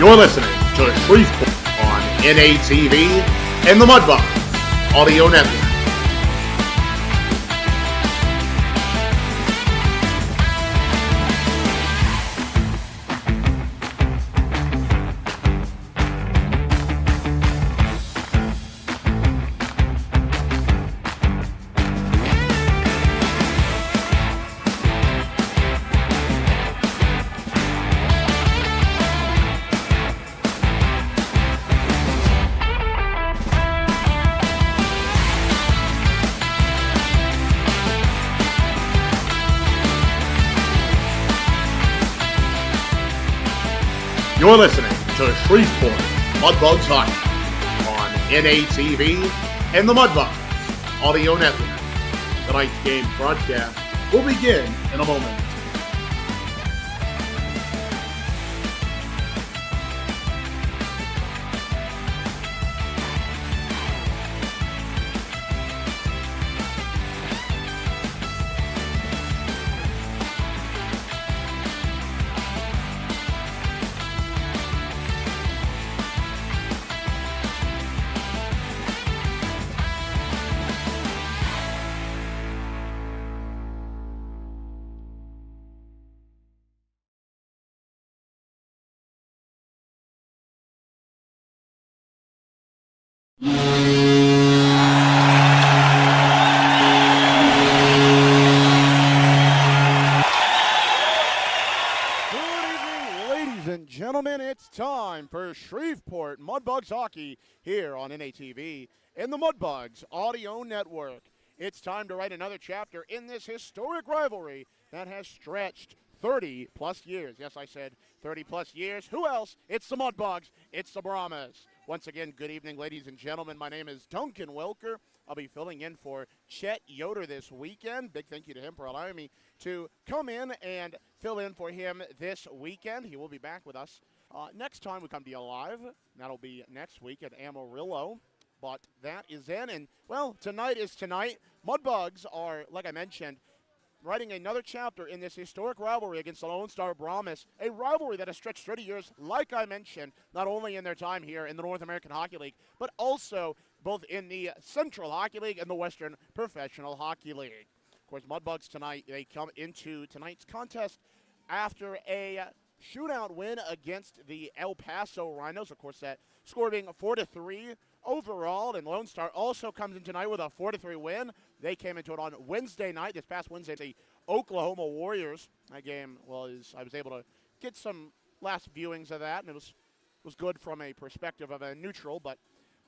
You're listening to Shreveport on NATV and the Mudbugs Audio Network. You're listening to Shreveport Mudbugs Hockey on NATV and the Mudbugs Audio Network. Tonight's game broadcast will begin in a moment. Gentlemen, it's time for Shreveport Mudbugs Hockey here on NATV and the Mudbugs Audio Network. It's time to write another chapter in this historic rivalry that has stretched 30-plus years. Yes, I said 30-plus years. Who else? It's the Mudbugs. It's the Brahmas. Once again, good evening, ladies and gentlemen. My name is Duncan Welker. I'll be filling in for Chet Yoder this weekend. Big thank you to him for allowing me to come in and fill in for him this weekend. He will be back with us next time we come to you live. That'll be next week at Amarillo. But that is in. And, well, tonight is tonight. Mudbugs are, like I mentioned, writing another chapter in this historic rivalry against the Lone Star Brahmas, a rivalry that has stretched 30 years, like I mentioned, not only in their time here in the North American Hockey League, but also both in the Central Hockey League and the Western Professional Hockey League. Of course, Mudbugs tonight, they come into tonight's contest after a shootout win against the El Paso Rhinos. Of course, that score being 4-3 overall, and Lone Star also comes in tonight with a 4-3 win. They came into it on Wednesday night, this past Wednesday, the Oklahoma Warriors. That game I was able to get some last viewings of that, and it was good from a perspective of a neutral, but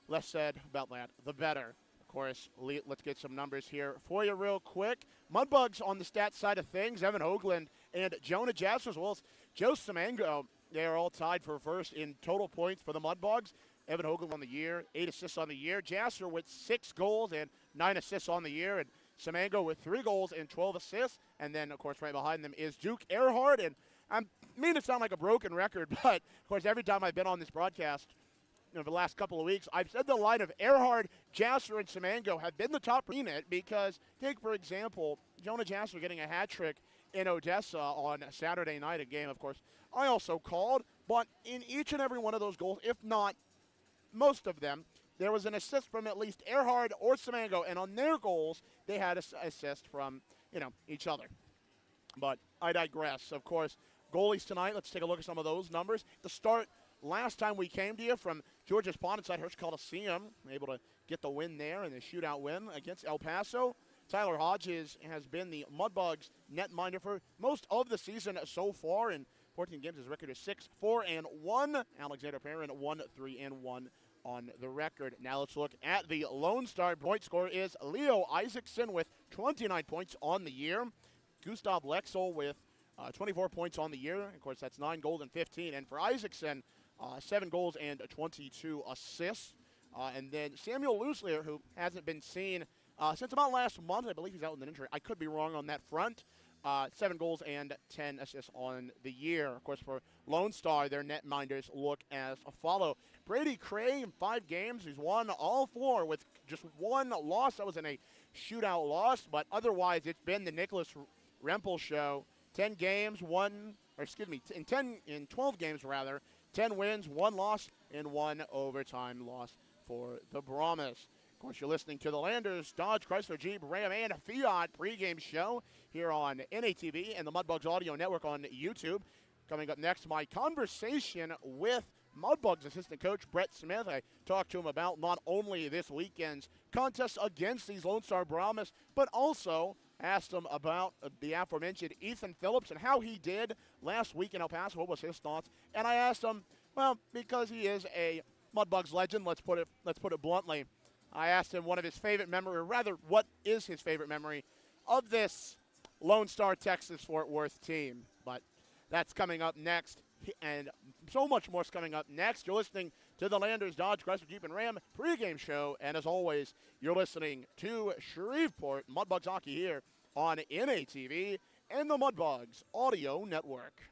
less said about that, the better. Of course, let's get some numbers here for you real quick. Mudbugs on the stats side of things, Evan Hoagland and Jonah Jasper, as well as Joe Simango, they are all tied for first in total points for the Mudbugs. Evan Hoagland on the year, 8 assists on the year. Jasper with 6 goals and 9 assists on the year. And Simango with 3 goals and 12 assists. And then, of course, right behind them is Duke Earhart. And I mean to sound like a broken record, but, of course, every time I've been on this broadcast, for the last couple of weeks, I've said the line of Earhart, Jasper, and Simango have been the top unit because, take, for example, Jonah Jasper getting a hat trick in Odessa on Saturday night, a game, of course, I also called. But in each and every one of those goals, if not most of them, there was an assist from at least Earhart or Simango, and on their goals, they had an assist from, each other. But I digress. Of course, goalies tonight, let's take a look at some of those numbers. To start, last time we came to you from Georgia's Pond inside Hirsch Coliseum, able to get the win there in the shootout win against El Paso. Tyler Hodges has been the Mudbugs netminder for most of the season so far. In 14 games, his record is 6-4-1. Alexander Perrin 1-3-1 on the record. Now let's look at the Lone Star. Point scorer is Leo Isaacson with 29 points on the year. Gustav Lexel with 24 points on the year. Of course, that's 9 goals and 15. And for Isaacson, 7 goals and 22 assists. And then Samuel Looselier, who hasn't been seen since about last month. I believe he's out with an injury. I could be wrong on that front. 7 goals and 10 assists on the year. Of course, for Lone Star, their netminders look as follow. Brady Cray in 5 games. He's won all 4 with just 1 loss. That was in a shootout loss, but otherwise it's been the Nicholas Rempel show. 10 games, in 12 games rather, 10 wins, 1 loss, and 1 overtime loss for the Brahmas. Of course, you're listening to the Landers, Dodge, Chrysler, Jeep, Ram, and Fiat pregame show here on NATV and the Mudbugs Audio Network on YouTube. Coming up next, my conversation with Mudbugs assistant coach Brett Smith. I talked to him about not only this weekend's contest against these Lone Star Brahmas, but also asked him about the aforementioned Ethan Phillips and how he did last week in El Paso. What was his thoughts? And I asked him, well, because he is a Mudbugs legend, let's put it bluntly, I asked him one of his favorite memory, or rather, what is his favorite memory of this Lone Star Texas Fort Worth team. But that's coming up next, and so much more is coming up next. You're listening to the Landers, Dodge, Chrysler, Jeep, and Ram pregame show, and as always, you're listening to Shreveport Mudbugs Hockey here on NATV and the Mudbugs Audio Network.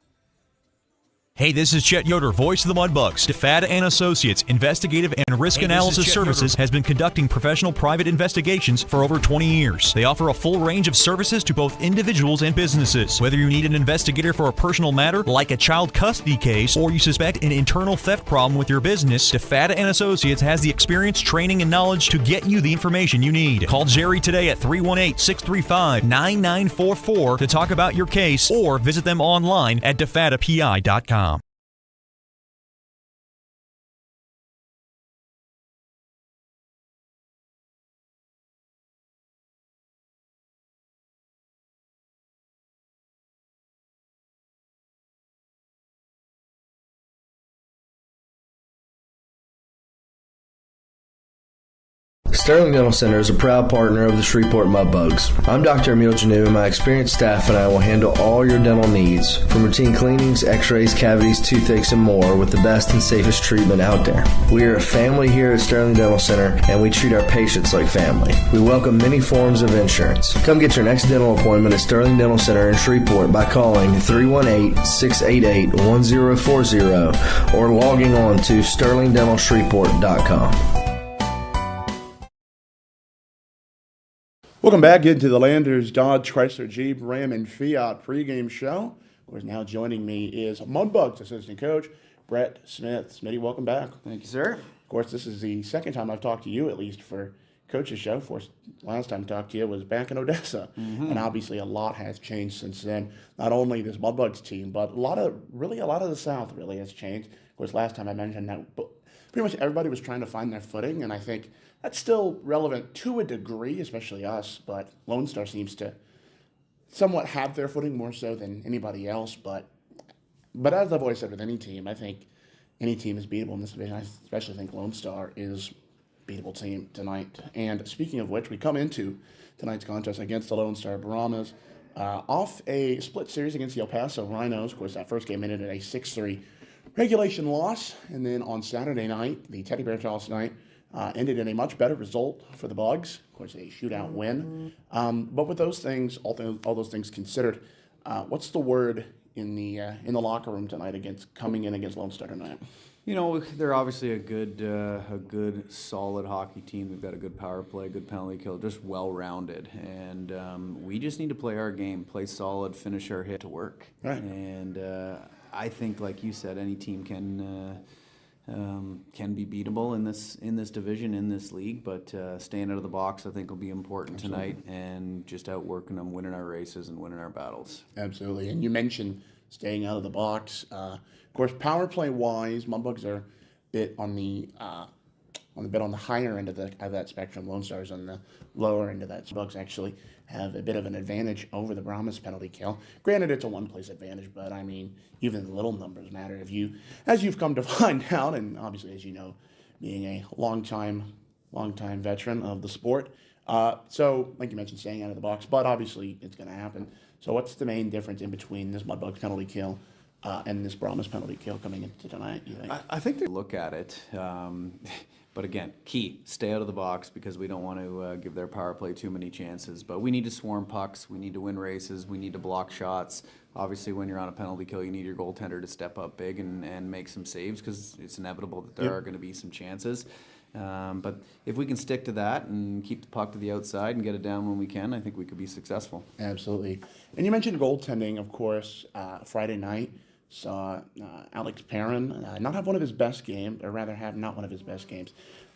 Hey, this is Chet Yoder, voice of the Mudbugs. DeFada and Associates Investigative and Risk Analysis Services has been conducting professional private investigations for over 20 years. They offer a full range of services to both individuals and businesses. Whether you need an investigator for a personal matter like a child custody case or you suspect an internal theft problem with your business, DeFada and Associates has the experience, training, and knowledge to get you the information you need. Call Jerry today at 318-635-9944 to talk about your case or visit them online at defadapi.com. Sterling Dental Center is a proud partner of the Shreveport Mudbugs. I'm Dr. Emil Janu, and my experienced staff and I will handle all your dental needs, from routine cleanings, x-rays, cavities, toothaches, and more, with the best and safest treatment out there. We are a family here at Sterling Dental Center, and we treat our patients like family. We welcome many forms of insurance. Come get your next dental appointment at Sterling Dental Center in Shreveport by calling 318-688-1040 or logging on to sterlingdentalshreveport.com. Welcome back into the Landers, Dodge, Chrysler, Jeep, Ram, and Fiat pregame show. Of course, now joining me is Mudbugs assistant coach Brett Smith. Smitty, welcome back. Thank you, sir. Of course, this is the second time I've talked to you, at least for coach's show. Of course, last time I talked to you was back in Odessa, and obviously a lot has changed since then. Not only this Mudbugs team, but a lot of the South really has changed. Of course, last time I mentioned that pretty much everybody was trying to find their footing, and I think that's still relevant to a degree, especially us, but Lone Star seems to somewhat have their footing more so than anybody else. But as I've always said with any team, I think any team is beatable in this division. I especially think Lone Star is a beatable team tonight. And speaking of which, we come into tonight's contest against the Lone Star Brahmas off a split series against the El Paso Rhinos. Of course, that first game ended in a 6-3 regulation loss. And then on Saturday night, the Teddy Bear Toss night, ended in a much better result for the Bugs. Of course, a shootout win. But with those things, all those things considered, what's the word in the locker room tonight coming in against Lone Star tonight? You know, they're obviously a good, solid hockey team. They've got a good power play, good penalty kill, just well-rounded. And we just need to play our game, play solid, finish our hit to work. Right. And I think, like you said, any team can be beatable in this division, in this league, but staying out of the box I think will be important tonight, and just outworking them, winning our races and winning our battles. Absolutely. And you mentioned staying out of the box. Of course, power play wise, Mudbugs are a bit on the higher end of that spectrum. Lone Star's on the lower end of that. Bugs actually have a bit of an advantage over the Brahmas penalty kill. Granted, it's a one-place advantage, but I mean, even the little numbers matter. As you've come to find out, and obviously, as you know, being a long-time veteran of the sport. So, like you mentioned, staying out of the box, but obviously it's going to happen. So, what's the main difference in between this Mudbugs penalty kill and this Brahmas penalty kill coming into tonight, you think? I think they look at it. But again, key, stay out of the box, because we don't want to give their power play too many chances. But we need to swarm pucks, we need to win races, we need to block shots. Obviously, when you're on a penalty kill, you need your goaltender to step up big and make some saves, because it's inevitable that there are going to be some chances. But if we can stick to that and keep the puck to the outside and get it down when we can, I think we could be successful. Absolutely. And you mentioned goaltending, of course, Friday night. saw Alex Perrin not have one of his best games, or rather have not one of his best games.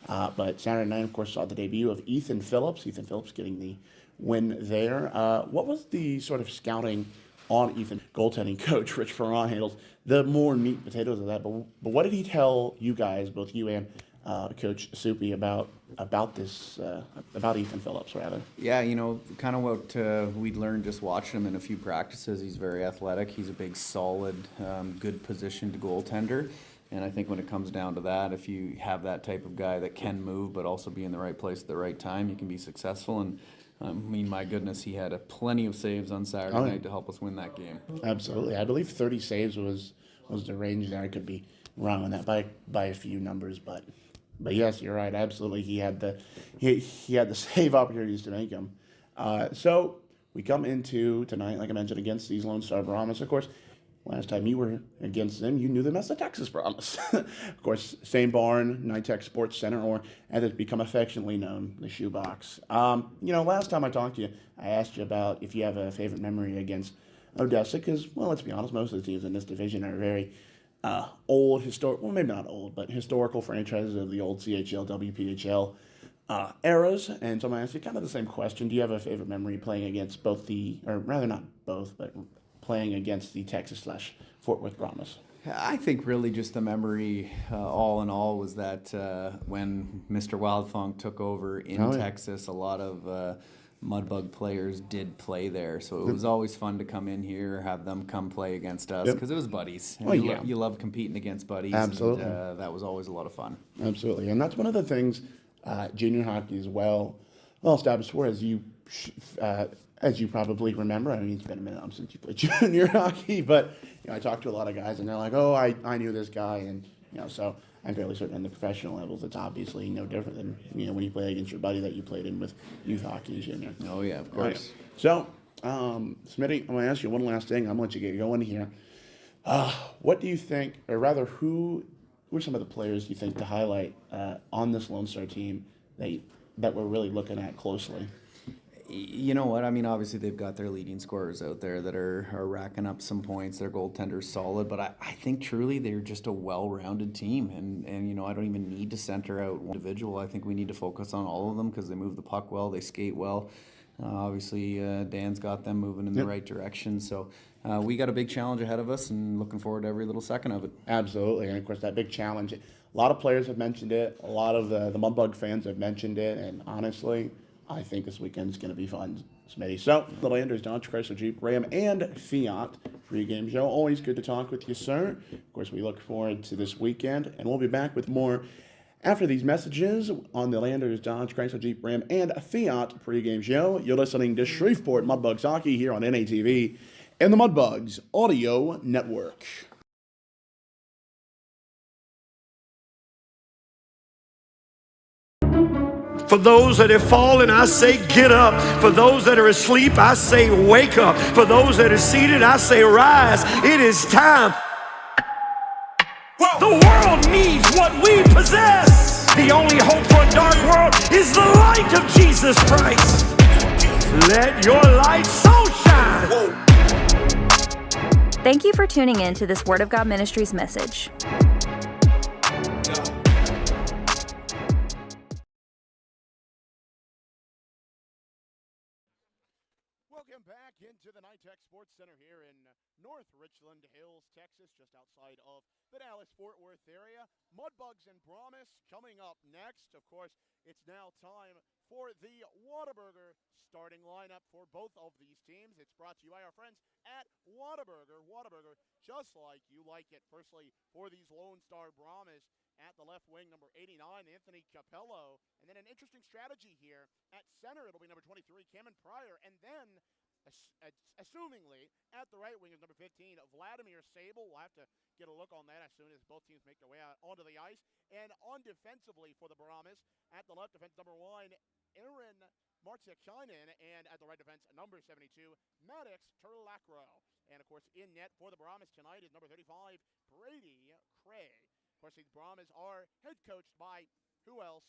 But Saturday night, of course, saw the debut of Ethan Phillips. Ethan Phillips getting the win there. What was the sort of scouting on Ethan? Goaltending coach Rich Ferran handles the more meat and potatoes of that. But what did he tell you guys, both you and Coach Soupy, about this about Ethan Phillips rather? Yeah, kind of what we'd learned just watching him in a few practices. He's very athletic. He's a big, solid, good positioned goaltender. And I think when it comes down to that, if you have that type of guy that can move but also be in the right place at the right time, you can be successful. And my goodness, he had plenty of saves on Saturday night to help us win that game. Absolutely. I believe 30 saves was the range there. I could be wrong on that by a few numbers, but yes, you're right. Absolutely. He had the save opportunities to make them. So we come into tonight, like I mentioned, against these Lone Star Brahmas. Of course, last time you were against them, you knew them as the Texas Brahmas. Of course, same barn, NITEC Sports Center, or as it's become affectionately known, the Shoebox. Last time I talked to you, I asked you about if you have a favorite memory against Odessa, because, well, let's be honest, most of the teams in this division are very old, well, maybe not old, but historical franchises of the old CHL, WPHL eras. And so I'm going to ask you kind of the same question. Do you have a favorite memory playing against both or rather not both, but playing against the Texas/Fort Worth Brahmas? I think really just the memory, all in all, was that when Mr. Wildfong took over in Texas, a lot of Mudbug players did play there. So it was always fun to come in here, have them come play against us, because it was buddies. And you love competing against buddies. Absolutely. And, that was always a lot of fun. Absolutely. And that's one of the things junior hockey is well established for, as you probably remember. I mean, it's been a minute since you played junior hockey, but I talked to a lot of guys, and they're like, "Oh, I knew this guy," and so I'm fairly certain on the professional levels, it's obviously no different than when you play against your buddy that you played in with youth hockey and junior. Oh yeah, of course. So, Smitty, I'm going to ask you one last thing. I'm going to let you get going here. What do you think, or rather, who are some of the players you think to highlight on this Lone Star team that we're really looking at closely? You know what? I mean, obviously they've got their leading scorers out there that are racking up some points. Their goaltender's solid, but I think truly they're just a well-rounded team. And I don't even need to center out one individual. I think we need to focus on all of them because they move the puck well, they skate well. Obviously, Dan's got them moving in the right direction. So we got a big challenge ahead of us, and looking forward to every little second of it. Absolutely, and of course that big challenge. A lot of players have mentioned it. A lot of the Mudbug fans have mentioned it, and honestly, I think this weekend is going to be fun, Smitty. So, the Landers, Dodge, Chrysler, Jeep, Ram, and Fiat pregame show. Always good to talk with you, sir. Of course, we look forward to this weekend, and we'll be back with more after these messages on the Landers, Dodge, Chrysler, Jeep, Ram, and Fiat pregame show. You're listening to Shreveport Mudbugs Hockey here on NATV and the Mudbugs Audio Network. For those that have fallen, I say get up. For those that are asleep, I say wake up. For those that are seated, I say rise. It is time. The world needs what we possess. The only hope for a dark world is the light of Jesus Christ. Let your light so shine. Thank you for tuning in to this Word of God Ministries message. Welcome back into the NITEC Sports Center here in North Richland Hills, Texas, just outside of the Dallas-Fort Worth area. Mudbugs and Brahmas coming up next. Of course, it's now time for the Whataburger starting lineup for both of these teams. It's brought to you by our friends at Whataburger. Whataburger, just like you like it. Firstly, for these Lone Star Brahmas, at the left wing, number 89, Anthony Capello. And then an interesting strategy here. At center, it'll be number 23, Cameron Pryor. And then, assumingly, at the right wing is number 15, Vladimir Sable. We'll have to get a look on that as soon as both teams make their way out onto the ice. And on defensively for the Brahmas, at the left defense, number 1, Aaron Martiakainen. And at the right defense, number 72, Maddox Turlacro. And, of course, in net for the Brahmas tonight is number 35, Brady Craig. Of course, these Brahmas are head coached by who else?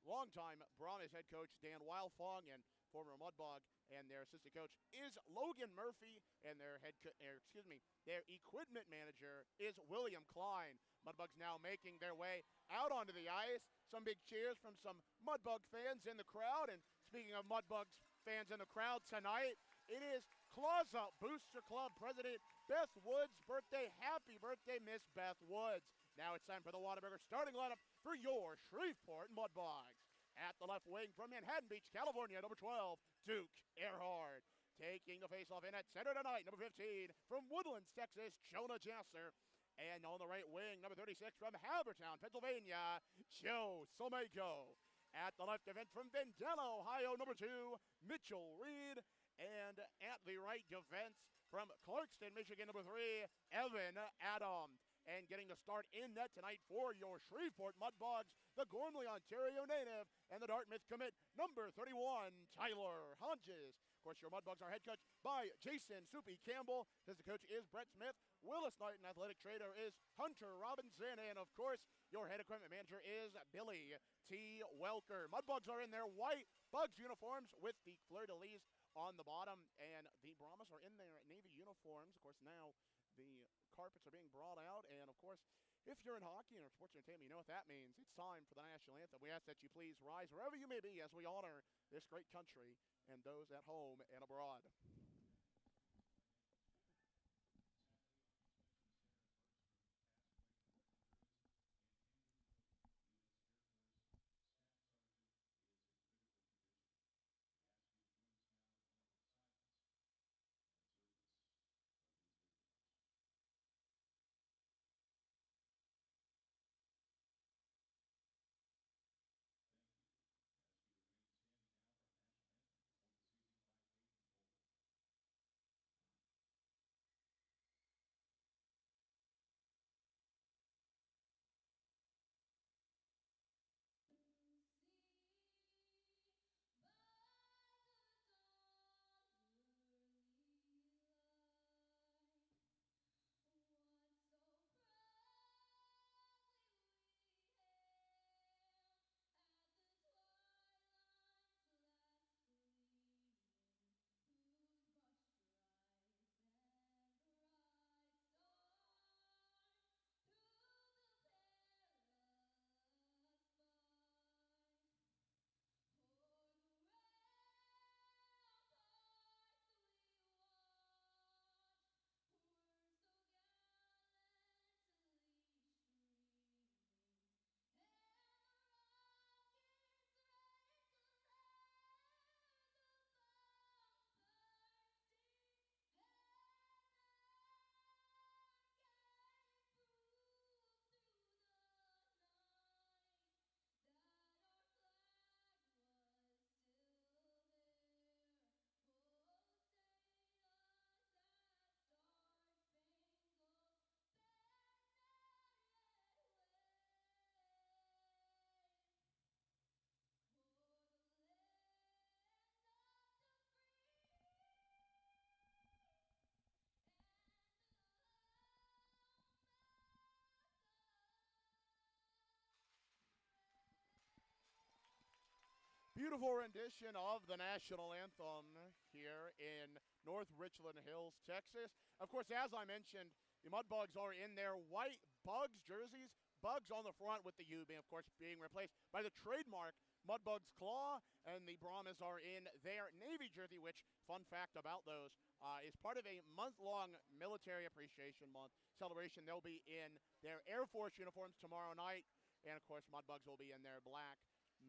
Longtime Brahmas head coach Dan Wildfong and former Mudbug, and their assistant coach is Logan Murphy, and their their equipment manager is William Klein. Mudbugs now making their way out onto the ice. Some big cheers from some Mudbug fans in the crowd. And speaking of Mudbugs fans in the crowd tonight, it is Claws Up Booster Club President Beth Woods' birthday. Happy birthday, Miss Beth Woods. Now it's time for the Whataburger starting lineup for your Shreveport Mudbugs. At the left wing from Manhattan Beach, California, number 12, Duke Earhart. Taking the faceoff in at center tonight, number 15, from Woodlands, Texas, Jonah Jasser. And on the right wing, number 36, from Habertown, Pennsylvania, Joe Somego. At the left event from Vendella, Ohio, number 2, Mitchell Reed. And at the right defense from Clarkston, Michigan, number 3, Evan Adam. And getting the start in net tonight for your Shreveport Mudbugs, the Gormley, Ontario native, and the Dartmouth commit, number 31, Tyler Hodges. Of course, your Mudbugs are head coached by Jason Soupy Campbell. Assistant coach is Brett Smith. Willis Knight, and athletic trainer is Hunter Robinson. And, of course, your head equipment manager is Billy T. Welker. Mudbugs are in their white Bugs uniforms with the fleur-de-lis on the bottom, and the Brahmas are in their Navy uniforms. Of course, now the carpets are being brought out, and of course, if you're in hockey or sports entertainment, you know what that means. It's time for the national anthem. We ask that you please rise wherever you may be as we honor this great country and those at home and abroad. Beautiful rendition of the national anthem here in North Richland Hills, Texas. Of course, as I mentioned, the Mudbugs are in their white Bugs jerseys. Bugs on the front with the U being, of course, being replaced by the trademark Mudbugs claw, and the Brahmas are in their Navy jersey, which, fun fact about those, is part of a month-long Military Appreciation Month celebration. They'll be in their Air Force uniforms tomorrow night, and, of course, Mudbugs will be in their black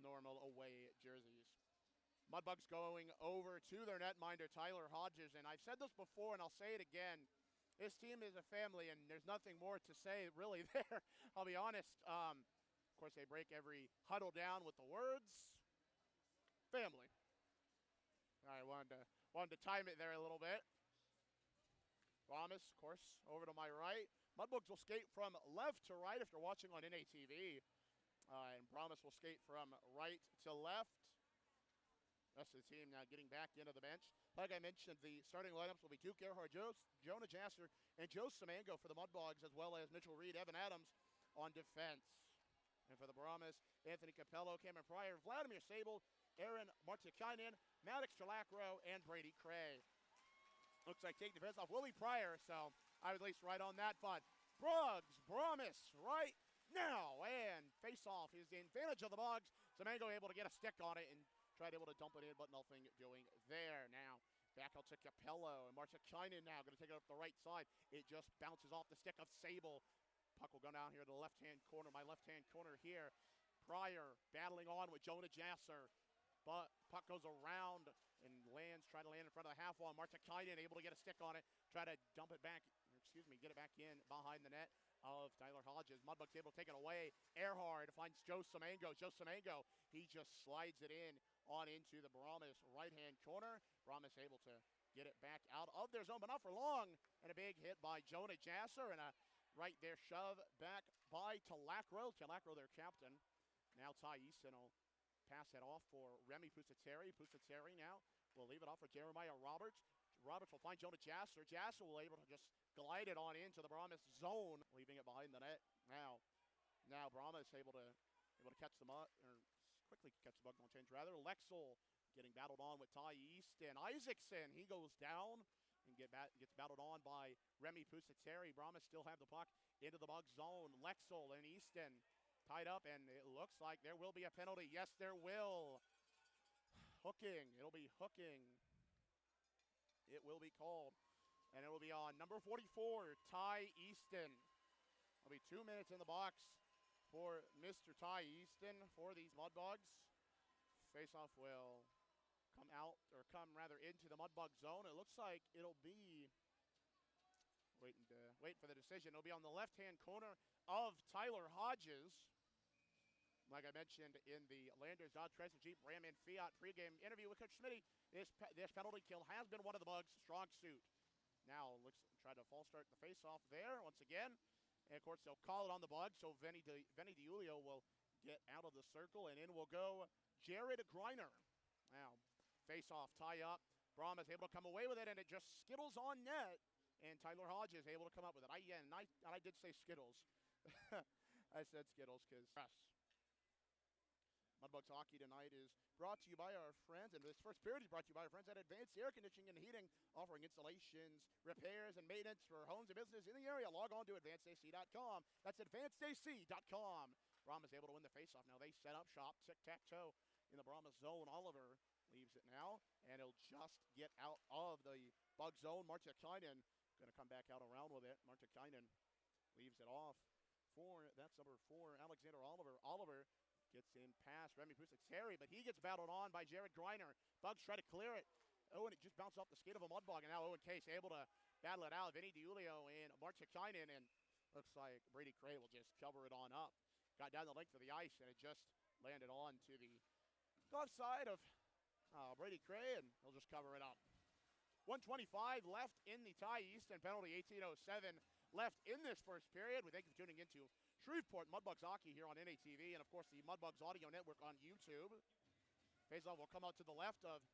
normal away jerseys. Mudbugs going over to their netminder, Tyler Hodges, and I've said this before and I'll say it again. This team is a family, and there's nothing more to say really there. I'll be honest. Of course, they break every huddle down with the words, family. All right, wanted to time it there a little bit. Brahmas, of course, over to my right. Mudbugs will skate from left to right if you're watching on NATV. And Brahmas will skate from right to left. Rest of the team now getting back into the bench. Like I mentioned, the starting lineups will be Duke Earhart, Jonah Jasser, and Joe Samango for the Mudbugs, as well as Mitchell Reed, Evan Adams on defense. And for the Brahmas, Anthony Capello, Cameron Pryor, Vladimir Sable, Aaron Martikainen, Maddox Chalacro, and Brady Cray. Looks like taking the defense off Willie Pryor, so I was at least right on that fun. Brahmas right now. And face-off is in advantage of the Bugs. Semengo able to get a stick on it and tried able to dump it in, but nothing doing there. Now back out to Capello, and Martikainen now going to take it up the right side. It just bounces off the stick of Sable. Puck will go down here to the left-hand corner, my left-hand corner here. Pryor battling on with Jonah Jasser, but puck goes around and trying to land in front of the half wall. Martikainen able to get a stick on it, try to dump it back, get it back in behind the net of Tyler Hodges. Mudbugs able to take it away. Earhart finds Joe Semengo. Joe Semengo, he just slides it in on into the Brahmas right-hand corner. Brahmas able to get it back out of their zone, but not for long. And a big hit by Jonah Jasser and a right there shove back by Talacro. Talacro, their captain. Now Ty Easton will pass that off for Remy Pusateri. Pusateri now will leave it off for Jeremiah Roberts. Roberts will find Jonah Jasser. Jasser will able to just glide it on into the Brahmas zone, leaving it behind the net. Now Brahmas able to catch the mug, or quickly catch the bug on change rather. Lexel getting battled on with Ty Easton. Isaacson, he goes down and gets battled on by Remy Pusateri. Brahmas still have the puck into the bug zone. Lexel and Easton tied up, and it looks like there will be a penalty. Yes, there will. Hooking. It'll be hooking. It will be called, and it will be on number 44, Ty Easton. It'll be 2 minutes in the box for Mr. Ty Easton for these Mudbugs. Faceoff will come into the Mudbug zone. It looks like it'll be waiting for the decision. It'll be on the left-hand corner of Tyler Hodges. Like I mentioned in the Landers, Dodge, Chrysler, Jeep, Ram, and Fiat pregame interview with Coach Smitty, this penalty kill has been one of the Bugs' strong suit. Now try to false start the face-off there once again. And, of course, they'll call it on the Bugs, so Vinny DiUlio will get out of the circle, and in will go Jared Greiner. Now, face-off, tie up. Brahmas able to come away with it, and it just skittles on net. And Tyler Hodges able to come up with it. I did say Skittles. I said Skittles because Mudbugs Hockey tonight is brought to you by our friends, and this first period is brought to you by our friends at Advanced Air Conditioning and Heating, offering installations, repairs, and maintenance for homes and businesses in the area. Log on to advancedac.com. That's advancedac.com. Brahmas able to win the faceoff. Now they set up shop, tic-tac-toe in the Brahmas zone. Oliver leaves it now, and he'll just get out of the Bug zone. Martikainen going to come back out around with it. Martikainen leaves it off that's number 4, Alexander Oliver. Oliver gets in past Remy Pusateri, but he gets battled on by Jared Greiner. Bugs try to clear it. And it just bounced off the skate of a Mudbug, and now Owen Case able to battle it out. Vinny DiUlio and Martikainen, and looks like Brady Cray will just cover it on up. Got down the length of the ice, and it just landed on to the glove side of Brady Cray, and he'll just cover it up. 1:25 left in the Ty Easton penalty, 18:07 left in this first period. We thank you for tuning into Shreveport Mudbugs Hockey here on NATV, and of course the Mudbugs Audio Network on YouTube. Faceoff will come out to the left of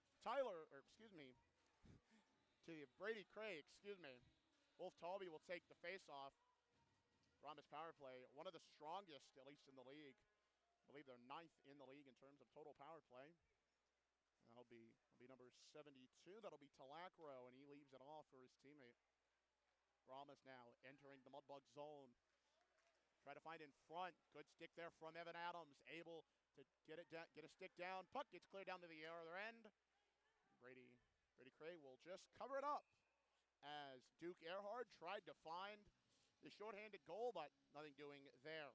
to Brady Cray, Wolf Talby will take the faceoff. Brahmas power play, one of the strongest, at least in the league. I believe they're 9th in the league in terms of total power play. That'll be number 72. That'll be Talacro, and he leaves it off for his teammate. Brahmas now entering the Mudbug zone. Try to find in front. Good stick there from Evan Adams. Able to get a stick down. Puck gets cleared down to the other end. Brady Cray will just cover it up as Duke Earhart tried to find the shorthanded goal, but nothing doing there.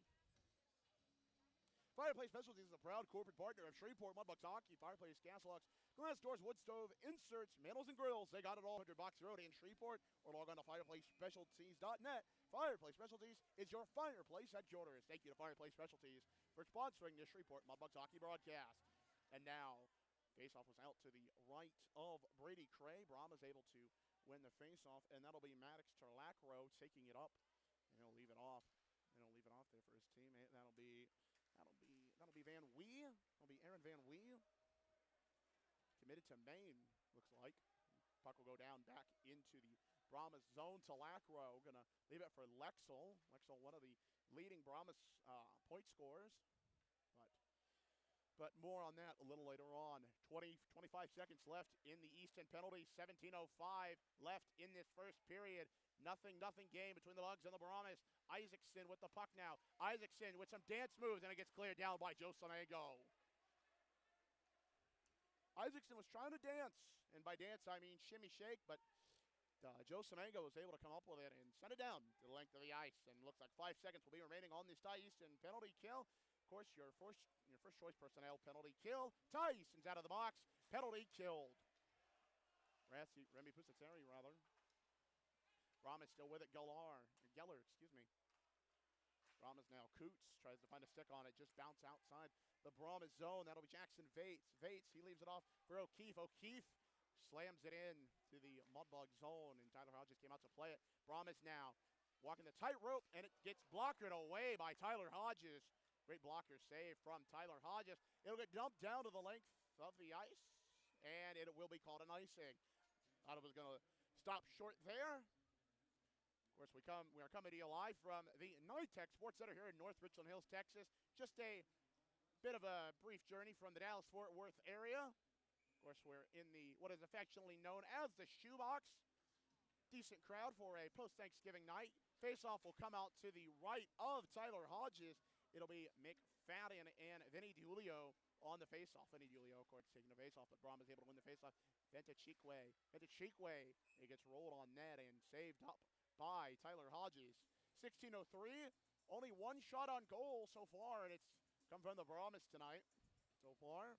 Fireplace Specialties is a proud corporate partner of Shreveport Mudbugs Hockey. Fireplace, gas locks, glass doors, wood stove, inserts, mantles, and grills. They got it all 100 Box Road in Shreveport, or log on to fireplacespecialties.net. Fireplace Specialties is your fireplace headquarters. Thank you to Fireplace Specialties for sponsoring the Shreveport Mudbugs Hockey broadcast. And now, faceoff was out to the right of Brady Cray. Brahmas able to win the faceoff, and that'll be Maddox Talacro taking it up, and he'll leave it off. And he'll leave it off there for his teammate. That'll be Van Wee. That'll be Aaron Van Wee. Committed to Maine, looks like. Puck will go down back into the Brahmas zone. Talacro going to leave it for Lexel. Lexel, one of the leading Brahmas point scorers. But more on that a little later on. 25 seconds left in the Easton penalty. 17:05 left in this first period. Nothing game between the Bugs and the Brahmas. Isaacson with the puck now. Isaacson with some dance moves, and it gets cleared down by Joe Samango. Isaacson was trying to dance, and by dance I mean shimmy shake, but Joe Samango was able to come up with it and send it down to the length of the ice. And looks like 5 seconds will be remaining on this Ty Easton penalty kill. Of course, your first choice personnel penalty kill. Ty Easton's out of the box. Penalty killed. Remy Pusateri, rather. Brahmas still with it. Geller, excuse me. Brahmas now. Coots tries to find a stick on it. Just bounce outside the Brahmas zone. That'll be Jackson Vates. Vates, he leaves it off for O'Keefe. O'Keefe slams it in to the Mudbug zone, and Tyler Hodges came out to play it. Brahmas now walking the tightrope, and it gets blockered away by Tyler Hodges. Great blocker save from Tyler Hodges. It'll get dumped down to the length of the ice, and it will be called an icing. Thought it was going to stop short there. Of course, we are coming to you live from the NITEC Sports Center here in North Richland Hills, Texas. Just a bit of a brief journey from the Dallas-Fort Worth area. Of course, we're in what is affectionately known as the Shoebox. Decent crowd for a post-Thanksgiving night. Face-off will come out to the right of Tyler Hodges. It'll be McFadden and Vinny DiUlio on the face-off. Vinny DiUlio, of course, taking the face-off, but Brahmas able to win the face-off. Ventachikwe, it gets rolled on net and saved up by Tyler Hodges. 16:03, only one shot on goal so far, and it's come from the Brahmas tonight so far.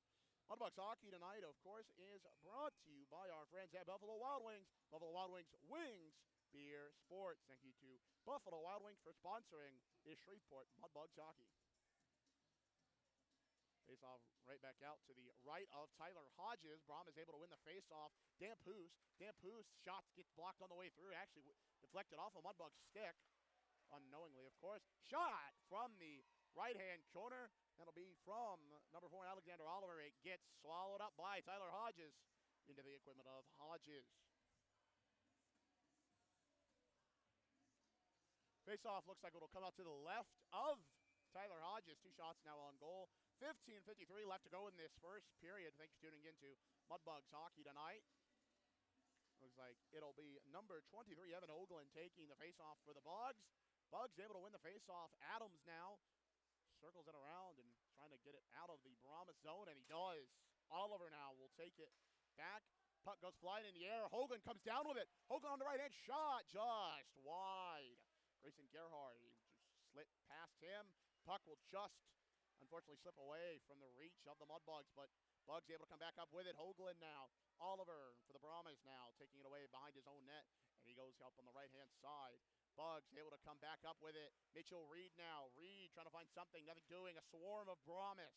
Mudbugs hockey tonight, of course, is brought to you by our friends at Buffalo Wild Wings. Buffalo Wild Wings, wings, beer, sports. Thank you to Buffalo Wild Wings for sponsoring this Shreveport Mudbugs hockey. Face-off right back out to the right of Tyler Hodges. Brahmas able to win the face-off. Dampoose shot gets blocked on the way through. Actually deflected off a Mudbug stick. Unknowingly, of course. Shot from the right-hand corner. That'll be from number 4, Alexander Oliver. It gets swallowed up by Tyler Hodges into the equipment of Hodges. Face-off looks like it'll come out to the left of Tyler Hodges. 2 shots now on goal. 15:53 left to go in this first period. Thanks for tuning in to Mudbugs hockey tonight. Looks like it'll be number 23, Evan Hoagland, taking the face-off for the Bugs. Bugs able to win the face-off. Adams now circles it around and trying to get it out of the Brahmas zone, and he does. Oliver now will take it back. Puck goes flying in the air. Hoagland comes down with it. Hoagland on the right-hand shot, just wide. Grayson Gerhardt, he just slit past him. Puck will just unfortunately slip away from the reach of the Mudbugs, but Bugs able to come back up with it. Hoagland now. Oliver for the Brahmas now, taking it away behind his own net, and he goes up on the right-hand side. Bugs able to come back up with it. Mitchell Reed now. Reed trying to find something, nothing doing. A swarm of Brahmas.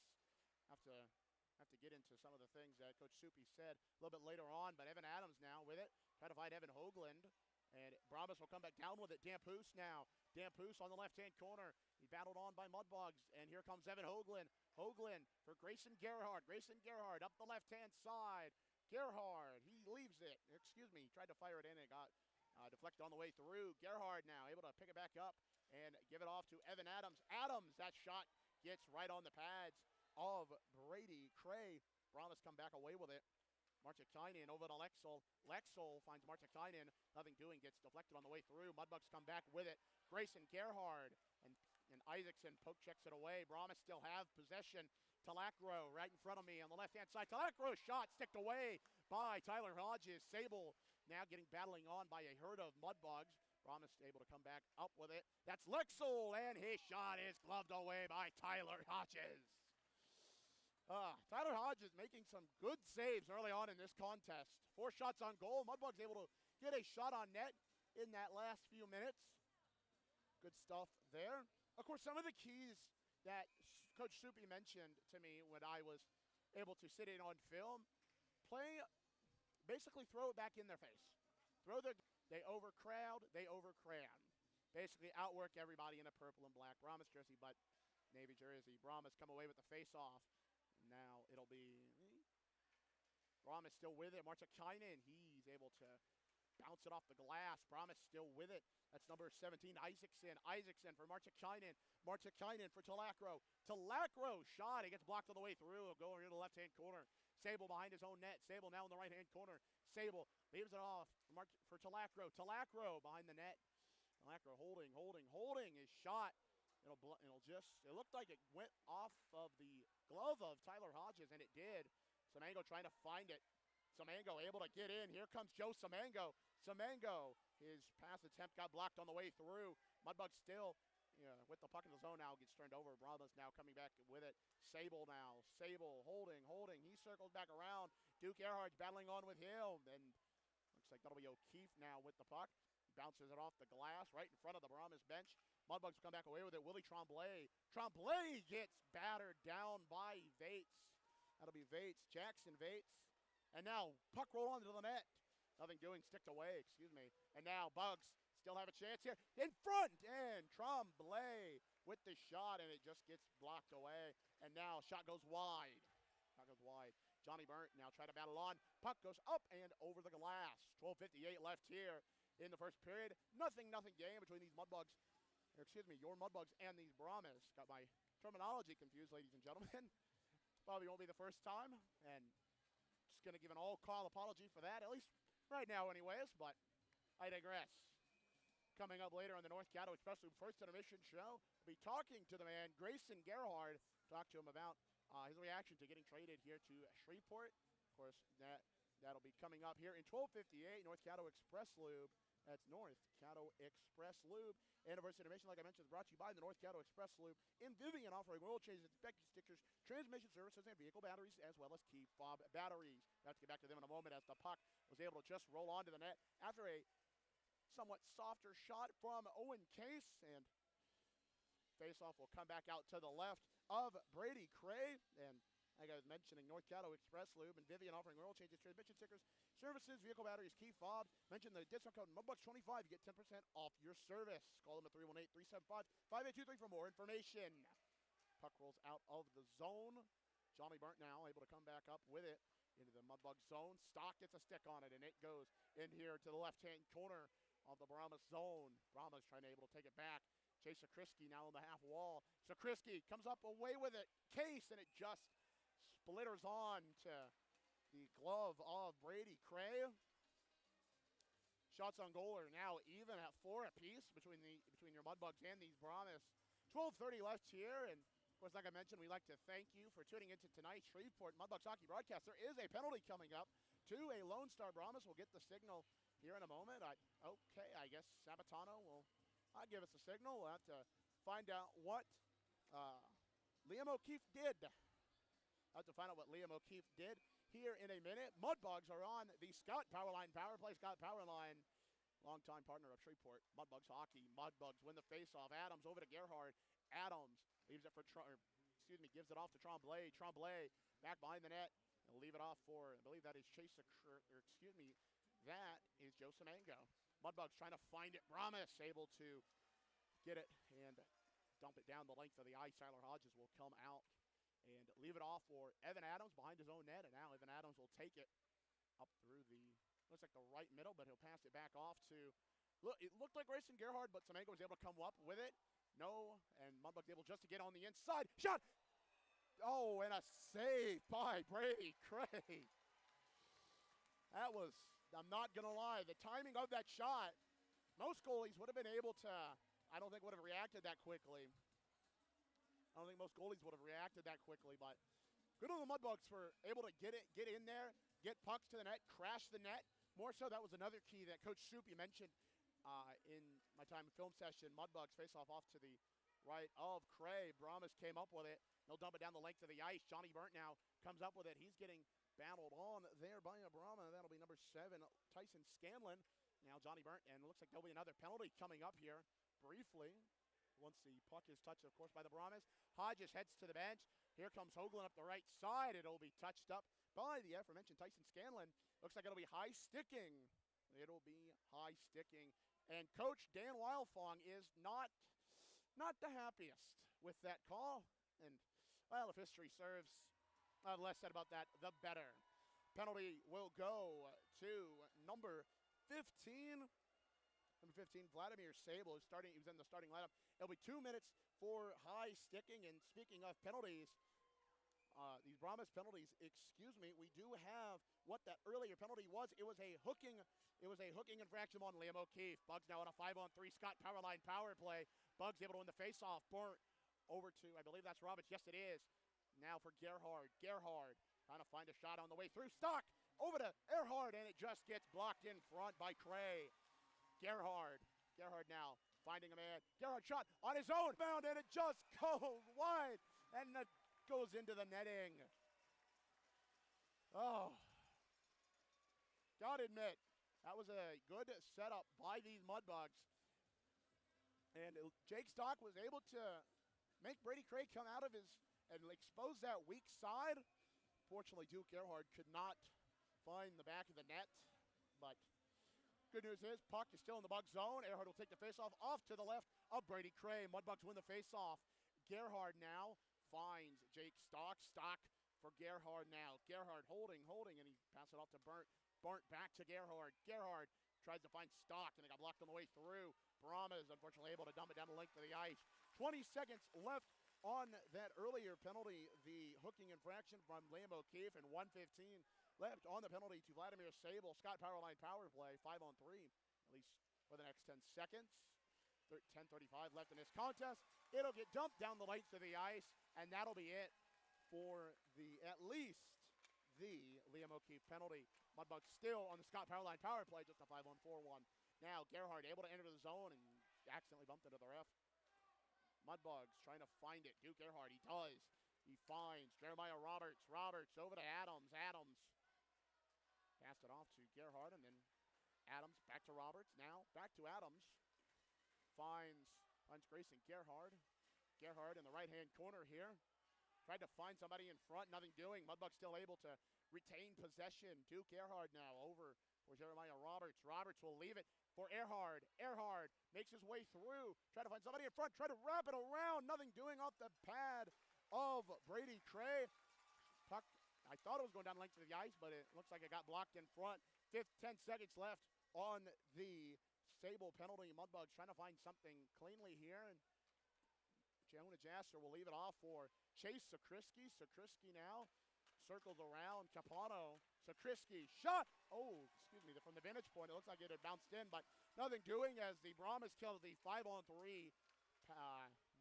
Have to get into some of the things that Coach Soupy said a little bit later on, but Evan Adams now with it. Trying to find Evan Hoagland, and Brahmas will come back down with it. Dampoose now. Dampoose on the left-hand corner. He battled on by Mudbugs, and here comes Evan Hoagland. Hoagland for Grayson Gerhardt. Grayson Gerhardt up the left-hand side. Gerhardt, he leaves it. He tried to fire it in, and it got deflected on the way through. Gerhardt now able to pick it back up and give it off to Evan Adams. Adams, that shot gets right on the pads of Brady Cray. Brahmas come back away with it. Marchikainen over to Lexel. Lexel finds Marchikainen. Nothing doing. Gets deflected on the way through. Mudbugs come back with it. Grayson Gerhardt and Isaacson poke checks it away. Brahmas still have possession. Talacro right in front of me on the left-hand side. Talacro shot sticked away by Tyler Hodges. Sable now battling on by a herd of Mudbugs. Brahmas able to come back up with it. That's Lexel, and his shot is gloved away by Tyler Hodges. Tyler Hodges making some good saves early on in this contest. 4 shots on goal. Mudbugs able to get a shot on net in that last few minutes. Good stuff there. Of course, some of the keys that Coach Soupy mentioned to me when I was able to sit in on film, basically throw it back in their face. They overcrowd, they overcram. Basically outwork everybody in a purple and black Brahmas jersey, but navy jersey. Brahmas come away with the face-off. Now it'll be Brahmas still with it. Marchikainen, he's able to bounce it off the glass. Brahmas still with it. That's number 17, Isaacson. Isaacson for Marchikainen. Marchikainen for Talacro. Talacro shot. He gets blocked on the way through. He'll go over to the left-hand corner. Sable behind his own net. Sable now in the right-hand corner. Sable leaves it off for Talacro. Talacro behind the net. Talacro holding his shot. It looked like it went off of the glove of Tyler Hodges, and it did. Samango trying to find it. Samango able to get in. Here comes Joe Samango. Samango, his pass attempt got blocked on the way through. Mudbugs still with the puck in the zone now, gets turned over. Brahmas now coming back with it. Sable now. Sable holding. He circles back around. Duke Earhart's battling on with him. And looks like that'll be O'Keefe now with the puck. Bounces it off the glass right in front of the Brahmas bench. Mudbugs come back away with it. Willie Tremblay. Tremblay gets battered down by Vates. That'll be Vates. Jackson Vates. And now puck roll onto the net. Nothing doing. Sticked away, And now Bugs still have a chance here. In front. And Tremblay with the shot. And it just gets blocked away. And now shot goes wide. Johnny Burnt now try to battle on. Puck goes up and over the glass. 12:58 left here in the first period. Nothing game between these Mudbugs. Your Mudbugs and these Brahmas. Got my terminology confused, ladies and gentlemen. Probably won't be the first time. And just going to give an all-call apology for that, at least right now anyways, but I digress. Coming up later on the North Caddo Express Loop First Intermission Show, we'll be talking to the man, Grayson Gerhard, talk to him about his reaction to getting traded here to Shreveport. Of course, that'll be coming up here in 12:58, North Caddo Express Loop. That's North Caddo Express Lube. Anniversary Intermission, like I mentioned, is brought to you by the North Caddo Express Lube in Vivian, offering oil changes, inspection stickers, transmission services, and vehicle batteries, as well as key fob batteries. We'll have to get back to them in a moment as the puck was able to just roll onto the net after a somewhat softer shot from Owen Case. And faceoff will come back out to the left of Brady Cray. And like I was mentioning, North Caddo Express Lube and Vivian offering oil changes, transmission stickers, services, vehicle batteries, key fobs. Mention the discount code MUDBUGS25. You get 10% off your service. Call them at 318-375-5823 for more information. Puck rolls out of the zone. Johnny Burnt now able to come back up with it into the Mudbug zone. Stock gets a stick on it, and it goes in here to the left-hand corner of the Brahmas zone. Brahmas trying to able to take it back. Chase Sakrisky now on the half wall. Sakrisky comes up away with it. Case, and it just splitters on to the glove of Brady Cray. Shots on goal are now even at 4 apiece between your Mudbugs and these Brahmas. 12:30 left here, and of course, like I mentioned, we'd like to thank you for tuning into tonight's Shreveport Mudbugs hockey broadcast. There is a penalty coming up to a Lone Star Brahmas. We'll get the signal here in a moment. I guess Sabatano will give us a signal. We'll have to find out what Liam O'Keefe did. Here in a minute. Mudbugs are on the Scott Powerline Power Play. Scott Powerline, longtime partner of Shreveport Mudbugs hockey. Mudbugs win the faceoff. Adams over to Gerhard. Adams leaves it gives it off to Tremblay. Tremblay back behind the net. He'll leave it off for, I believe that is that is Joe Samango. Mudbugs trying to find it. Brahmas able to get it and dump it down the length of the ice. Tyler Hodges will come out and leave it off for Evan Adams behind his own net. And now Evan Adams will take it up through looks like the right middle, but he'll pass it back off to, it looked like Grayson Gerhard, but Samango was able to come up with it. No, and Mudbugs able just to get on the inside. Shot! Oh, and a save by Brady Cray. I'm not going to lie, the timing of that shot, most goalies would have been able to, I don't think would have reacted that quickly. But good on the Mudbugs for able to get in there, get pucks to the net, crash the net. More so, that was another key that Coach Soupy mentioned in my time in film session. Mudbugs face off to the right of Cray. Brahmas came up with it. They'll dump it down the length of the ice. Johnny Burnt now comes up with it. He's getting battled on there by a Brahma. That'll be number 7, Tyson Scanlon. Now Johnny Burnt, and it looks like there'll be another penalty coming up here briefly. Once the puck is touched, of course, by the Brahmas. Hodges heads to the bench. Here comes Hoagland up the right side. It'll be touched up by the aforementioned Tyson Scanlon. Looks like it'll be high sticking. And Coach Dan Wildfong is not the happiest with that call. And, well, if history serves, the less said about that, the better. Penalty will go to number 15. Number 15, Vladimir Sable, he was in the starting lineup. It'll be 2 minutes for high sticking. And speaking of penalties, these Brahmas penalties, excuse me, we do have what that earlier penalty was. It was a hooking infraction on Liam O'Keefe. Bugs now on a 5-on-3 Scott Powerline power play. Bugs able to win the faceoff. Burnt over to, I believe that's Roberts. Yes, it is. Now for Gerhard. Gerhard trying to find a shot on the way through. Stock over to Earhart, and it just gets blocked in front by Cray. Gerhard now finding a man. Gerhard shot on his own bound, and it just goes wide, and that goes into the netting. Oh, gotta admit, that was a good setup by these Mudbugs. And Jake Stock was able to make Brady Cray come out of his and expose that weak side. Fortunately, Duke Earhart could not find the back of the net, but good news is puck is still in the Bug zone. Earhart will take the faceoff off to the left of Brady Cray. Mudbugs win the faceoff. Gerhard now finds Jake Stock. Stock for Gerhard now. Gerhard holding, and he passes it off to Burnt. Burnt back to Gerhard. Gerhard tries to find Stock, and it got blocked on the way through. Brahmas unfortunately able to dump it down the length of the ice. 20 seconds left on that earlier penalty, the hooking infraction from Liam O'Keefe, and 1:15 left on the penalty to Vladimir Sable. Scott Powerline power play, 5-on-3, at least for the next 10 seconds. 10:35 left in this contest. It'll get dumped down the length of the ice, and that'll be it for at least the Liam O'Keefe penalty. Mudbugs still on the Scott Powerline power play, just a 5-on-4 one. Now Gerhard able to enter the zone and accidentally bumped into the ref. Mudbugs trying to find it. Duke Earhart, he does. He finds Jeremiah Roberts. Roberts over to Adams. Adams passed it off to Gerhard, and then Adams back to Roberts. Now back to Adams. Finds Grayson Gerhard. Gerhard in the right-hand corner here. Tried to find somebody in front, nothing doing. Mudbugs still able to retain possession. Duke Earhart now over for Jeremiah Roberts. Roberts will leave it for Earhart. Earhart makes his way through. Try to find somebody in front. Try to wrap it around. Nothing doing off the pad of Brady Cray. Puck, I thought it was going down the length of the ice, but it looks like it got blocked in front. 10 seconds left on the Sable penalty. Mudbugs trying to find something cleanly here. And Jonah Jasser will leave it off for Chase Sakrisky. Sakrisky now circles around. Capano. Sakrisky shot. Oh, excuse me. From the vantage point, it looks like it had bounced in, but nothing doing as the Brahmas kill the 5-on-3.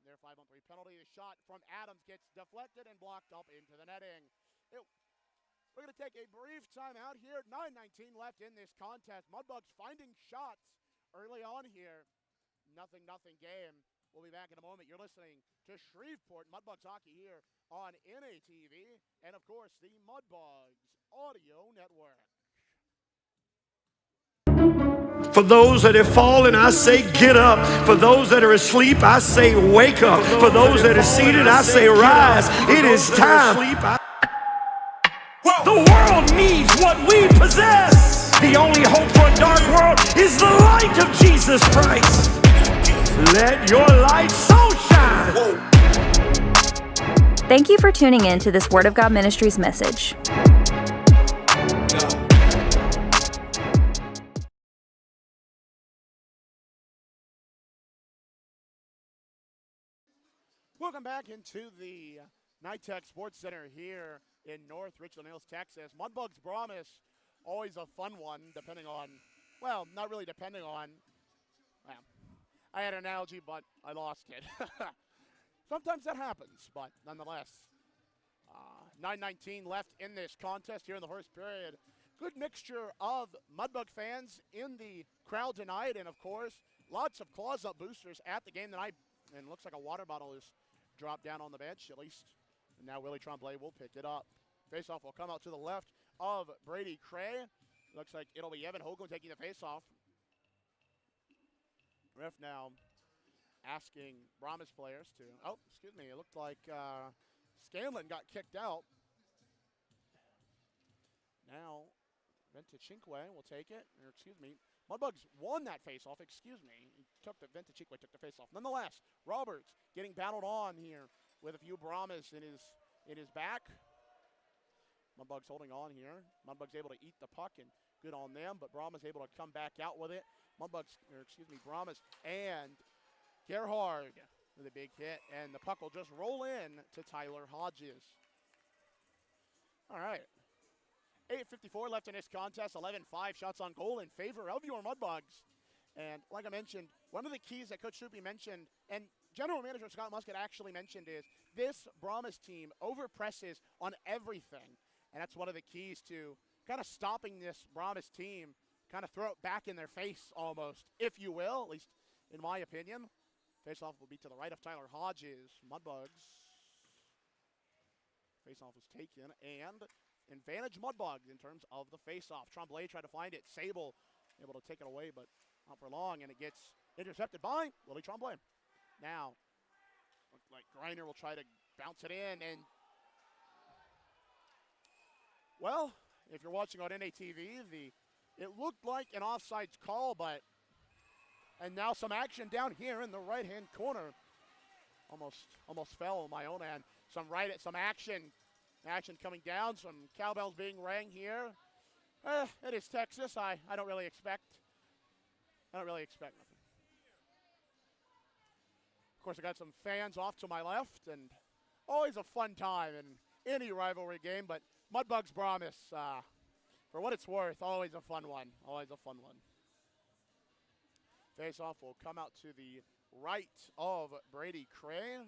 Their 5-on-3 penalty. The shot from Adams gets deflected and blocked up into the netting. We're going to take a brief timeout here. 9:19 left in this contest. Mudbugs finding shots early on here. Nothing game. We'll be back in a moment. You're listening to Shreveport Mudbugs Hockey here on NATV and, of course, the Mudbugs Audio Network. For those that have fallen, I say get up. For those that are asleep, I say wake up. For those that are seated, I say rise. It is time. The world needs what we possess. The only hope for a dark world is the light of Jesus Christ. Let your light so shine. Thank you for tuning in to this Word of God Ministries message. Welcome back into the NITEC Sports Center here in North Richland Hills, Texas. Mudbugs Brahmas, always a fun one, depending on, well, not really depending on, well, I had an analogy, but I lost it. Sometimes that happens, but nonetheless. 9:19 left in this contest here in the first period. Good mixture of Mudbug fans in the crowd tonight, and of course, lots of claws up boosters at the game tonight. And looks like a water bottle is dropped down on the bench, at least. And now Willie Tremblay will pick it up. Faceoff will come out to the left of Brady Cray. Looks like it'll be Evan Hoagland taking the faceoff. Ref now asking Brahmas players to, oh, excuse me, it looked like Scanlon got kicked out. Now, Ventachinkwe will take it, or excuse me, Mudbugs won that faceoff, excuse me. Ventachinkwe took the faceoff. Nonetheless, Roberts getting battled on here with a few Brahmas in his back. Mudbugs holding on here. Mudbugs able to eat the puck, and good on them, but Brahmas able to come back out with it. Brahmas and Gerhard with a big hit, and the puck will just roll in to Tyler Hodges. All right. 8:54 left in this contest. 11-5 shots on goal in favor of your Mudbugs. And like I mentioned, one of the keys that Coach Soupy mentioned, and General Manager Scott Muscat actually mentioned, is this Brahmas team overpresses on everything. And that's one of the keys to kind of stopping this Brahmas team, kind of throw it back in their face almost, if you will, at least in my opinion. Face-off will be to the right of Tyler Hodges. Mudbugs. Face-off was taken, and advantage Mudbugs in terms of the face-off. Tremblay tried to find it. Sable able to take it away, but not for long, and it gets intercepted by Willie Tremblay. Now, looks like Greiner will try to bounce it in, and well, if you're watching on NATV, it looked like an offsides call, and now some action down here in the right-hand corner. Almost fell on my own end. Some action coming down. Some cowbells being rang here. It is Texas. I don't really expect nothing. Of course, I got some fans off to my left, and always a fun time in any rivalry game. But Mudbugs Brahmas, for what it's worth, always a fun one. Always a fun one. Face-off will come out to the right of Brady Cray.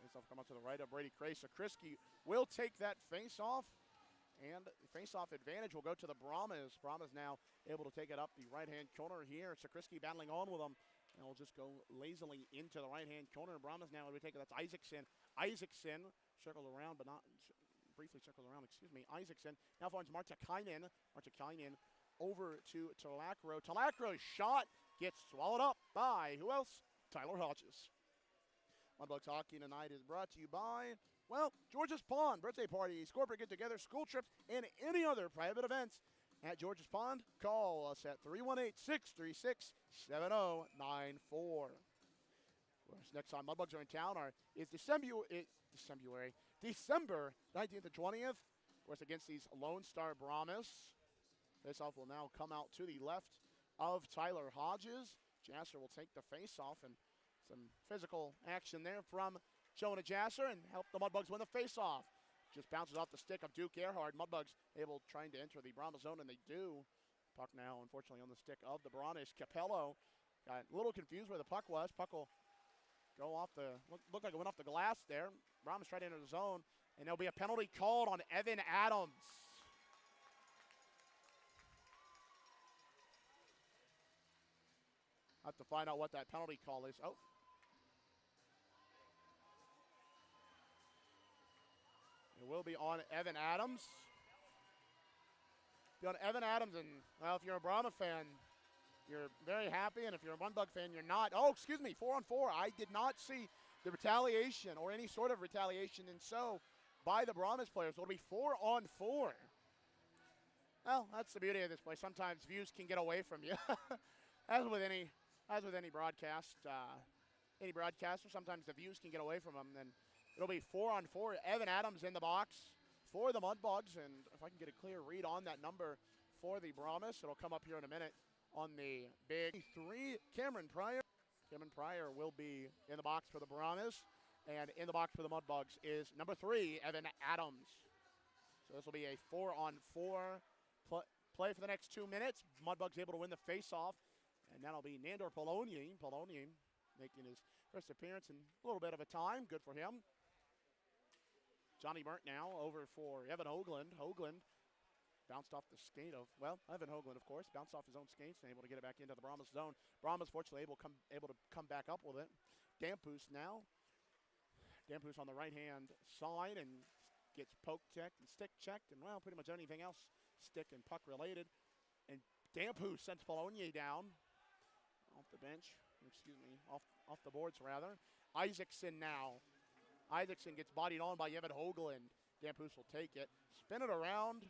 Face-off come out to the right of Brady Cray. Sakrisky will take that face-off, and the face-off advantage will go to the Brahmas. Brahmas now able to take it up the right-hand corner here. Sakrisky battling on with them, and will just go lazily into the right-hand corner. Brahmas now will take it. That's Isaacson. Isaacson circled around, but not briefly circled around. Excuse me. Isaacson now finds Martikainen. Martikainen over to Talacro. Talacro's shot gets swallowed up by who else? Tyler Hodges. Mudbugs Hockey tonight is brought to you by, well, George's Pond, birthday parties, corporate get-together, school trips, and any other private events at George's Pond. Call us at 318-636-7094. Next time Mudbugs are in town is December 19th to 20th. Of course, against these Lone Star Brahmas. Face-off will now come out to the left of Tyler Hodges. Jasser will take the face-off, and some physical action there from Jonah Jasser and help the Mudbugs win the face-off. Just bounces off the stick of Duke Earhart. Mudbugs trying to enter the Brahma zone, and they do. Puck now, unfortunately, on the stick of the Brahmas. Capello got a little confused where the puck was. Puck will go off looked like it went off the glass there. Brahmas tried to enter the zone, and there'll be a penalty called on Evan Adams. I have to find out what that penalty call is. Oh. It will be on Evan Adams. Be on Evan Adams, and, well, if you're a Brahma fan, you're very happy, and if you're a Mudbug fan, you're not. Oh, excuse me, 4-on-4. I did not see the retaliation or any sort of retaliation, and so by the Brahmas players, it'll be 4-on-4. Well, that's the beauty of this play. Sometimes views can get away from you. As with any broadcast, any broadcaster, sometimes the views can get away from them. Then it'll be 4-on-4. Evan Adams in the box for the Mudbugs, and if I can get a clear read on that number for the Brahmas, it'll come up here in a minute on the big 3. Cameron Pryor. Cameron Pryor will be in the box for the Brahmas, and in the box for the Mudbugs is number 3, Evan Adams. So this will be a 4-on-4 play for the next 2 minutes. Mudbugs able to win the face-off. And that'll be Nandor Polonier. Polonier making his first appearance in a little bit of a time. Good for him. Johnny Burnt now over for Evan Hoagland. Hoagland bounced off the skate of, well, Evan Hoagland, of course, bounced off his own skates and able to get it back into the Brahmas zone. Brahmas, fortunately, able to come back up with it. Dampus now. Dampus on the right-hand side and gets poke checked and stick checked and, well, pretty much anything else stick and puck related. And Dampus sends Polonier down. Off the bench, excuse me, off the boards rather. Isaacson now. Isaacson gets bodied on by Evan Hoagland. Dampus will take it, spin it around,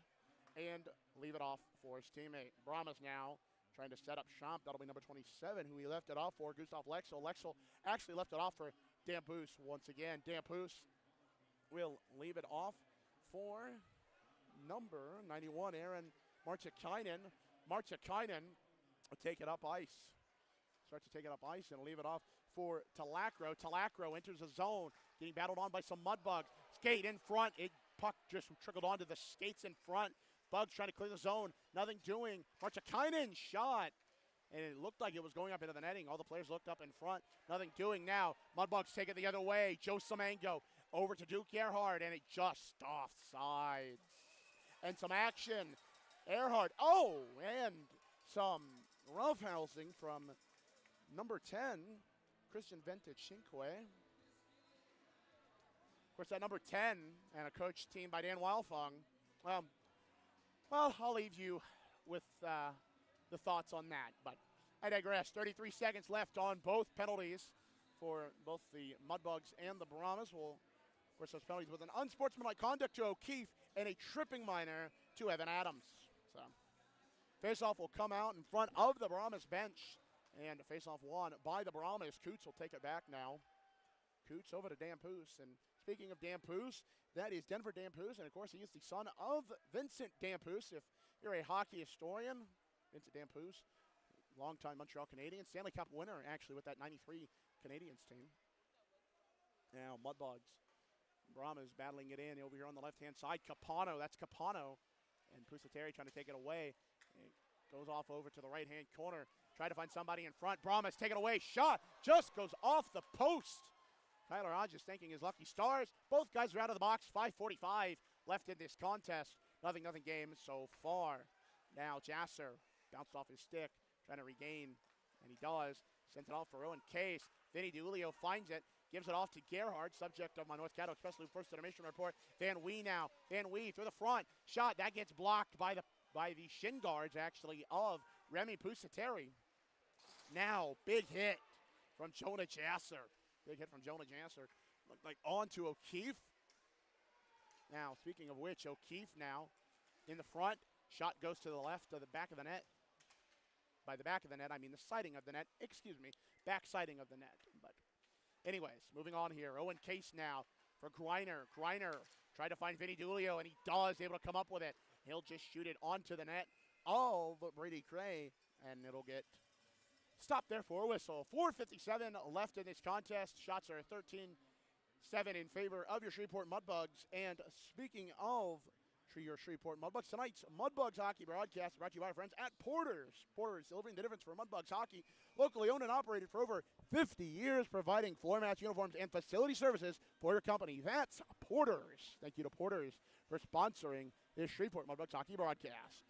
and leave it off for his teammate. Brahmas now trying to set up Schomp. That'll be number 27, who he left it off for, Gustav Lexel. Lexel actually left it off for Dampus once again. Dampus will leave it off for number 91, Aaron Martikainen. Martikainen will take it up ice. Starts to take it up ice and leave it off for Talacro. Talacro enters the zone, getting battled on by some Mudbugs. Skate in front. It puck just trickled onto the skates in front. Bugs trying to clear the zone. Nothing doing. Marchakainen shot. And it looked like it was going up into the netting. All the players looked up in front. Nothing doing now. Mudbugs take it the other way. Joe Samango over to Duke Earhart, and it just offsides. And some action. Earhart. Oh, and some roughhousing from number 10, Christian Venticinkwe. Of course, that number 10 and a coach team by Dan Wildfong. Well, I'll leave you with the thoughts on that, but I digress. 33 seconds left on both penalties for both the Mudbugs and the Brahmas. Of course, those penalties with an unsportsmanlike conduct to O'Keefe and a tripping minor to Evan Adams. So, faceoff will come out in front of the Brahmas bench, and faceoff won by the Brahmas. Coots will take it back now. Coots over to Dampoose, and speaking of Dampoose, that is Denver Dampoose, and of course he is the son of Vincent Dampoose. If you're a hockey historian, Vincent Dampoose, longtime Montreal Canadiens, Stanley Cup winner actually with that 93 Canadiens team. Now Mudbugs, Brahmas battling it in over here on the left-hand side. Capano, that's Capano, and Pusateri trying to take it away. It goes off over to the right-hand corner. Try to find somebody in front. Brahmas take it away. Shot just goes off the post. Tyler Hodges thanking his lucky stars. Both guys are out of the box. 5:45 left in this contest. Nothing game so far. Now Jasser bounced off his stick, trying to regain, and he does. Sends it off for Owen Case. Vinny DiUlio finds it, gives it off to Gerhard, subject of my North Caddo Express Loop First Information Report. Van Wee now. Van Wee through the front. Shot, that gets blocked by the shin guards, actually, of Remy Pusateri. Now, big hit from Jonah Jasser. Big hit from Jonah Jasser. Looked like on to O'Keefe. Now, speaking of which, O'Keefe now in the front. Shot goes to the left of the back of the net. By the back of the net, I mean the siding of the net. Excuse me, back siding of the net. But anyways, moving on here. Owen Case now for Greiner. Greiner tried to find Vinny DiUlio, and he does, able to come up with it. He'll just shoot it onto the net of Brady Cray, and it'll get stopped there for a whistle. 4:57 left in this contest. Shots are 13-7 in favor of your Shreveport Mudbugs. And speaking of your Shreveport Mudbugs, tonight's Mudbugs hockey broadcast brought to you by our friends at Porter's. Porter's, delivering the difference for Mudbugs hockey. Locally owned and operated for over 50 years, providing floor mats, uniforms, and facility services for your company. That's Porter's. Thank you to Porter's for sponsoring this Shreveport Mudbugs hockey broadcast.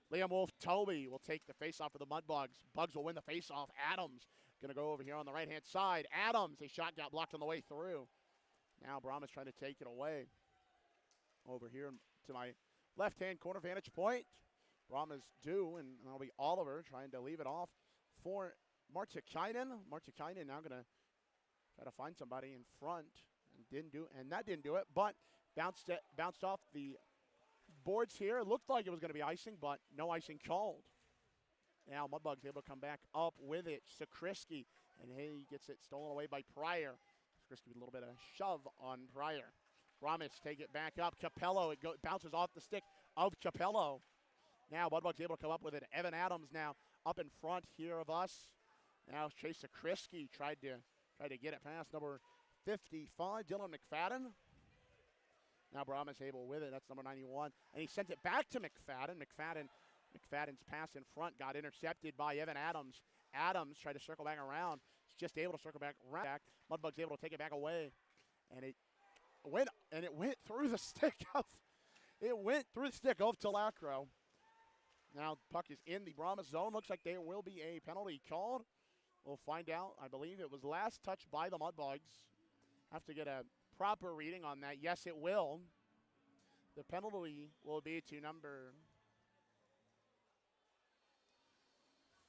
Liam Wolf-Toby will take the faceoff for the Mudbugs. Bugs will win the faceoff. Adams going to go over here on the right-hand side. Adams, a shot got blocked on the way through. Now Brahmas trying to take it away. Over here to my left-hand corner vantage point. Brahmas do, and that'll be Oliver trying to leave it off for Marchakainen. Marchakainen now going to try to find somebody in front, and that didn't do it, but bounced off the boards here. It looked like it was going to be icing, but no icing called. Now Mudbugs able to come back up with it. Sakrisky, and he gets it stolen away by Pryor. Sakrisky with a little bit of shove on Pryor. Brahmas take it back up. Capello, it bounces off the stick of Capello. Now Mudbugs able to come up with it. Evan Adams now up in front here of us. Now Chase Sakrisky tried to get it past number 55, Dylan McFadden. Now Brahmas able with it. That's number 91. And he sent it back to McFadden. McFadden's pass in front got intercepted by Evan Adams. Adams tried to circle back around. He's just able to circle back. Mudbugs able to take it back away. And it went through the stick of Telacro. Now puck is in the Brahmas zone. Looks like there will be a penalty called. We'll find out. I believe it was last touched by the Mudbugs. Have to get a proper reading on that. Yes, it will. The penalty will be to number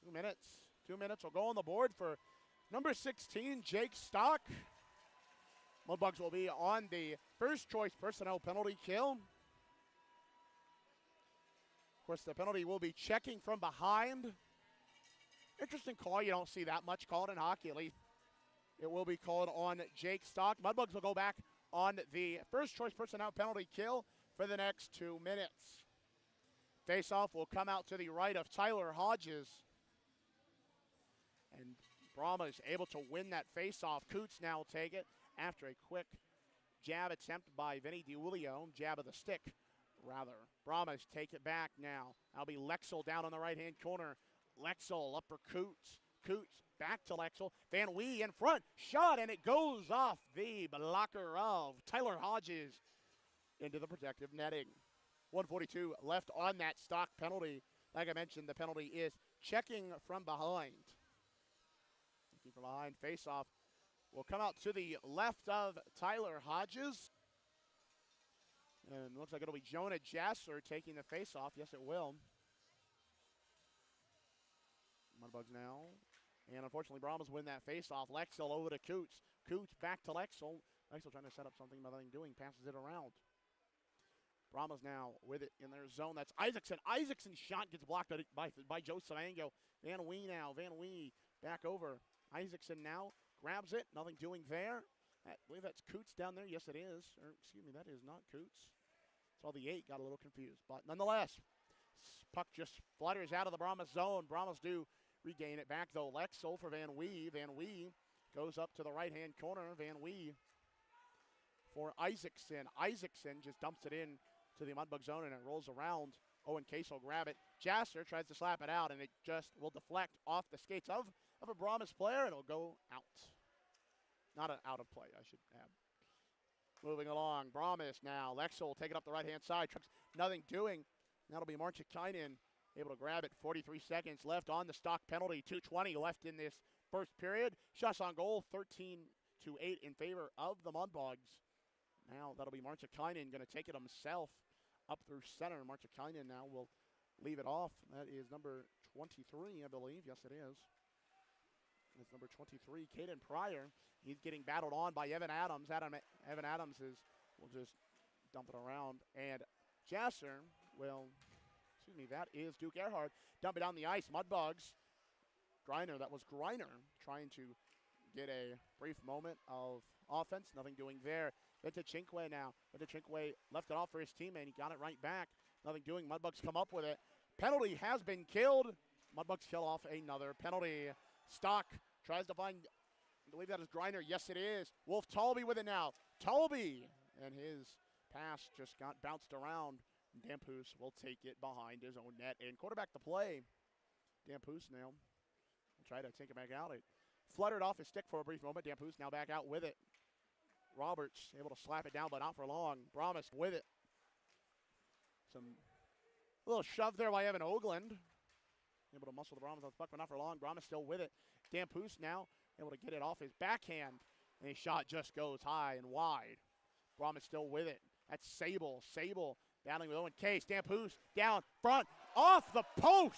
2 minutes. 2 minutes will go on the board for number 16, Jake Stock. Mudbugs will be on the first choice personnel penalty kill. Of course, the penalty will be checking from behind. Interesting call. You don't see that much called in hockey, at least. It will be called on Jake Stock. Mudbugs will go back on the first choice personnel penalty kill for the next 2 minutes. Faceoff will come out to the right of Tyler Hodges. And Brahma is able to win that faceoff. Coots now will take it after a quick Jab attempt by Vinny DiWilio. Jab of the stick, rather. Brahmas take it back now. That'll be Lexel down on the right-hand corner. Lexel up for Coots. Coots back to Lexel. Van Wee in front. Shot, and it goes off the blocker of Tyler Hodges into the protective netting. 1:42 left on that stock penalty. Like I mentioned, the penalty is checking from behind. Checking from behind. Face-off will come out to the left of Tyler Hodges. And looks like it'll be Jonah Jasser taking the face-off. Yes, it will. Mudbugs now. And unfortunately, Brahmas win that face-off. Lexel over to Coots. Coots back to Lexel. Lexel trying to set up something, but nothing doing. Passes it around. Brahmas now with it in their zone. That's Isaacson. Isaacson's shot gets blocked by Joe Savango. Van Wee now. Van Wee back over. Isaacson now grabs it. Nothing doing there. I believe that's Coots down there. Yes, it is. Or, excuse me, that is not Coots. Saw the 8. Got a little confused. But nonetheless, puck just flutters out of the Brahmas zone. Brahmas do regain it back, though. Lexel for Van Wee. Van Wee goes up to the right-hand corner. Van Wee for Isaacson. Isaacson just dumps it in to the Mudbug zone, and it rolls around. Owen Case will grab it. Jasser tries to slap it out, and it just will deflect off the skates of a Brahmas player, and it'll go out. Not an out of play, I should add. Moving along, Brahmas now. Lexel will take it up the right-hand side. Nothing doing. That'll be Marchikainen able to grab it. 43 seconds left on the stock penalty. 2:20 left in this first period. Shots on goal, 13-8 in favor of the Mudbugs. Now that'll be Marchikainen going to take it himself up through center. Marchikainen now will leave it off. That is number 23, I believe. Yes, it is. It's number 23, Caden Pryor. He's getting battled on by Evan Adams. Evan Adams will just dump it around. And Jasser will, that is Duke Earhart. Dump it down the ice. Mudbugs. That was Greiner trying to get a brief moment of offense. Nothing doing there. Into Chinquay now. Into Chinquay left it off for his teammate. He got it right back. Nothing doing. Mudbugs come up with it. Penalty has been killed. Mudbugs kill off another penalty. Stock tries to find, I believe that is Greiner. Yes, it is. Wolf Tolby with it now. Tolby, and his pass just got bounced around. Damphus will take it behind his own net. And quarterback to play. Damphus now will try to take it back out. It fluttered off his stick for a brief moment. Damphus now back out with it. Roberts able to slap it down, but not for long. Brahmas with it. A little shove there by Evan Oakland. Able to muscle the Brahmas off the puck, but not for long. Brahmas still with it. Damphus now able to get it off his backhand. And his shot just goes high and wide. Brahmas still with it. That's Sable. Sable battling with Owen Case. Damphus down front. Off the post.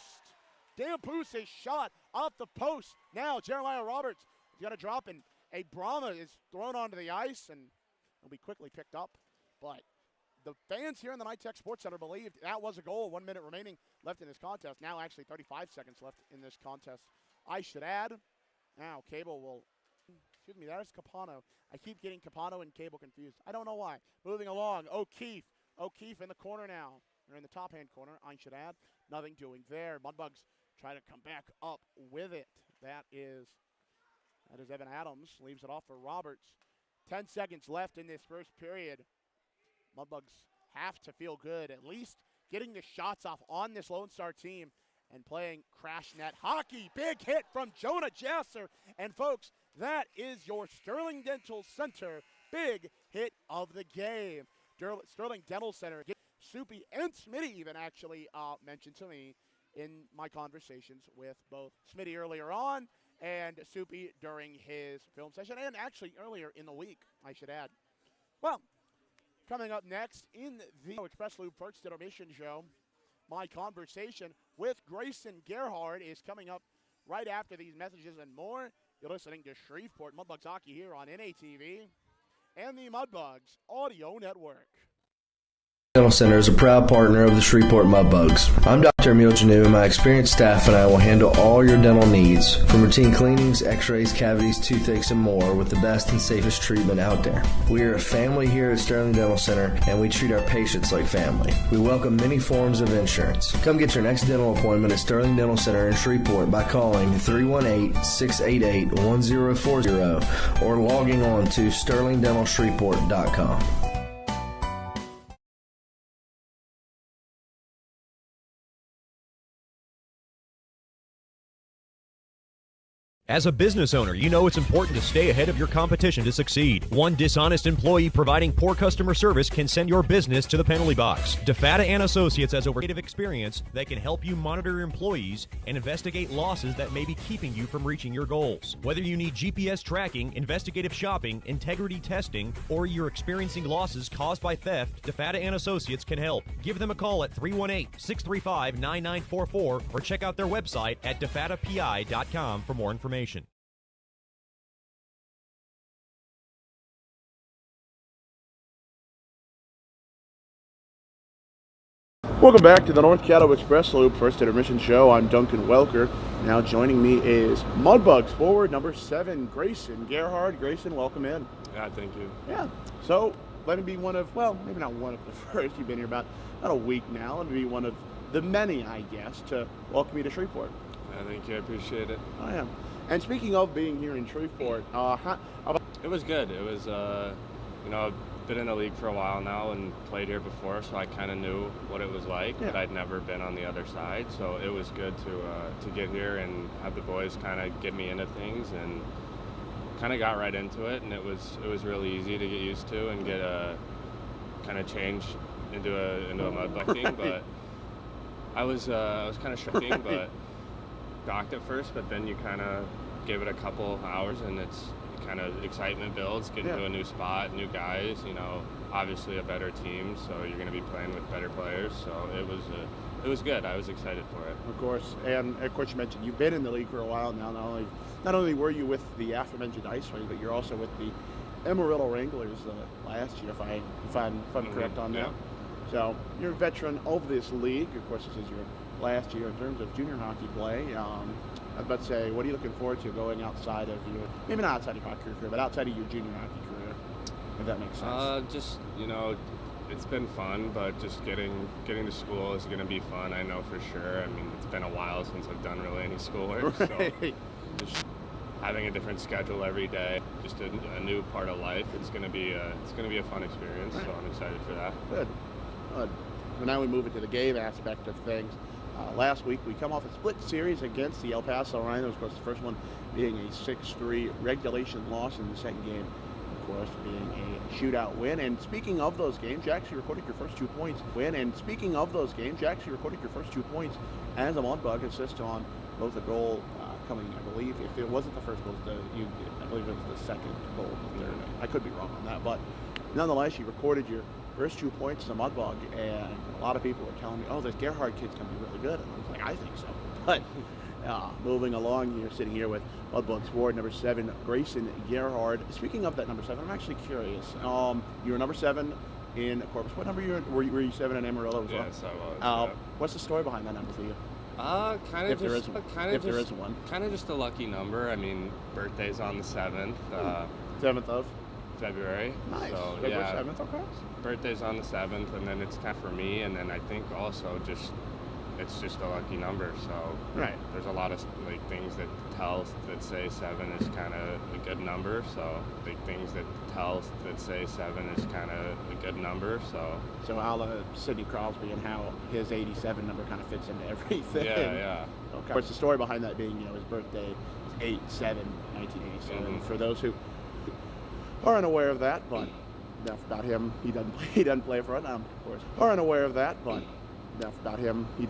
Damphus' shot off the post. Now Jeremiah Roberts has got to drop, and a Brahma is thrown onto the ice, and it'll be quickly picked up. But the fans here in the NITEC Sports Center believed that was a goal. 1 minute remaining left in this contest. Now actually 35 seconds left in this contest. I should add, now Cable will, that is Capano. I keep getting Capano and Cable confused. I don't know why. Moving along, O'Keefe in the corner now. Or in the top-hand corner, I should add. Nothing doing there. Mudbugs try to come back up with it. That is Evan Adams. Leaves it off for Roberts. 10 seconds left in this first period. Mudbugs have to feel good, at least getting the shots off on this Lone Star team and playing crash net hockey. Big hit from Jonah Jasser. And folks, that is your Sterling Dental Center big hit of the game. Sterling Dental Center. Soupy and Smitty even actually mentioned to me in my conversations with both Smitty earlier on and Soupy during his film session, and actually earlier in the week, I should add. Well, coming up next in the Express Lube First Intermission Show, my conversation with Grayson Gerhard is coming up right after these messages and more. You're listening to Shreveport Mudbugs Hockey here on NATV and the Mudbugs Audio Network. Dental Center is a proud partner of the Shreveport Mudbugs. I'm Dr. Emil Janu, and my experienced staff and I will handle all your dental needs, from routine cleanings, x-rays, cavities, toothaches, and more, with the best and safest treatment out there. We are a family here at Sterling Dental Center, and we treat our patients like family. We welcome many forms of insurance. Come get your next dental appointment at Sterling Dental Center in Shreveport by calling 318-688-1040 or logging on to sterlingdentalshreveport.com. As a business owner, you know it's important to stay ahead of your competition to succeed. One dishonest employee providing poor customer service can send your business to the penalty box. DeFata and Associates has over experience that can help you monitor your employees and investigate losses that may be keeping you from reaching your goals. Whether you need GPS tracking, investigative shopping, integrity testing, or you're experiencing losses caused by theft, DeFata and Associates can help. Give them a call at 318-635-9944 or check out their website at defatapi.com for more information. Welcome back to the North Caddo Express Loop First Intermission Show. I'm Duncan Welker. Now joining me is Mudbugs forward number 7, Grayson Gerhard. Grayson, welcome in. Yeah, thank you. Yeah. So let me be one of, well, maybe not one of the first. You've been here about a week now. Let me be one of the many, I guess, to welcome you to Shreveport. Yeah, thank you. I appreciate it. I am. And speaking of being here in Shreveport, It was good. It was, I've been in the league for a while now and played here before, so I kind of knew what it was like, but I'd never been on the other side. So it was good to get here and have the boys kind of get me into things, and kind of got right into it. And it was really easy to get used to and get a kind of change into a mudbug thing. But I was kind of shocking, but shocked at first, but then you kind of give it a couple hours and it's kind of excitement builds, getting to a new spot, new guys, obviously a better team, so you're going to be playing with better players. So it was good. I was excited for it. Of course, and of course you mentioned you've been in the league for a while now. Not only were you with the aforementioned Ice Wing, but you're also with the Amarillo Wranglers last year, if I'm correct on that. So you're a veteran of this league. Of course, this is your last year in terms of junior hockey play. I was about to say, what are you looking forward to going outside of your, maybe not outside of your hockey career, but outside of your junior hockey career, if that makes sense? It's been fun, but just getting to school is going to be fun, I know for sure. I mean, it's been a while since I've done really any schoolwork, so just having a different schedule every day, just a new part of life, it's going to be a fun experience, so I'm excited for that. Good. So now we move into the game aspect of things. Last week we come off a split series against the El Paso Rhinos, of course the first one being a 6-3 regulation loss, in the second game, of course, being a shootout win. And speaking of those games, you actually recorded your first 2 points as a Mudbug, assist on both a goal coming, I believe, if it wasn't the first goal, I believe it was the second goal. I could be wrong on that, but nonetheless, you recorded your first 2 points as a Mudbug, and a lot of people were telling me, oh, this Gerhard kid's going to be really good. And I was like, I think so. But moving along here, sitting here with Mudbugs forward number 7, Grayson Gerhard. Speaking of that number 7, I'm actually curious. You were number 7 in Corpus. What number were you 7 in Amarillo as well? Yes, I was. What's the story behind that number for you? Kind of there is one. Kind of just a lucky number. I mean, birthday's on the 7th. 7th of February. Nice. So, February 7th, okay. Birthday's on the 7th, and then it's kind of for me, and then I think also it's just a lucky number. So there's a lot of things that say 7 is kind of a good number. So things that say 7 is kind of a good number. So how Sidney Crosby and how his 87 number kind of fits into everything. Yeah. Okay. What's the story behind that being, his birthday is 8/7/1987. Mm-hmm. For those who are unaware of that, but enough about him. He doesn't play for Vietnam, of course. Are unaware of that, but enough about him. He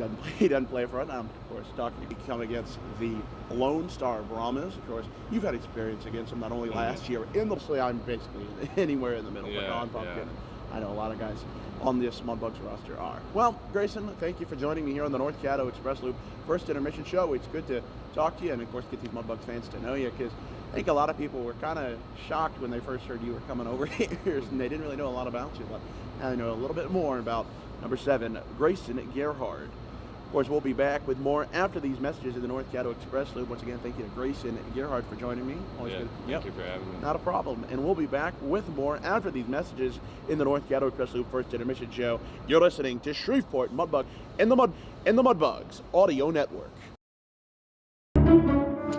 doesn't play for Vietnam, of course. Talking to come against the Lone Star Brahmas, of course. You've had experience against them not only last year in the play. I'm basically anywhere in the middle. Pecan, pumpkin. I know a lot of guys on this Mudbugs roster are. Well, Grayson, thank you for joining me here on the North Caddo Express Loop First Intermission Show. It's good to talk to you and, of course, get these Mudbugs fans to know you, because I think a lot of people were kind of shocked when they first heard you were coming over here and they didn't really know a lot about you. But I know a little bit more about number 7, Grayson Gerhard. Of course, we'll be back with more after these messages in the North Caddo Express Loop. Once again, thank you to Grayson Gerhard for joining me. Always good. Thank you for having me. Not a problem. And we'll be back with more after these messages in the North Caddo Express Loop First Intermission Show. You're listening to Shreveport Mudbug and the Mudbugs Audio Network.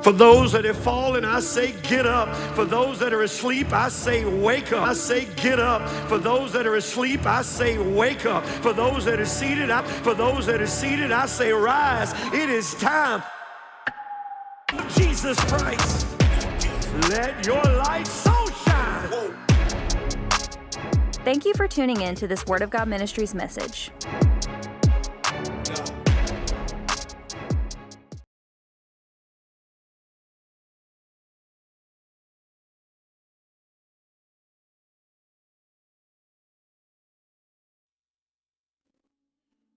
For those that have fallen, I say get up. For those that are asleep, I say wake up. I say get up. For those that are asleep, I say wake up. For those that are seated, I say rise. It is time. Jesus Christ, let your light so shine. Thank you for tuning in to this Word of God Ministries message.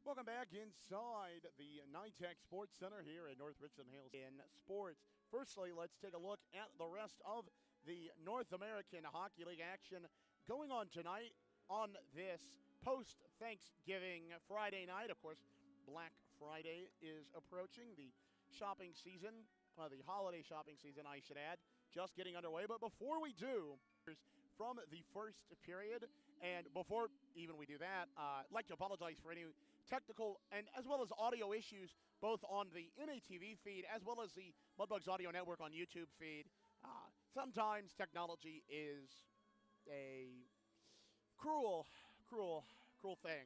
Welcome back inside the NYTEC Sports Center here in North Richland Hills in sports. Firstly, let's take a look at the rest of the North American Hockey League action going on tonight on this post-Thanksgiving Friday night. Of course, Black Friday is approaching. The shopping season, the holiday shopping season, I should add, just getting underway. But before we do, from the first period, and before even we do that, I'd like to apologize for any technical and as well as audio issues both on the NATV feed as well as the Mudbugs Audio Network on YouTube feed. Sometimes technology is a cruel thing,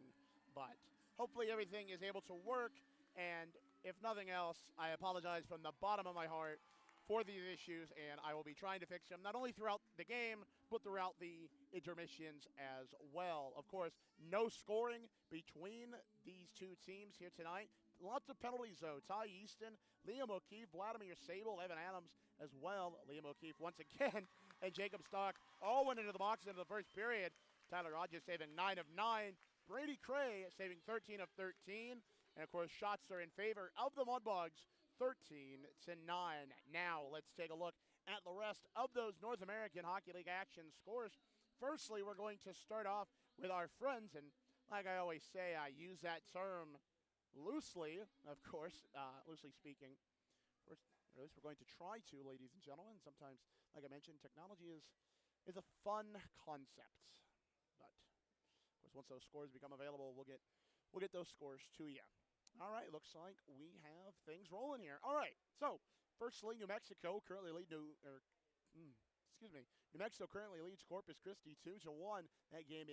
but hopefully everything is able to work, and if nothing else, I apologize from the bottom of my heart for these issues, and I will be trying to fix them not only throughout the game, but throughout the intermissions as well. Of course, no scoring between these two teams here tonight. Lots of penalties, though. Ty Easton, Liam O'Keefe, Vladimir Sable, Evan Adams as well. Liam O'Keefe once again, and Jacob Stock all went into the box into the first period. Tyler Rogers saving 9 of 9. Brady Cray saving 13 of 13. And, of course, shots are in favor of the Mudbugs, 13-9. Now let's take a look at the rest of those North American Hockey League action scores. Firstly, we're going to start off with our friends, and like I always say, I use that term loosely, of course, loosely speaking. First, or at least we're going to try to, ladies and gentlemen. Sometimes, like I mentioned, technology is a fun concept. But of course, once those scores become available, we'll get those scores to you. All right, looks like we have things rolling here. All right, so firstly, New Mexico currently New Mexico currently leads Corpus Christi 2-1. That game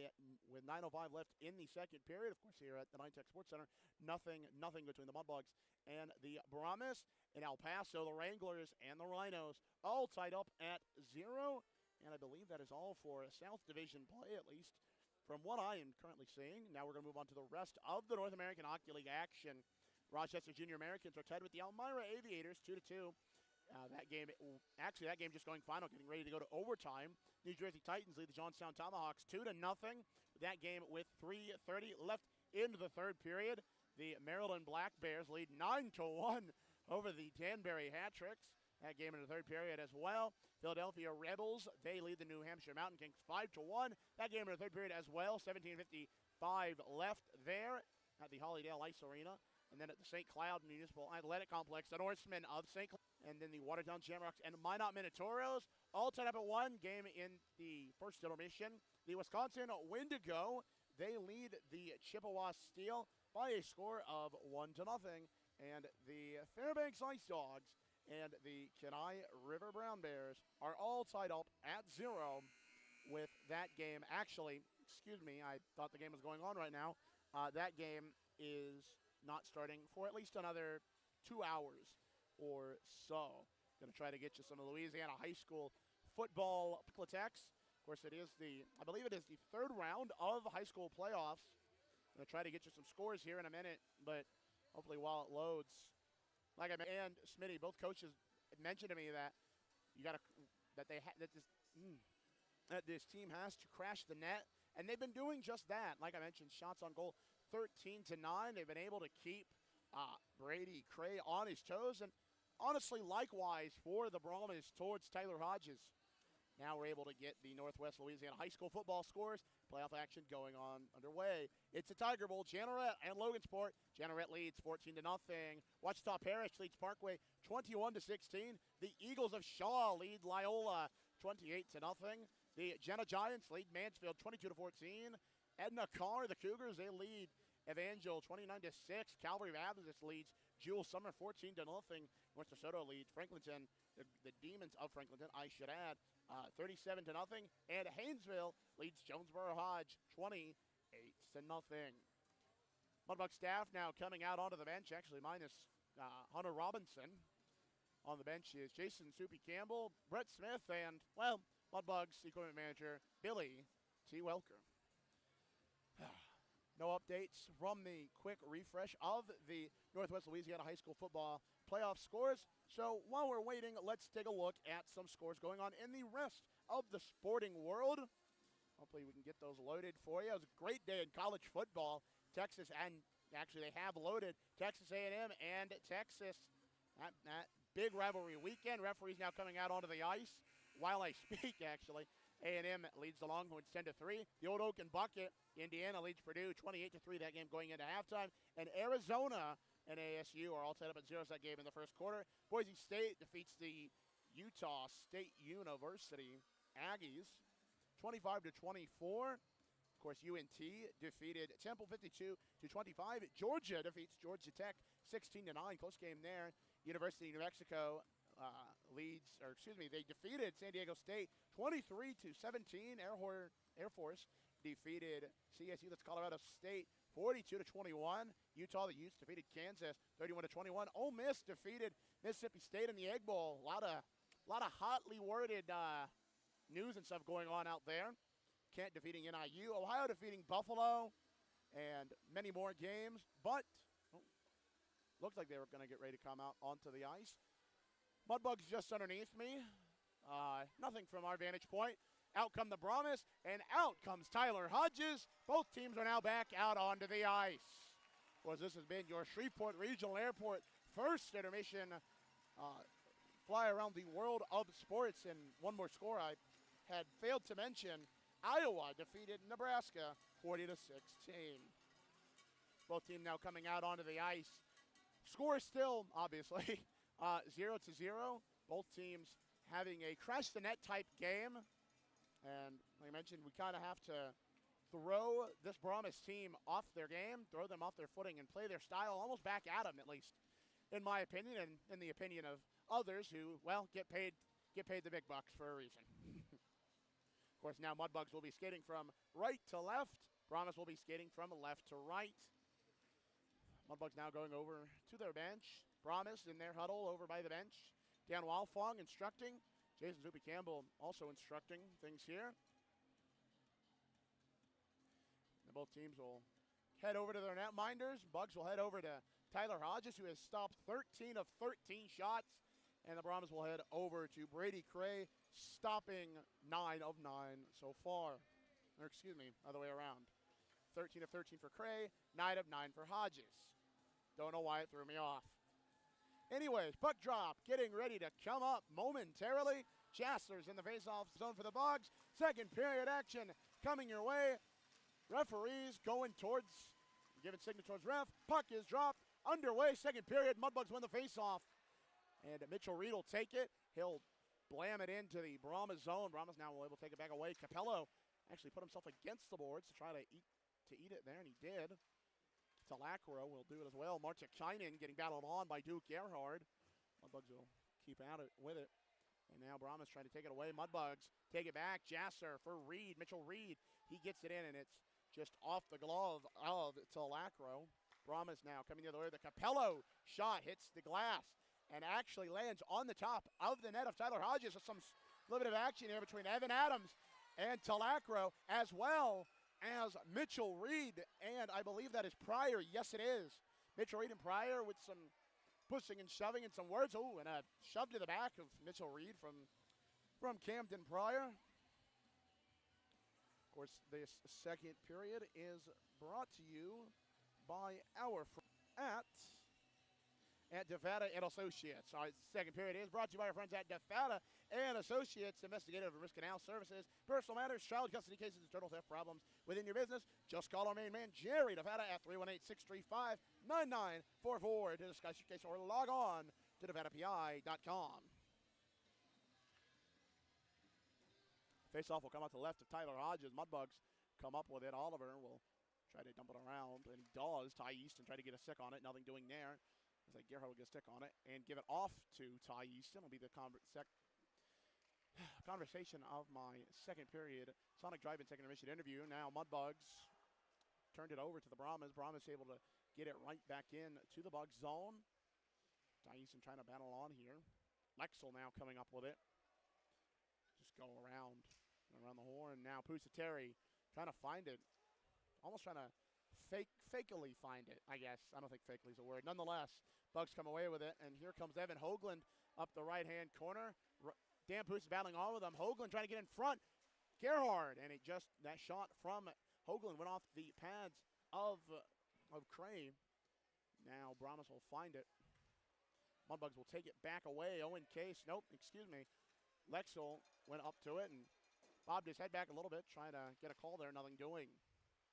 with 9:05 left in the second period. Of course, here at the NYTEC Sports Center, nothing between the Mudbugs and the Brahmas. In El Paso, the Wranglers and the Rhinos all tied up at 0. And I believe that is all for South Division play, at least from what I am currently seeing. Now we're going to move on to the rest of the North American Hockey League action. Rochester Junior Americans are tied with the Elmira Aviators 2-2. That game just going final, getting ready to go to overtime. New Jersey Titans lead the Johnstown Tomahawks 2-0. That game with 3:30 left into the third period. The Maryland Black Bears lead 9-1 over the Danbury Hat-Tricks. That game in the third period as well. Philadelphia Rebels, they lead the New Hampshire Mountain Kings 5-1. That game in the third period as well. 17:55 left there at the Hollydale Ice Arena. And then at the St. Cloud Municipal Athletic Complex, the Norsemen of St. Cloud, and then the Watertown Shamrocks and the Minot Minotauros all tied up at 1 game in the first intermission. The Wisconsin Wendigo, they lead the Chippewa Steel by a score of 1-0. And the Fairbanks Ice Dogs and the Kenai River Brown Bears are all tied up at 0 with that game. Actually, I thought the game was going on right now. That game is not starting for at least another 2 hours or so. Going to try to get you some of Louisiana high school football text. Of course, I believe it is the third round of high school playoffs. I'm going to try to get you some scores here in a minute, but hopefully while it loads. Like I mentioned, and Smitty, both coaches mentioned to me that this team has to crash the net, and they've been doing just that. Like I mentioned, shots on goal 13-9. They've been able to keep Brady Cray on his toes, and honestly, likewise for the Brahmas towards Tyler Hodges. Now we're able to get the Northwest Louisiana High School football scores. Playoff action going on underway. It's a Tiger Bowl. Jeanerette and Logansport. Jeanerette leads 14-0. Ouachita Parish leads Parkway 21-16. The Eagles of Shaw lead Loyola 28-0. The Jena Giants lead Mansfield 22-14. Edna Carr, the Cougars, they lead Evangel 29-6. Calvary Baptist leads Jewel Summer 14-0. North DeSoto leads Franklinton, the Demons of Franklinton, I should add, 37-0. And Haynesville leads Jonesboro Hodge 28-0. Mudbug staff now coming out onto the bench, actually minus Hunter Robinson. On the bench is Jason Soupy Campbell, Brett Smith, and, well, Mudbugs equipment manager Billy T. Welker. No updates from the quick refresh of the Northwest Louisiana High School football playoff scores. So while we're waiting, let's take a look at some scores going on in the rest of the sporting world. Hopefully we can get those loaded for you. It was a great day in college football. Texas, and actually they have loaded Texas A&M and Texas. That big rivalry weekend. Referees now coming out onto the ice while I speak, actually. A&M leads the Longhorns 10-3. The Old Oak and Bucket, Indiana leads Purdue 28-3. That game going into halftime. And Arizona and ASU are all tied up at 0 that game in the first quarter. Boise State defeats the Utah State University Aggies 25-24. Of course, UNT defeated Temple 52-25. Georgia defeats Georgia Tech 16-9. Close game there. University of New Mexico they defeated San Diego State 23-17. Air Force defeated CSU, that's Colorado State, 42-21. Utah, the Utes, defeated Kansas 31-21. Ole Miss defeated Mississippi State in the Egg Bowl. A lot of hotly worded news and stuff going on out there. Kent defeating NIU, Ohio defeating Buffalo, and many more games. But looks like they were going to get ready to come out onto the ice. Mudbugs just underneath me. Nothing from our vantage point. Out come the Brahmas, and out comes Tyler Hodges. Both teams are now back out onto the ice. Well, this has been your Shreveport Regional Airport first intermission fly around the world of sports. And one more score I had failed to mention. Iowa defeated Nebraska 40-16. Both teams now coming out onto the ice. Score still, obviously, 0-0. Both teams having a crash the net type game. And like I mentioned, we kind of have to throw this Brahmas team off their game, throw them off their footing, and play their style almost back at them, at least, in my opinion, and in the opinion of others who, well, get paid the big bucks for a reason. Of course, now Mudbugs will be skating from right to left. Brahmas will be skating from left to right. Mudbugs now going over to their bench. Brahmas in their huddle over by the bench. Dan Walfong instructing. Jason Soupy Campbell also instructing things here. And both teams will head over to their netminders. Bugs will head over to Tyler Hodges, who has stopped 13 of 13 shots. And the Brahmas will head over to Brady Cray, stopping 9 of 9 so far. Or excuse me, other way around. 13 of 13 for Cray, 9 of 9 for Hodges. Don't know why it threw me off. Anyways, puck drop, getting ready to come up momentarily. Jassler's in the face-off zone for the Bugs. Second period action coming your way. Referees going towards, giving signal towards ref. Puck is dropped, underway, second period. Mudbugs win the face-off. And Mitchell Reed will take it. He'll blam it into the Brahmas zone. Brahmas now will able to take it back away. Capello actually put himself against the boards to try to eat it there, and he did. Talacro will do it as well. Marchikainen getting battled on by Duke Gerhard. Mudbugs will keep at it with it. And now Brahmas trying to take it away. Mudbugs take it back. Jasser for Reed. Mitchell Reed. He gets it in, and it's just off the glove of Talacro. Brahmas now coming the other way. The Capello shot hits the glass and actually lands on the top of the net of Tyler Hodges. There's some little bit of action here between Evan Adams and Talacro, as well as Mitchell Reed, and I believe that is Pryor. Yes, it is. Mitchell Reed and Pryor with some pushing and shoving and some words. Oh, and a shove to the back of Mitchell Reed from Camden Pryor. Of course, this second period is brought to you by our friends at at DeFata and Associates. Our second period is brought to you by our friends at DeFata and Associates, investigative and risk analysis services, personal matters, child custody cases, and total theft problems within your business. Just call our main man, Jerry DeFata, at 318-635-9944 to discuss your case, or log on to DeFataPI.com. Face-off will come out to the left of Tyler Hodges. Mudbugs come up with it. Oliver will try to dump it around, and he does. Ty Easton try to get a stick on it. Nothing doing there. It's like Gerhardt will get a stick on it and give it off to Ty Easton. Will be the conversation of my second period Sonic Drive-In second intermission interview. Now Mudbugs turned it over to the Brahmas. Brahmas able to get it right back in to the Bug zone. Ty Easton trying to battle on here. Lexel now coming up with it. Just go around the horn. Now Pusateri trying to find it. Almost trying to fakely find it, I guess. I don't think fakely is a word. Nonetheless, Bugs come away with it, and here comes Evan Hoagland up the right-hand corner. Dan Poos is battling on with him. Hoagland trying to get in front. Gerhard, and that shot from Hoagland went off the pads of Cray. Now Brahmas will find it. Mudbugs will take it back away. Owen Case, Lexel went up to it and bobbed his head back a little bit, trying to get a call there, nothing doing.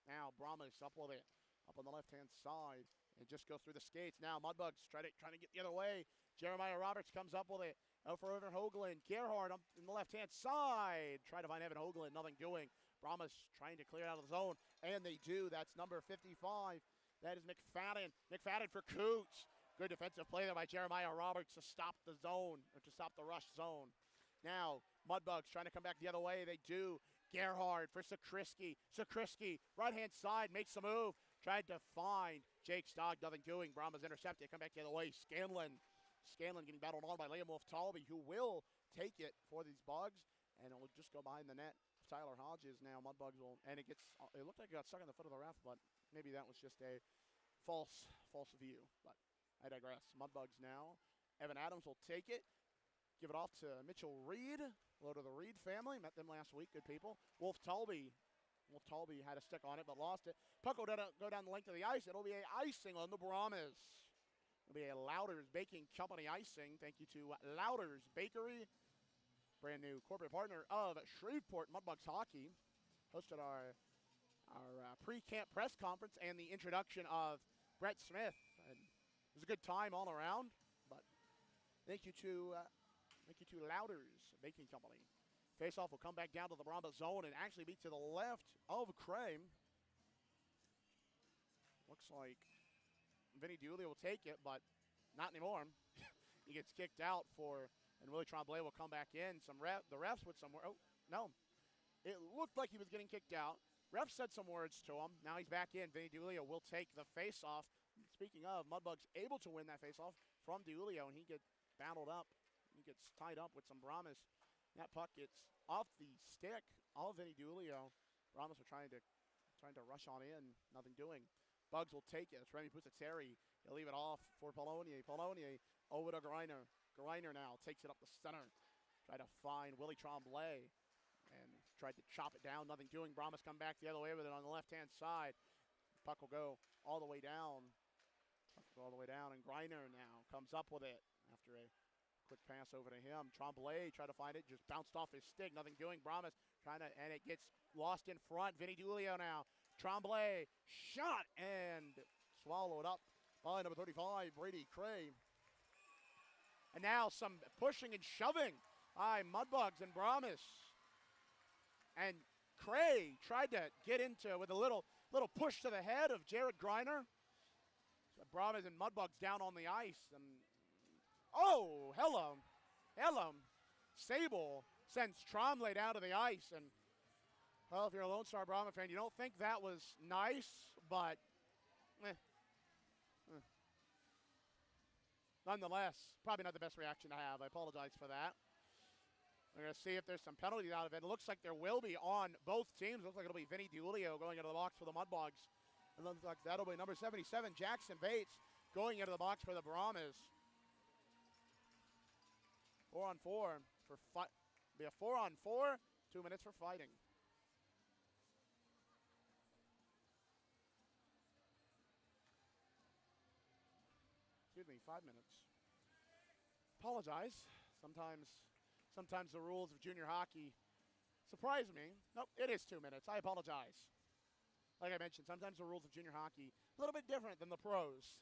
Now Brahmas up with it, up on the left-hand side, and just go through the skates. Now Mudbugs trying to get the other way. Jeremiah Roberts comes up with it. Out for Evan Hoagland. Gerhard up in the left-hand side. Try to find Evan Hoagland, nothing doing. Brahmas trying to clear out of the zone, and they do. That's number 55. That is McFadden. McFadden for Coots. Good defensive play there by Jeremiah Roberts to stop the zone, or to stop the rush zone. Now, Mudbugs trying to come back the other way. They do. Gerhard for Sakrisky. Sakrisky, right-hand side, makes the move. Tried to find Jake Stogg, nothing doing. Brahmas intercepted. Come back the other way. Scanlon getting battled on by Liam Wolf-Talby, who will take it for these Bugs, and it will just go behind the net. Tyler Hodges now. Mudbugs will, and it looked like it got stuck on the foot of the ref, but maybe that was just a false view. But I digress. Mudbugs now. Evan Adams will take it. Give it off to Mitchell Reed. Hello to the Reed family. Met them last week. Good people. Wolf-Talby had a stick on it but lost it. Puck will go down the length of the ice. It'll be an icing on the Brahmas. It'll be a Louders Baking Company icing. Thank you to Louders Bakery, brand new corporate partner of Shreveport Mudbugs Hockey. Hosted our pre-camp press conference and the introduction of Brett Smith. And it was a good time all around. But thank you to Louders Baking Company. Faceoff will come back down to the Brahmas zone and actually be to the left of Crane. Looks like Vinny Dooley will take it, but not anymore. He gets kicked out and Willie Tremblay will come back in. The refs with some, oh, no. It looked like he was getting kicked out. Ref said some words to him. Now he's back in. Vinny DiUlio will take the faceoff. Speaking of, Mudbugs able to win that faceoff from DiUlio, and he gets battled up. He gets tied up with some Brahmas. That puck gets off the stick of Vinny DiUlio. Brahmas are trying to rush on in. Nothing doing. Bugs will take it. It's Remy Pusateri. He'll leave it off for Polonier. Polonier over to Greiner. Greiner now takes it up the center. Try to find Willie Tremblay. And tried to chop it down. Nothing doing. Brahmas come back the other way with it on the left-hand side. Puck will go all the way down. And Greiner now comes up with it after a quick pass over to him. Tremblay tried to find it. Just bounced off his stick. Nothing doing. Brahmas and it gets lost in front. Vinny DiUlio now. Tremblay shot and swallowed up by number 35, Brady Cray. And now some pushing and shoving by Mudbugs and Brahmas. And Cray tried to get into with a little push to the head of Jared Greiner. So Brahmas and Mudbugs down on the ice. And hello. Sable sends Tremblay down to the ice. And, well, if you're a Lone Star Brahma fan, you don't think that was nice, but nonetheless, probably not the best reaction to have. I apologize for that. We're going to see if there's some penalties out of it. It looks like there will be on both teams. It looks like it'll be Vinny DiUlio going into the box for the Mudbugs. It looks like that'll be number 77, Jackson Bates, going into the box for the Brahmas. 4-on-4 for fight. Be a 4-on-4, 2 minutes for fighting. 5 minutes. Apologize. Sometimes the rules of junior hockey surprise me. Nope, it is 2 minutes. I apologize. Like I mentioned, sometimes the rules of junior hockey a little bit different than the pros.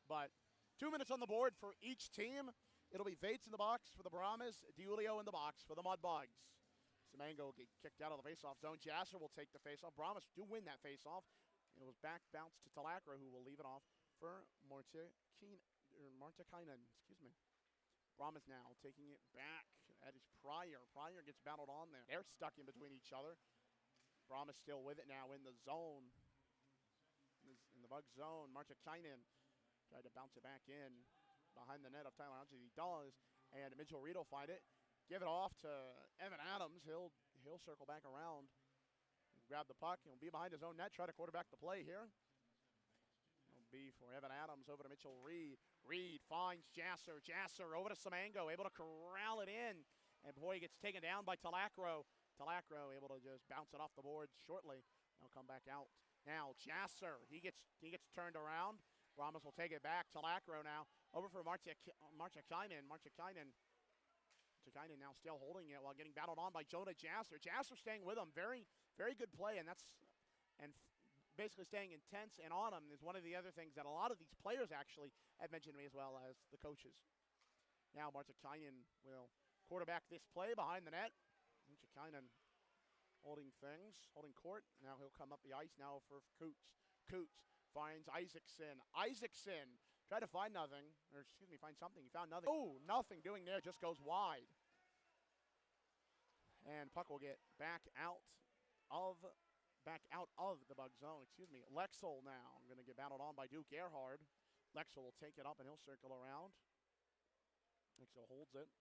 But 2 minutes on the board for each team. It'll be Vates in the box for the Brahmas, Diulio in the box for the Mudbugs. Semango will get kicked out of the faceoff zone. Jasser will take the faceoff. Brahmas do win that faceoff. It was back bounce to Talacro, who will leave it off for Martikainen. Brahmas now taking it back. That is Pryor. Pryor gets battled on there. They're stuck in between each other. Brahmas still with it now in the zone. In the bug zone. Martikainen tried to bounce it back in behind the net of Tyler Hodges. He does. And Mitchell Reed will find it. Give it off to Evan Adams. He'll circle back around. Grab the puck. He'll be behind his own net. Try to quarterback the play here. It'll be for Evan Adams over to Mitchell Reed. Reed finds Jasser. Jasser over to Semango. Able to corral it in. And before he gets taken down by Talacro. Talacro able to just bounce it off the board shortly. He'll come back out. Now Jasser. He gets turned around. Brahmas will take it back. Talacro now over for Martikainen. Martikainen now still holding it while getting battled on by Jonah Jasser. Jasser staying with him. Very, very good play, and basically staying intense and on him is one of the other things that a lot of these players actually have mentioned to me as well as the coaches. Now Martikainen will quarterback this play behind the net. Martikainen holding court. Now he'll come up the ice now for Coots. Coots finds Isaacson. Isaacson tried to find find something. He found nothing. Oh, nothing doing there, just goes wide. And puck will get back out of the bug zone. Lexel now going to get battled on by Duke Earhard. Lexel will take it up and he'll circle around. Lexel holds it.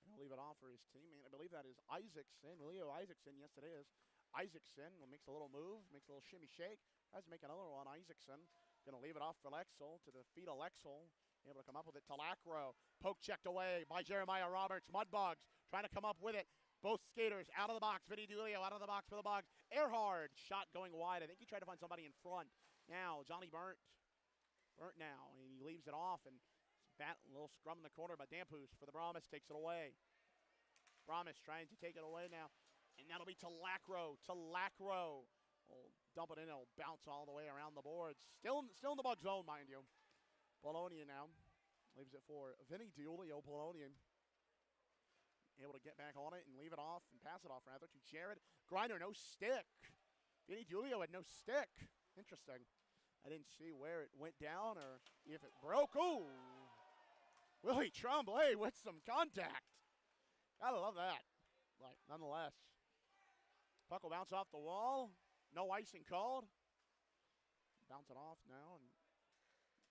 And he'll leave it off for his teammate. I believe that is Isaacson. Leo Isaacson. Yes, it is. Isaacson makes a little move, makes a little shimmy shake. Tries to make another one. Isaacson going to leave it off for Lexel to the feet of Lexel. Able to come up with it. Talacro. Poke checked away by Jeremiah Roberts. Mudbugs trying to come up with it. Both skaters out of the box. Vinny Diulio out of the box for the Bugs. Earhard shot going wide. I think he tried to find somebody in front. Now Johnny Burnt now. And he leaves it off. And a little scrum in the corner by Dampus for the Brahmas. Takes it away. Brahmas trying to take it away now. And that'll be Talacro. Talacro will dump it in. It'll bounce all the way around the boards. Still in the bug zone, mind you. Polonian now leaves it for Vinny Diulio. Polonian able to get back on it and leave it off and pass it off rather to Jared Griner. No stick. Vinny Diulio had no stick. Interesting. I didn't see where it went down or if it broke. Ooh. Willie Tremblay with some contact. Gotta love that. But nonetheless, puck will bounce off the wall. No icing called. Bounce it off now, and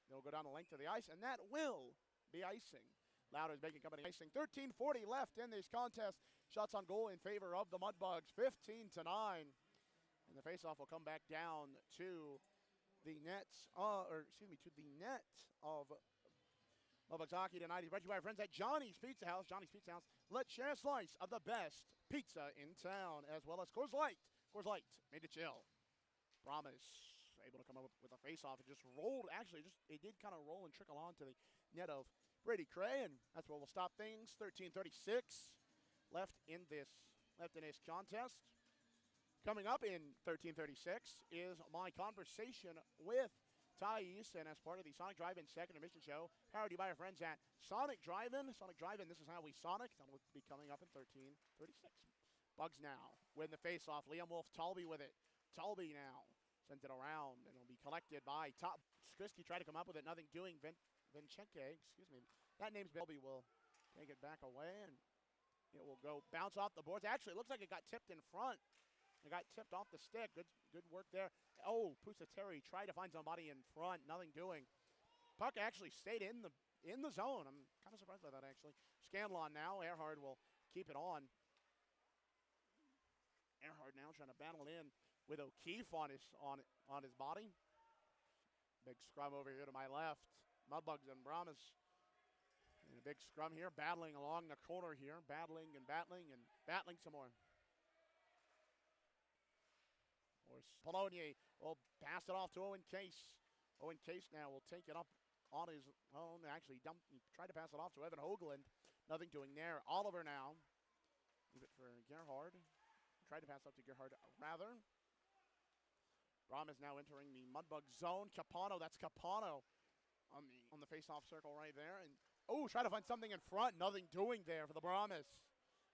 they'll go down the length of the ice, and that will be icing. Louder's making company icing. 13:40 left in this contest. Shots on goal in favor of the Mudbugs, 15-9. And the faceoff will come back down to the net of Mudbugs Hockey tonight. He's brought to you by our friends at Johnny's Pizza House. Johnny's Pizza House. Let's share a slice of the best pizza in town, as well as Coors Light. Coors Light, made to chill. Brahmas able to come up with a face-off. It just rolled. Actually, it did kind of roll and trickle on to the net of Brady Cray, and that's where we'll stop things. 13:36 left in this contest. Coming up in 13:36 is my conversation with Thais, and as part of the Sonic Drive-In Second Edition Show, powered to you by our friends at Sonic Drive-In. Sonic Drive-In, this is how we Sonic. That will be coming up in 13:36. Bugs now win the face-off. Liam Wolf Talby with it. Talby now sends it around, and it'll be collected by Top. Skrisky tried to come up with it. Nothing doing. Vinchenke, that name's Talby will take it back away, and it will go bounce off the boards. Actually, it looks like it got tipped in front. It got tipped off the stick. Good work there. Oh, Pusateri tried to find somebody in front. Nothing doing. Puck actually stayed in the zone. I'm kind of surprised by that, actually. Scanlon now. Earhard will keep it on. Earhard now trying to battle in with O'Keefe on his body. Big scrum over here to my left. Mudbugs and Brahmas. And a big scrum here, battling along the corner here. Battling some more. Polonier will pass it off to Owen Case. Owen Case now will take it up on his own. Actually, he tried to pass it off to Evan Hoagland. Nothing doing there. Oliver now. Leave it for Gerhard. Tried to pass up to Gerhard rather. Brahmas now entering the Mudbug zone. Capano, that's Capano on the face-off circle right there. And try to find something in front. Nothing doing there for the Brahmas.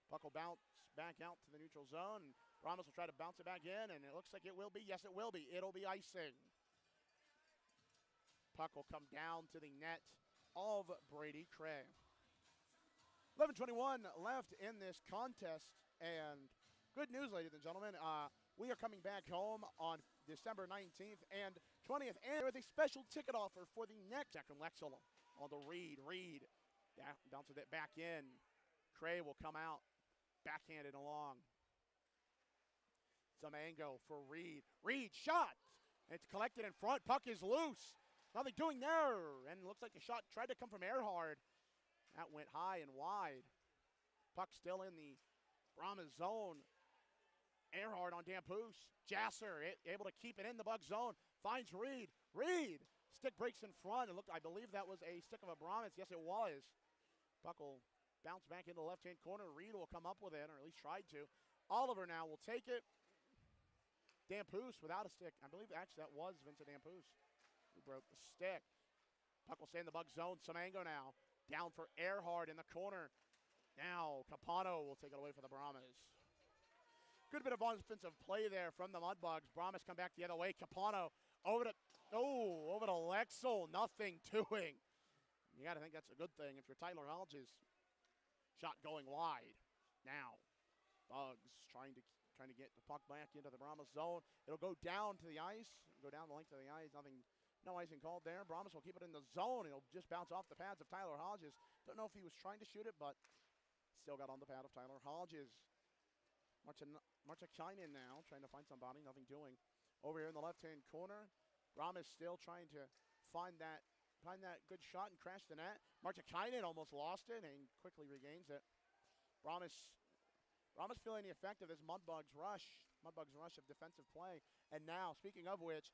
Puck will bounce back out to the neutral zone. Brahmas will try to bounce it back in, and it looks like it will be. Yes, it will be. It'll be icing. Puck will come down to the net of Brady Cray. 11:21 left in this contest, and good news, ladies and gentlemen. We are coming back home on December 19th and 20th, and with a special ticket offer for the next Jack from Lexel on the Reed. Reed bounces it back in. Cray will come out, backhanded along. Zamango for Reed. Reed shot. It's collected in front. Puck is loose. Nothing doing there. And it looks like the shot tried to come from Earhart. That went high and wide. Puck still in the Brahmas zone. Earhart on Dampoose. Jasser able to keep it in the Bug zone. Finds Reed. Reed. Stick breaks in front. I believe that was a stick of a Brahmas. Yes, it was. Puck will bounce back into the left-hand corner. Reed will come up with it, or at least tried to. Oliver now will take it. Dampoose without a stick. I believe actually that was Vincent Dampoose who broke the stick. Puck will stay in the Bug zone. Samango now down for Earhart in the corner. Now Capano will take it away for the Brahmas. Good bit of offensive play there from the Mudbugs. Brahmas come back the other way. Capano over to Lexel. Nothing doing. You got to think that's a good thing if you're Tyler Hodges. Shot going wide. Now Bugs trying to get the puck back into the Brahmas zone. It'll go down to the ice. Go down the length of the ice. No icing called there. Brahmas will keep it in the zone. It'll just bounce off the pads of Tyler Hodges. Don't know if he was trying to shoot it, but still got on the pad of Tyler Hodges. Marchakainen now trying to find somebody. Nothing doing. Over here in the left-hand corner, Brahmas still trying to find that good shot and crash the net. Marchakainen almost lost it and quickly regains it. Brahmas feeling the effect of this Mudbugs rush of defensive play. And now, speaking of which,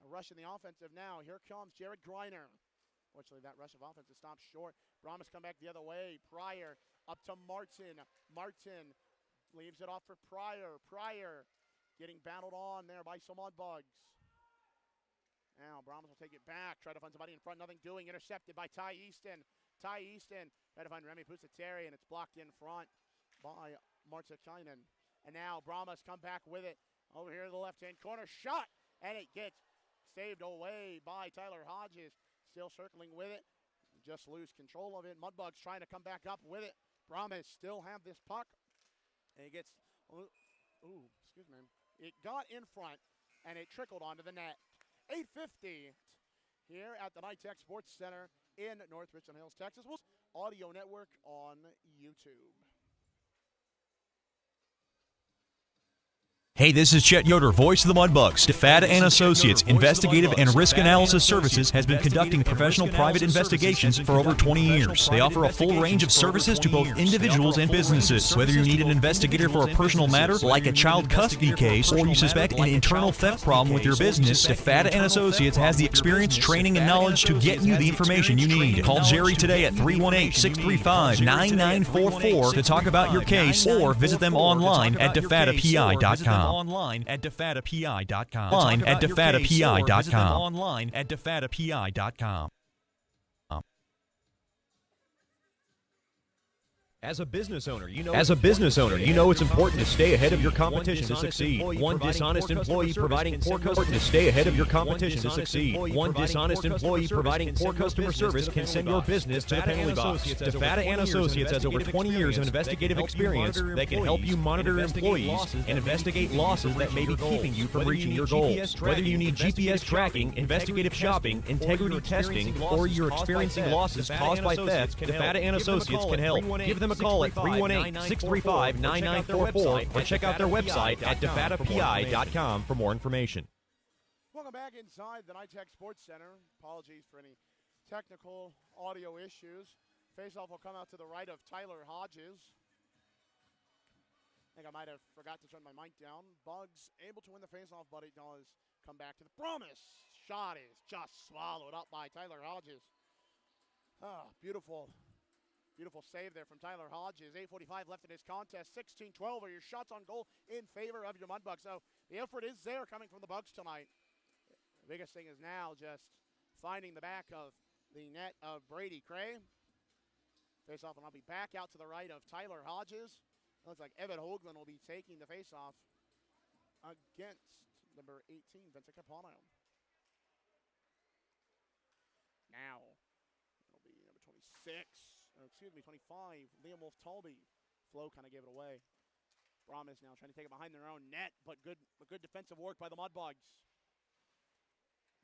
a rush in the offensive now. Here comes Jared Greiner. Fortunately, that rush of offense is stopped short. Brahmas come back the other way. Pryor up to Martin. Martin leaves it off for Pryor. Pryor getting battled on there by some Mudbugs. Now Brahmas will take it back. Try to find somebody in front. Nothing doing. Intercepted by Ty Easton. Ty Easton try to find Remy Pusateri, and it's blocked in front by Martikainen. And now Brahmas come back with it. Over here in the left-hand corner. Shot! And it gets saved away by Tyler Hodges. Still circling with it. Just lose control of it. Mudbugs trying to come back up with it. Brahmas still have this puck. And it gets, it got in front, and it trickled onto the net. 8:50 here at the NITEC Sports Center in North Richland Hills, Texas. Audio Network on YouTube. Hey, this is Chet Yoder, voice of the Mudbugs. DeFada and Associates Investigative and Risk Analysis Services has been conducting professional private investigations for over 20 years. They offer a full range of services to both individuals and businesses. Whether you need an investigator for a personal matter like a child custody case, or you suspect an internal theft problem with your business, DeFada and Associates has the experience, training, and knowledge to get you the information you need. Call Jerry today at 318-635-9944 to talk about your case, or visit them online at defadapi.com. Online at defadapi.com. Online at defadapi.com. Online at defadapi.com. As a business owner, you know it's important to stay ahead of your competition to succeed. One dishonest employee providing poor customer service can send your business to the penalty box. DeFada and Associates has over 20 years of investigative experience that can help you monitor employees and investigate losses that may be keeping you from reaching your goals. Whether you need GPS tracking, investigative shopping, integrity testing, or you're experiencing losses caused by theft, DeFada and Associates can help. Give them a call at 318-635-9944 or check out their website at defadapi.com for more information. Welcome back inside the NITEC Sports Center. Apologies for any technical audio issues. Faceoff will come out to the right of Tyler Hodges. I think I might have forgot to turn my mic down. Bugs able to win the faceoff, but it does come back to the Brahmas. shot is just swallowed up by Tyler Hodges. Ah, beautiful. Beautiful save there from Tyler Hodges. 8:45 left in this contest. 16-12 are your shots on goal in favor of your Mudbugs. So the effort is there coming from the Bugs tonight. The biggest thing is now just finding the back of the net of Brady Cray. Face-off and I'll be back out to the right of Tyler Hodges. It looks like Evan Hoagland will be taking the face-off against number 18, Vincent Capano. Now, it'll be number 25, Liam Wolf-Talby. Flo kind of gave it away. Brahmas now trying to take it behind their own net, but good defensive work by the Mudbugs.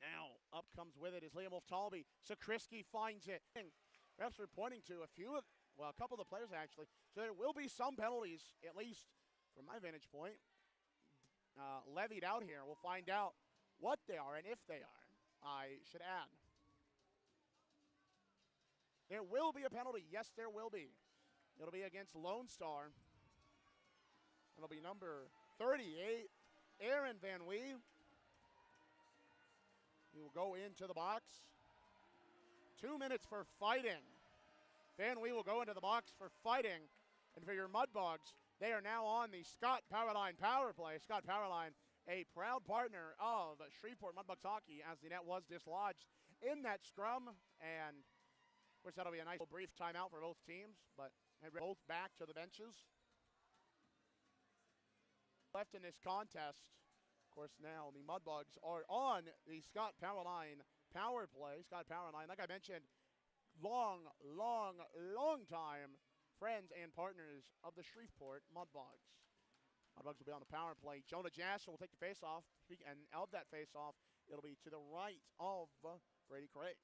Now, up comes with it is Liam Wolf-Talby. Sakrisky finds it. Perhaps we're pointing to a couple of the players actually. So there will be some penalties, at least from my vantage point, levied out here. We'll find out what they are and if they are, I should add. There will be a penalty. Yes, there will be. It'll be against Lone Star. It'll be number 38, Aaron Van Wee. He will go into the box. 2 minutes for fighting. Van Wee will go into the box for fighting. And for your Mudbugs, they are now on the Scott Powerline power play. Scott Powerline, a proud partner of Shreveport Mudbugs hockey, as the net was dislodged in that scrum. And, of course, that'll be a nice little brief timeout for both teams, but both back to the benches. Left in this contest, of course, now the Mudbugs are on the Scott Powerline power play. Scott Powerline, like I mentioned, long time friends and partners of the Shreveport Mudbugs. Mudbugs will be on the power play. Jonah Jasser will take the face-off, and of that face-off, it'll be to the right of Brady Cray.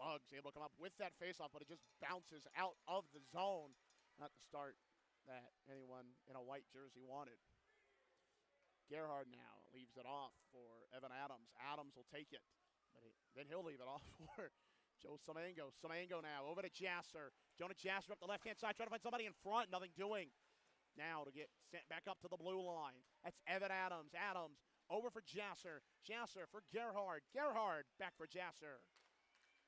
Bugs able to come up with that face-off, but it just bounces out of the zone. Not the start that anyone in a white jersey wanted. Gerhard now leaves it off for Evan Adams. Adams will take it, but then he'll leave it off for Joe Samango. Samango now over to Jasser. Jonah Jasser up the left-hand side, trying to find somebody in front. Nothing doing. Now to get sent back up to the blue line. That's Evan Adams. Adams over for Jasser. Jasser for Gerhard. Gerhard back for Jasser.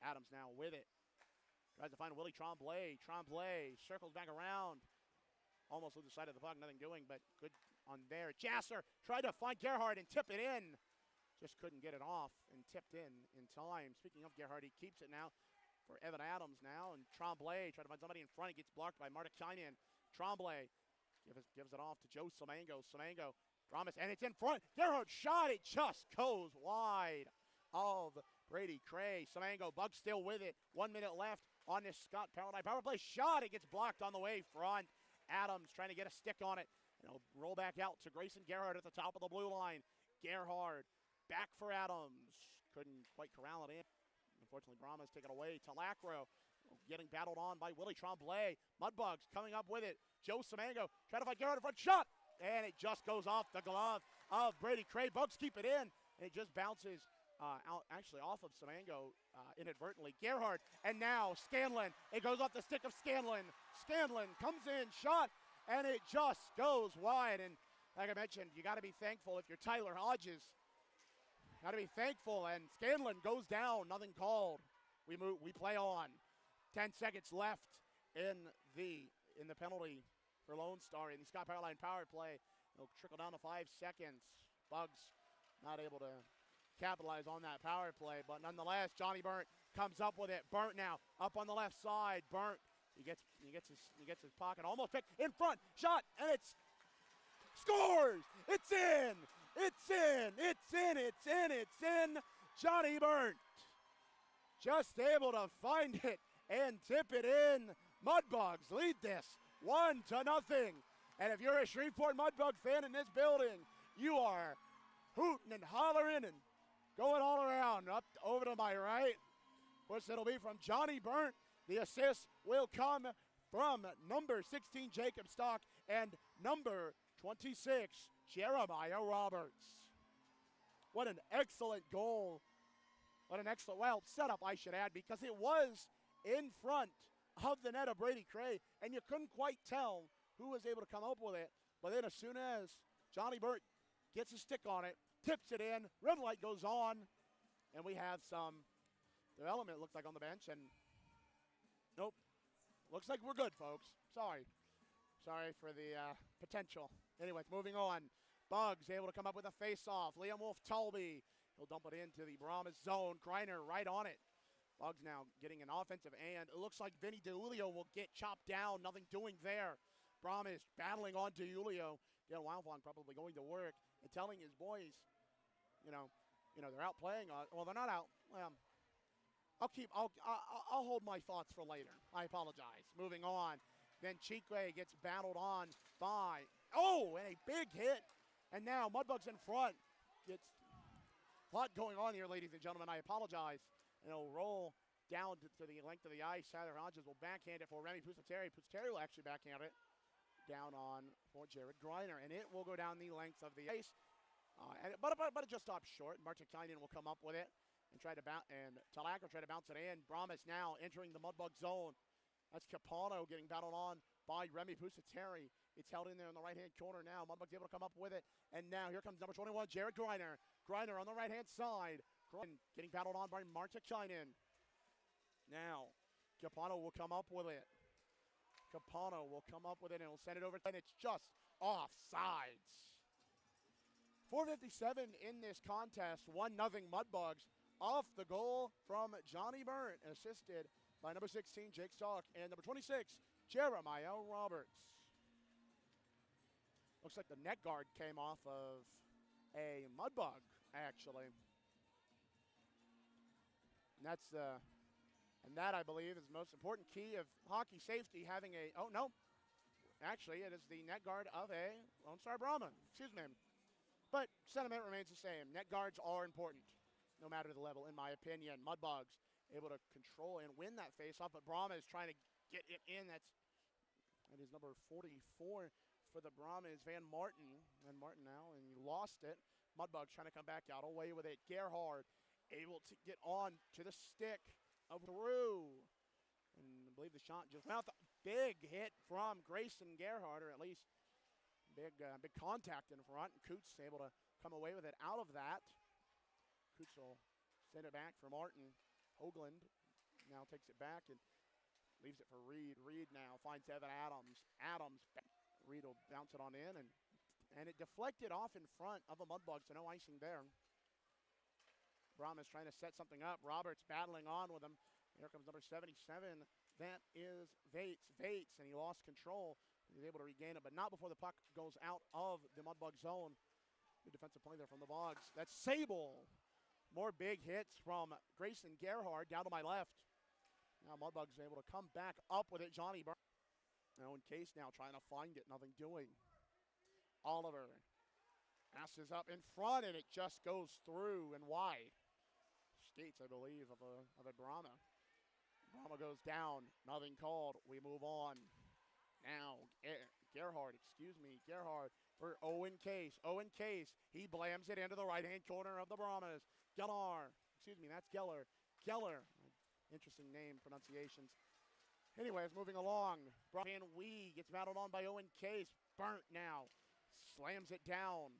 Adams now with it. Tries to find Willie Tremblay. Tremblay circles back around. Almost lose the side of the puck. Nothing doing, but good on there. Jasser tried to find Gerhard and tip it in. Just couldn't get it off and tipped in time. Speaking of Gerhard, he keeps it now for Evan Adams now. And Tremblay trying to find somebody in front. He gets blocked by Martikainen. Tremblay gives it off to Joe Samango. Samango, Brahmas, and it's in front. Gerhard shot. It just goes wide of Brady Cray. Samango, Bugs still with it. 1 minute left on this Scott Powerline power play. Shot. It gets blocked on the way front. Adams trying to get a stick on it. And it'll roll back out to Grayson Gerhard at the top of the blue line. Gerhard back for Adams. Couldn't quite corral it in. Unfortunately, Brahmas take it away to Lacro. Getting battled on by Willie Tremblay. Mudbugs coming up with it. Joe Samango trying to find Gerhard in front. Shot! And it just goes off the glove of Brady Cray. Bugs keep it in. And it just bounces out actually off of Samango inadvertently. Gerhard, and now Scanlon. It goes off the stick of Scanlon. Scanlon comes in, shot, and it just goes wide. And like I mentioned, you got to be thankful if you're Tyler Hodges. Got to be thankful, and Scanlon goes down. Nothing called. We play on. 10 seconds left in the penalty for Lone Star in the Scott Powerline power play. It'll trickle down to 5 seconds. Bugs not able to capitalize on that power play, but nonetheless, Johnny Burnt comes up with it. Burnt now up on the left side. Burnt, he gets his pocket almost picked in front. Shot, and it's scores. It's in. It's in. It's in. It's in. It's in. Johnny Burnt just able to find it and tip it in. Mudbugs lead this 1-0. And if you're a Shreveport Mudbug fan in this building, you are hooting and hollering and going all around. Up over to my right. Of course, it'll be from Johnny Burnt. The assist will come from number 16, Jacob Stock, and number 26, Jeremiah Roberts. What an excellent goal. What an excellent, setup, I should add, because it was in front of the net of Brady Cray, and you couldn't quite tell who was able to come up with it. But then as soon as Johnny Burnt gets a stick on it, tips it in. Red light goes on, and we have some development, looks like, on the bench. And nope, looks like we're good, folks. Sorry for the potential. Anyways, moving on. Bugs able to come up with a face-off. Liam Wolf-Tulby, he'll dump it into the Brahmas zone. Greiner right on it. Bugs now getting an offensive, and it looks like Vinny DeUlio will get chopped down. Nothing doing there. Brahmas battling on DeUlio. Gail Wildfong probably going to work and telling his boys, you know, they're out playing. Well, they're not out. I'll hold my thoughts for later. I apologize. Moving on. Then Chikwe gets battled on by, and a big hit. And now Mudbugs in front. It's a lot going on here, ladies and gentlemen. I apologize. And it'll roll down to the length of the ice. Tyler Hodges will backhand it for Remy Pusateri. Pusateri will actually backhand it down on for Jared Greiner. And it will go down the length of the ice. But it just stops short. Martikainen will come up with it and try to bounce. And Talak will try to bounce it in. Brahmas now entering the Mudbug zone. That's Capano getting battled on by Remy Pusateri. It's held in there in the right-hand corner now. Mudbug's able to come up with it. And now here comes number 21, Jared Greiner. Greiner on the right-hand side. Getting battled on by Martikainen. Now, Capano will come up with it. Capano will come up with it and he'll send it over. And it's just offsides. 4:57 in this contest. 1-0 Mudbugs. Off the goal from Johnny Burnt. Assisted by number 16, Jake Stock. And number 26, Jeremiah Roberts. Looks like the net guard came off of a Mudbug, actually. And that, I believe, is the most important key of hockey safety, having a, actually, it is the net guard of a Lone Star Brahma. Excuse me. But sentiment remains the same. Net guards are important, no matter the level, in my opinion. Mudbugs able to control and win that faceoff, but Brahma is trying to get it in. That is number 44 for the Brahmas, Van Martin. Van Martin now, and he lost it. Mudbugs trying to come back out away with it. Gerhard able to get on to the stick of through. And I believe the shot just went out. Big hit from Grayson Gerhard, or at least big contact in front. And Coots able to come away with it out of that. Coots will send it back for Martin. Hoagland now takes it back and leaves it for Reed. Reed now finds Evan Adams. Reed will bounce it on in, and it deflected off in front of the Mudbugs, so no icing there. Brahmas trying to set something up. Roberts battling on with him. Here comes number 77. That is Vates, and he lost control. He's able to regain it, but not before the puck goes out of the Mudbug zone. Good defensive play there from the Bogs. That's Sable. More big hits from Grayson Gerhard down to my left. Now Mudbug's able to come back up with it. Johnny Burns. Owen Case now trying to find it. Nothing doing. Oliver passes up in front, and it just goes through and wide. Skates, I believe, of a Brahma. Brahma goes down. Nothing called. We move on. Now, Gerhard for Owen Case. Owen Case, he blams it into the right-hand corner of the Brahmas. That's Geller. Geller. Interesting name pronunciations. Anyways, moving along. Van Wee gets battled on by Owen Case. Burnt now. Slams it down.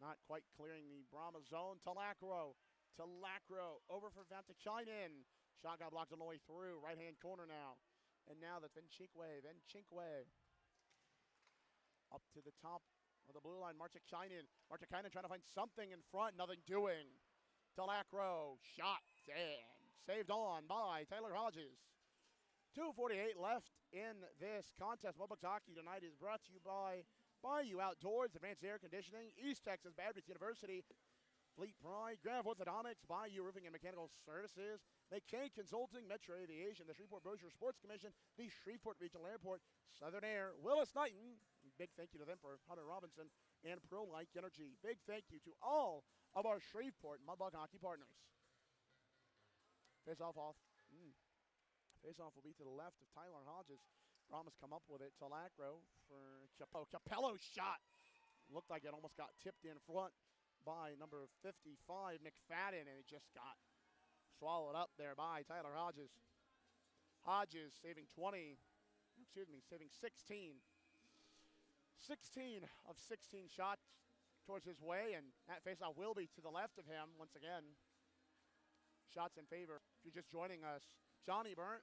Not quite clearing the Brahma zone. Talacro over for Vantakainen. Shot got blocked on the way through. Right-hand corner now. And now that's Venchinkwe. Up to the top of the blue line. Martikainen trying to find something in front. Nothing doing. Talacro. Shot and saved on by Tyler Hodges. 2:48 left in this contest. Mudbugs Hockey tonight is brought to you by Bayou Outdoors, Advanced Air Conditioning, East Texas Baptist University, Fleet Pride, Grav Orthodontics, Bayou Roofing and Mechanical Services, McKay Consulting, Metro Aviation, the Shreveport Bossier Sports Commission, the Shreveport Regional Airport, Southern Air, Willis Knighton. Big thank you to them for Hunter Robinson and Pro-Like Energy. Big thank you to all of our Shreveport Mudbug Hockey partners. Face-off will be to the left of Tyler Hodges. Brahmas come up with it. Talacro for Capello shot. Looked like it almost got tipped in front by number 55, McFadden, and it just got swallowed up there by Tyler Hodges. Hodges saving 16. 16 of 16 shots towards his way, and that faceoff will be to the left of him once again. Shots in favor. If you're just joining us, Johnny Burnt,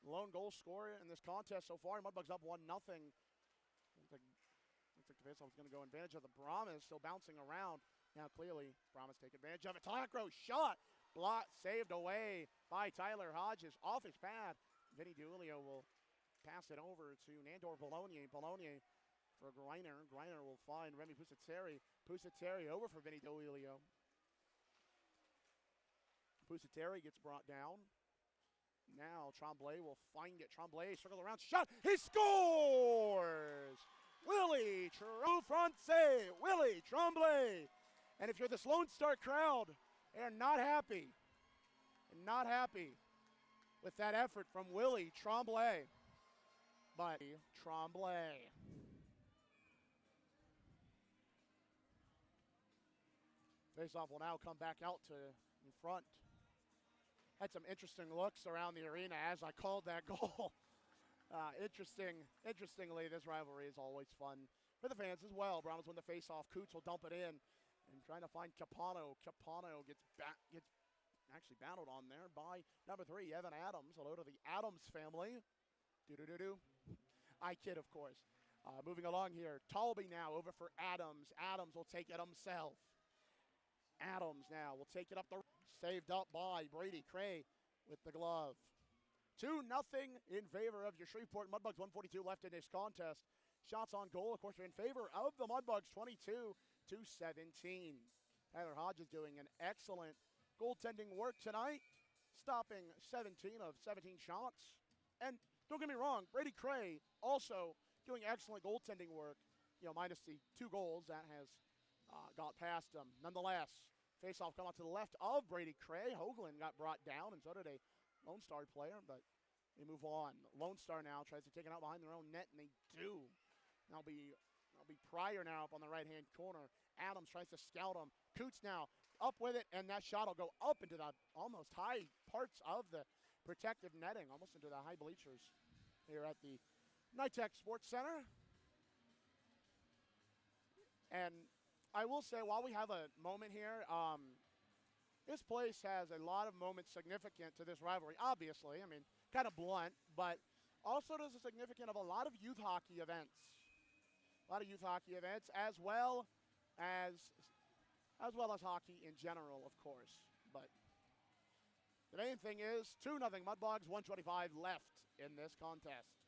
lone goal scorer in this contest so far. Mudbugs up 1-0. Looks like the faceoff is going to go advantage of the Brahmas, still bouncing around. Now clearly, Brahmas take advantage of it. Tackro shot, blocked, saved away by Tyler Hodges off his pad. Vinny DiUlio will pass it over to Nandor Bologna. Bologna for Greiner. Greiner will find Remy Pusateri. Pusateri over for Vinny DiUlio. Pusateri gets brought down. Now Tremblay will find it. Tremblay circle around, shot, he scores! Willie True front save, Willie Tremblay. And if you're this Lone Star crowd, they are not happy. Not happy with that effort from Willie Tremblay. But Tremblay. Faceoff will now come back out to in front. Had some interesting looks around the arena as I called that goal. Interestingly, this rivalry is always fun for the fans as well. Brahmas win the faceoff. Coots will dump it in and trying to find Capano. Capano gets actually battled on there by number 3, Evan Adams. Hello to the Adams family. I kid, of course. Moving along here, Talby now over for Adams. Adams will take it himself. Adams now will take it up the saved up by Brady Cray with the glove. 2-0 in favor of your Shreveport Mudbugs. 1:42 left in this contest. Shots on goal, of course, are in favor of the Mudbugs. 22-17. Tyler Hodges doing an excellent goaltending work tonight, stopping 17 of 17 shots. And don't get me wrong, Brady Cray also doing excellent goaltending work. Minus the 2 goals that has got past him. Nonetheless, faceoff come out to the left of Brady Cray. Hoagland got brought down, and so did a Lone Star player, but they move on. Lone Star now tries to take it out behind their own net, and they do. That'll be Pryor now up on the right-hand corner. Adams tries to scout him. Coots now up with it, and that shot will go up into the almost high parts of the protective netting, almost into the high bleachers here at the NITEC Sports Center. And I will say, while we have a moment here, this place has a lot of moments significant to this rivalry. Obviously, kind of blunt, but also there's a significant of a lot of youth hockey events. A lot of youth hockey events, as well as hockey in general, of course. But the main thing is 2-0 Mudbugs, 1:25 left in this contest.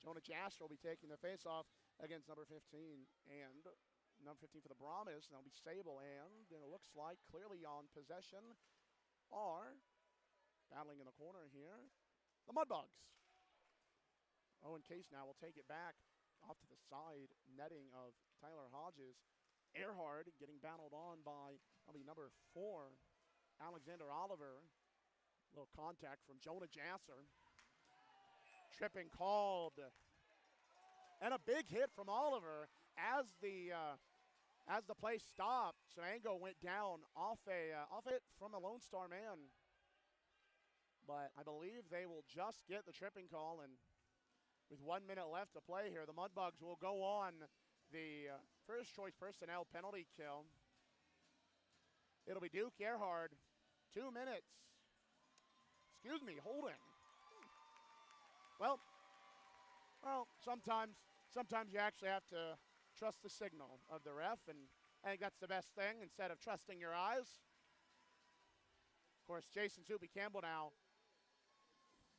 Jonah Jasper will be taking the faceoff against number 15, and number 15 for the Brahmas. That'll be Sable, and it looks like clearly on possession are battling in the corner here, the Mudbugs. Owen Case now will take it back off to the side netting of Tyler Hodges. Earhard getting battled on by number 4, Alexander Oliver. A little contact from Jonah Jasser. Tripping called. And a big hit from Oliver as the play stopped. Sango went down off it from a Lone Star man. But I believe they will just get the tripping call, and with 1 minute left to play here, the Mudbugs will go on the first choice personnel penalty kill. It'll be Duke Earhard. 2 minutes. Excuse me, holding. Well, sometimes you actually have to trust the signal of the ref, and I think that's the best thing instead of trusting your eyes. Of course, Jason Soupy Campbell now,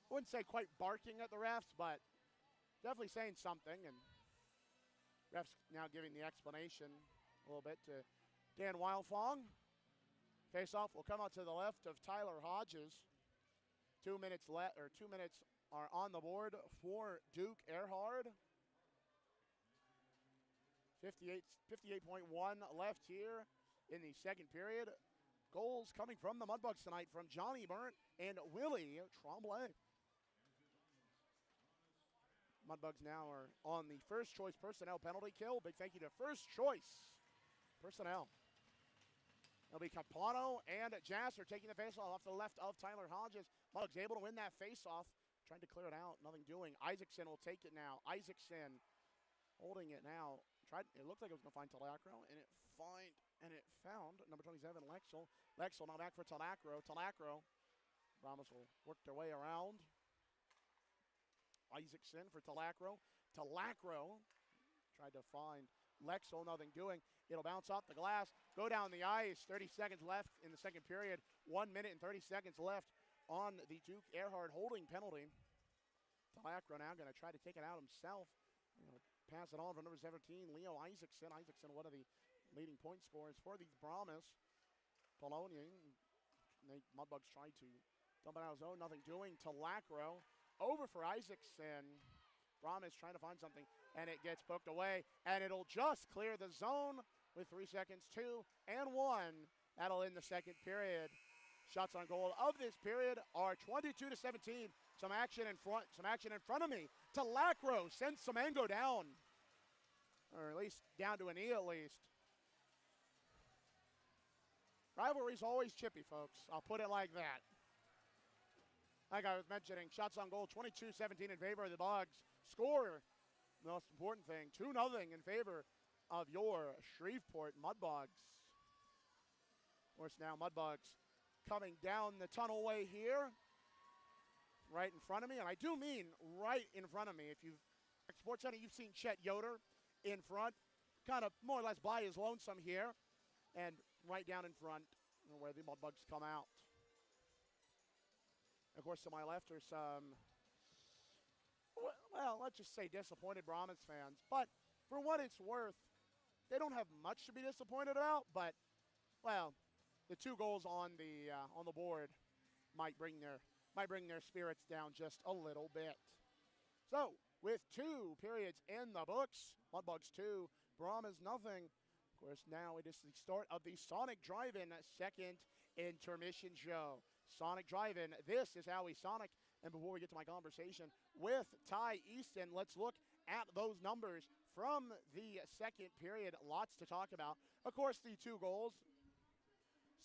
I wouldn't say quite barking at the refs, but definitely saying something, and refs now giving the explanation a little bit to Dan Wildfong. Face-off will come out to the left of Tyler Hodges. 2 minutes are on the board for Duke Earhard. 58.1 left here in the second period. Goals coming from the Mudbugs tonight from Johnny Burnt and Willie Tremblay. Mudbugs now are on the first choice personnel penalty kill. Big thank you to first choice personnel. It'll be Capano and Jasser taking the faceoff off the left of Tyler Hodges. Mudbugs able to win that faceoff. Trying to clear it out, nothing doing. Isaacson will take it now. Isaacson holding it now. It looked like it was going to find Talacro, and it found number 27, Lexel. Lexel now back for Talacro. Talacro. Brahmas will work their way around. Isaacson for Talacro. Talacro tried to find Lexel, nothing doing. It'll bounce off the glass, go down the ice. 30 seconds left in the second period. 1 minute and 30 seconds left on the Duke Earhart holding penalty. Talacro now going to try to take it out himself. Pass it on for number 17, Leo Isaacson. Isaacson, one of the leading point scorers for these Brahmas. Polonian, Mudbugs tried to dump it out of zone, nothing doing. Talacro over for Isaacson. Brahmas trying to find something, and it gets poked away, and it'll just clear the zone with 3 seconds, 2 and 1. That'll end the second period. Shots on goal of this period are 22-17. Some action in front of me. Talacro sends Semango down, or at least down to a knee at least. Rivalry's always chippy, folks. I'll put it like that. Like I was mentioning, shots on goal, 22-17 in favor of the Bugs. Score, the most important thing, 2-0 in favor of your Shreveport Mudbugs. Of course, now Mudbugs coming down the tunnelway here, right in front of me, and I do mean right in front of me. If you've Sports Center, you've seen Chet Yoder in front, kind of more or less by his lonesome here, and right down in front where the Mudbugs come out. Of course, to my left are some, well, let's just say disappointed Brahmas fans. But for what it's worth, they don't have much to be disappointed about. But, well, the 2 goals on the board might bring their spirits down just a little bit. So, with 2 periods in the books, Mudbugs 2, Brahmas nothing. Of course, now it is the start of the Sonic Drive-In second intermission show. Sonic Drive-In, this is how we Sonic. And before we get to my conversation with Ty Easton, let's look at those numbers from the second period. Lots to talk about. Of course, the 2 goals.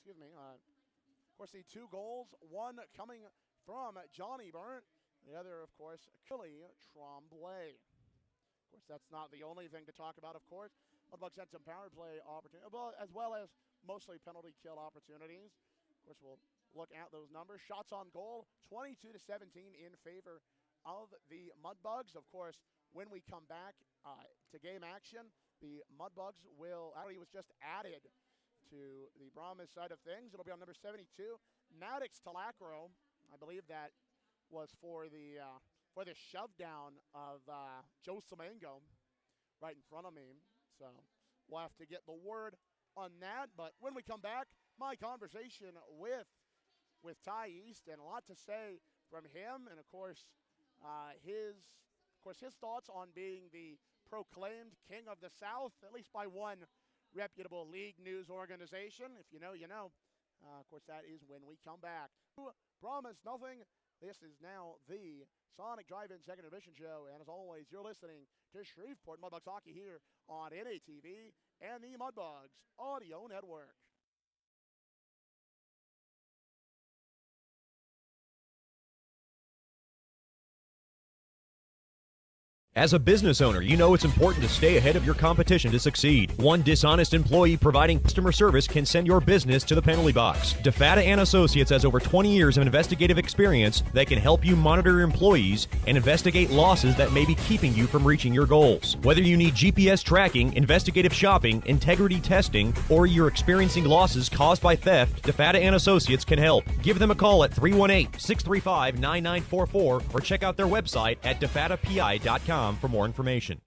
The 2 goals, one coming from Johnny Burnt, the other, of course, Kelly Tremblay. Of course, that's not the only thing to talk about, of course. Mudbugs had some power play opportunities, as well as mostly penalty kill opportunities. Of course, we'll look at those numbers. Shots on goal, 22-17 in favor of the Mudbugs. Of course, when we come back to game action, the Mudbugs actually was just added to the Brahmas side of things. It'll be on number 72, Maddox Talacro. I believe that was for the shove down of Joe Semango right in front of me. So we'll have to get the word on that. But when we come back, my conversation with Ty Easton, a lot to say from him, and of course his thoughts on being the proclaimed king of the South, at least by one reputable league news organization. If you know, you know. Of course, that is when we come back. Brahmas nothing. This is now the Sonic Drive-In second edition show, and as always, you're listening to Shreveport Mudbugs Hockey here on NATV and the Mudbugs Audio Network. As a business owner, you know it's important to stay ahead of your competition to succeed. One dishonest employee providing customer service can send your business to the penalty box. DeFata and Associates has over 20 years of investigative experience that can help you monitor your employees and investigate losses that may be keeping you from reaching your goals. Whether you need GPS tracking, investigative shopping, integrity testing, or you're experiencing losses caused by theft, DeFata and Associates can help. Give them a call at 318-635-9944 or check out their website at defatapi.com for more information.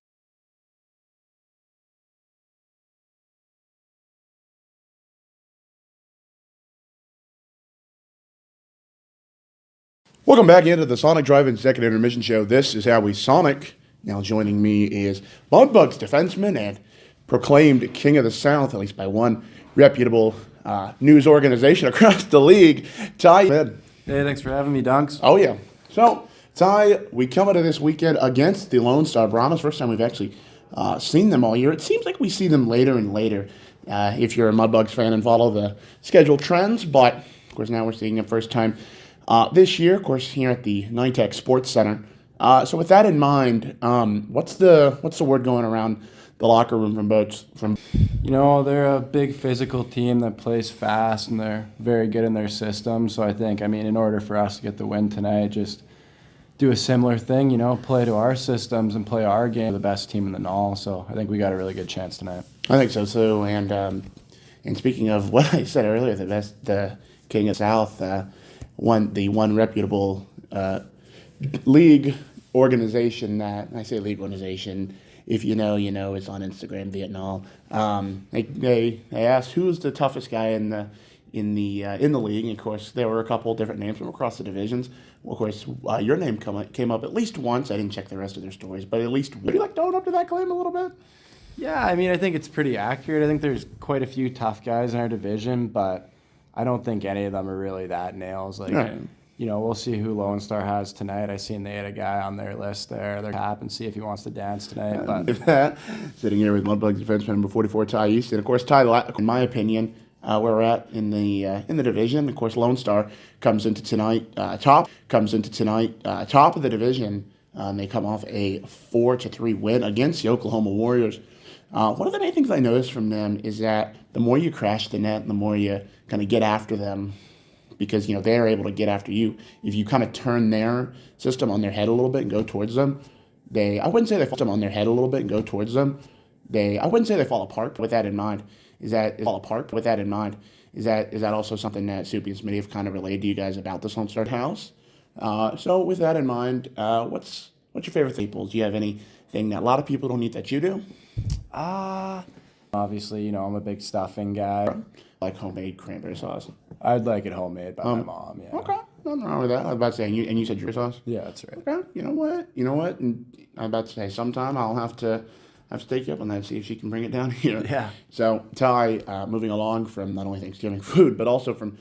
Welcome back into the Sonic Drive-In second intermission show. This is how we Sonic. Now joining me is Mudbugs defenseman and proclaimed king of the South, at least by one reputable news organization across the league, Ty. Hey, thanks for having me, Dunks. Oh, yeah. So, Ty, we come into this weekend against the Lone Star Brahmas. First time we've actually seen them all year. It seems like we see them later and later if you're a Mudbugs fan and follow the schedule trends. But, of course, now we're seeing them first time this year, of course, here at the NYTEC Sports Center. So with that in mind, what's the word going around the locker room from both from. You know, they're a big physical team that plays fast, and they're very good in their system. So I think, in order for us to get the win tonight, just do a similar thing, play to our systems and play our game. We're the best team in the NOL, so I think we got a really good chance tonight. I think so too. And speaking of what I said earlier, the King of South, one reputable league organization that I say league organization. If you know, it's on Instagram, Vietnam. They asked who's the toughest guy in the league. And of course, there were a couple of different names from across the divisions. Well, of course, your name came up at least once. I didn't check the rest of their stories, but at least would you like to own up to that claim a little bit? Yeah, I think it's pretty accurate. I think there's quite a few tough guys in our division, but I don't think any of them are really that nails. Right. We'll see who Lone Star has tonight. I seen they had a guy on their list there, their cap, and see if he wants to dance tonight. But sitting here with Mudbugs defenseman number 44, Ty East, and of course, Ty, in my opinion, where we're at in the division. Of course, Lone Star comes into tonight top of the division. They come off a 4-3 win against the Oklahoma Warriors. One of the main things I noticed from them is that the more you crash the net, the more you kind of get after them, because they're able to get after you. If you kind of turn their system on their head a little bit and go towards them, I wouldn't say they fall on their head a little bit and go towards them. I wouldn't say they fall apart. With that in mind, is that also something that Soupy and Smitty have kind of relayed to you guys about this Lone Star house? So with that in mind, what's your favorite staples? Do you have anything that a lot of people don't eat that you do? Obviously, I'm a big stuffing guy. Like homemade cranberry sauce. I'd like it homemade by my mom, yeah. Okay, nothing wrong with that. I was about to say, and you said your sauce? Yeah, that's right. Okay, you know what? And I was about to say, sometime I'll have to take you up on that, see if she can bring it down here. Yeah. So, Ty, moving along from not only Thanksgiving food, but also from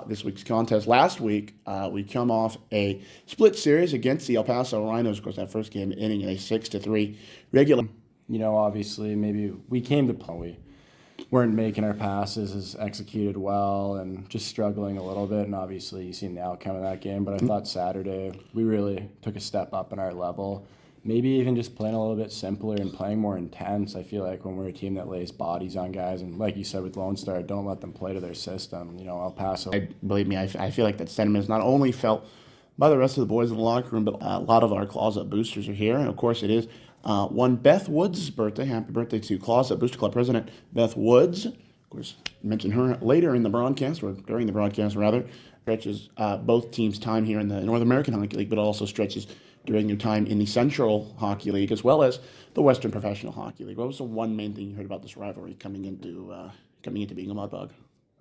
this week's contest. Last week, we come off a split series against the El Paso Rhinos. Of course, that first game ending in a 6-3 regular. Obviously, maybe we came to play. We weren't making our passes as executed well and just struggling a little bit. And obviously, you've seen the outcome of that game. But I thought Saturday, we really took a step up in our level. Maybe even just playing a little bit simpler and playing more intense. I feel like when we're a team that lays bodies on guys, and like you said with Lone Star, don't let them play to their system. El Paso. Believe me, I feel like that sentiment is not only felt by the rest of the boys in the locker room, but a lot of our Closet boosters are here. And of course, it is one Beth Woods' birthday. Happy birthday to Closet Booster Club president Beth Woods. Of course, mention her later in the broadcast, or during the broadcast rather. Stretches both teams' time here in the North American Hockey League, but also stretches during your time in the Central Hockey League, as well as the Western Professional Hockey League. What was the one main thing you heard about this rivalry coming into being a Mudbug?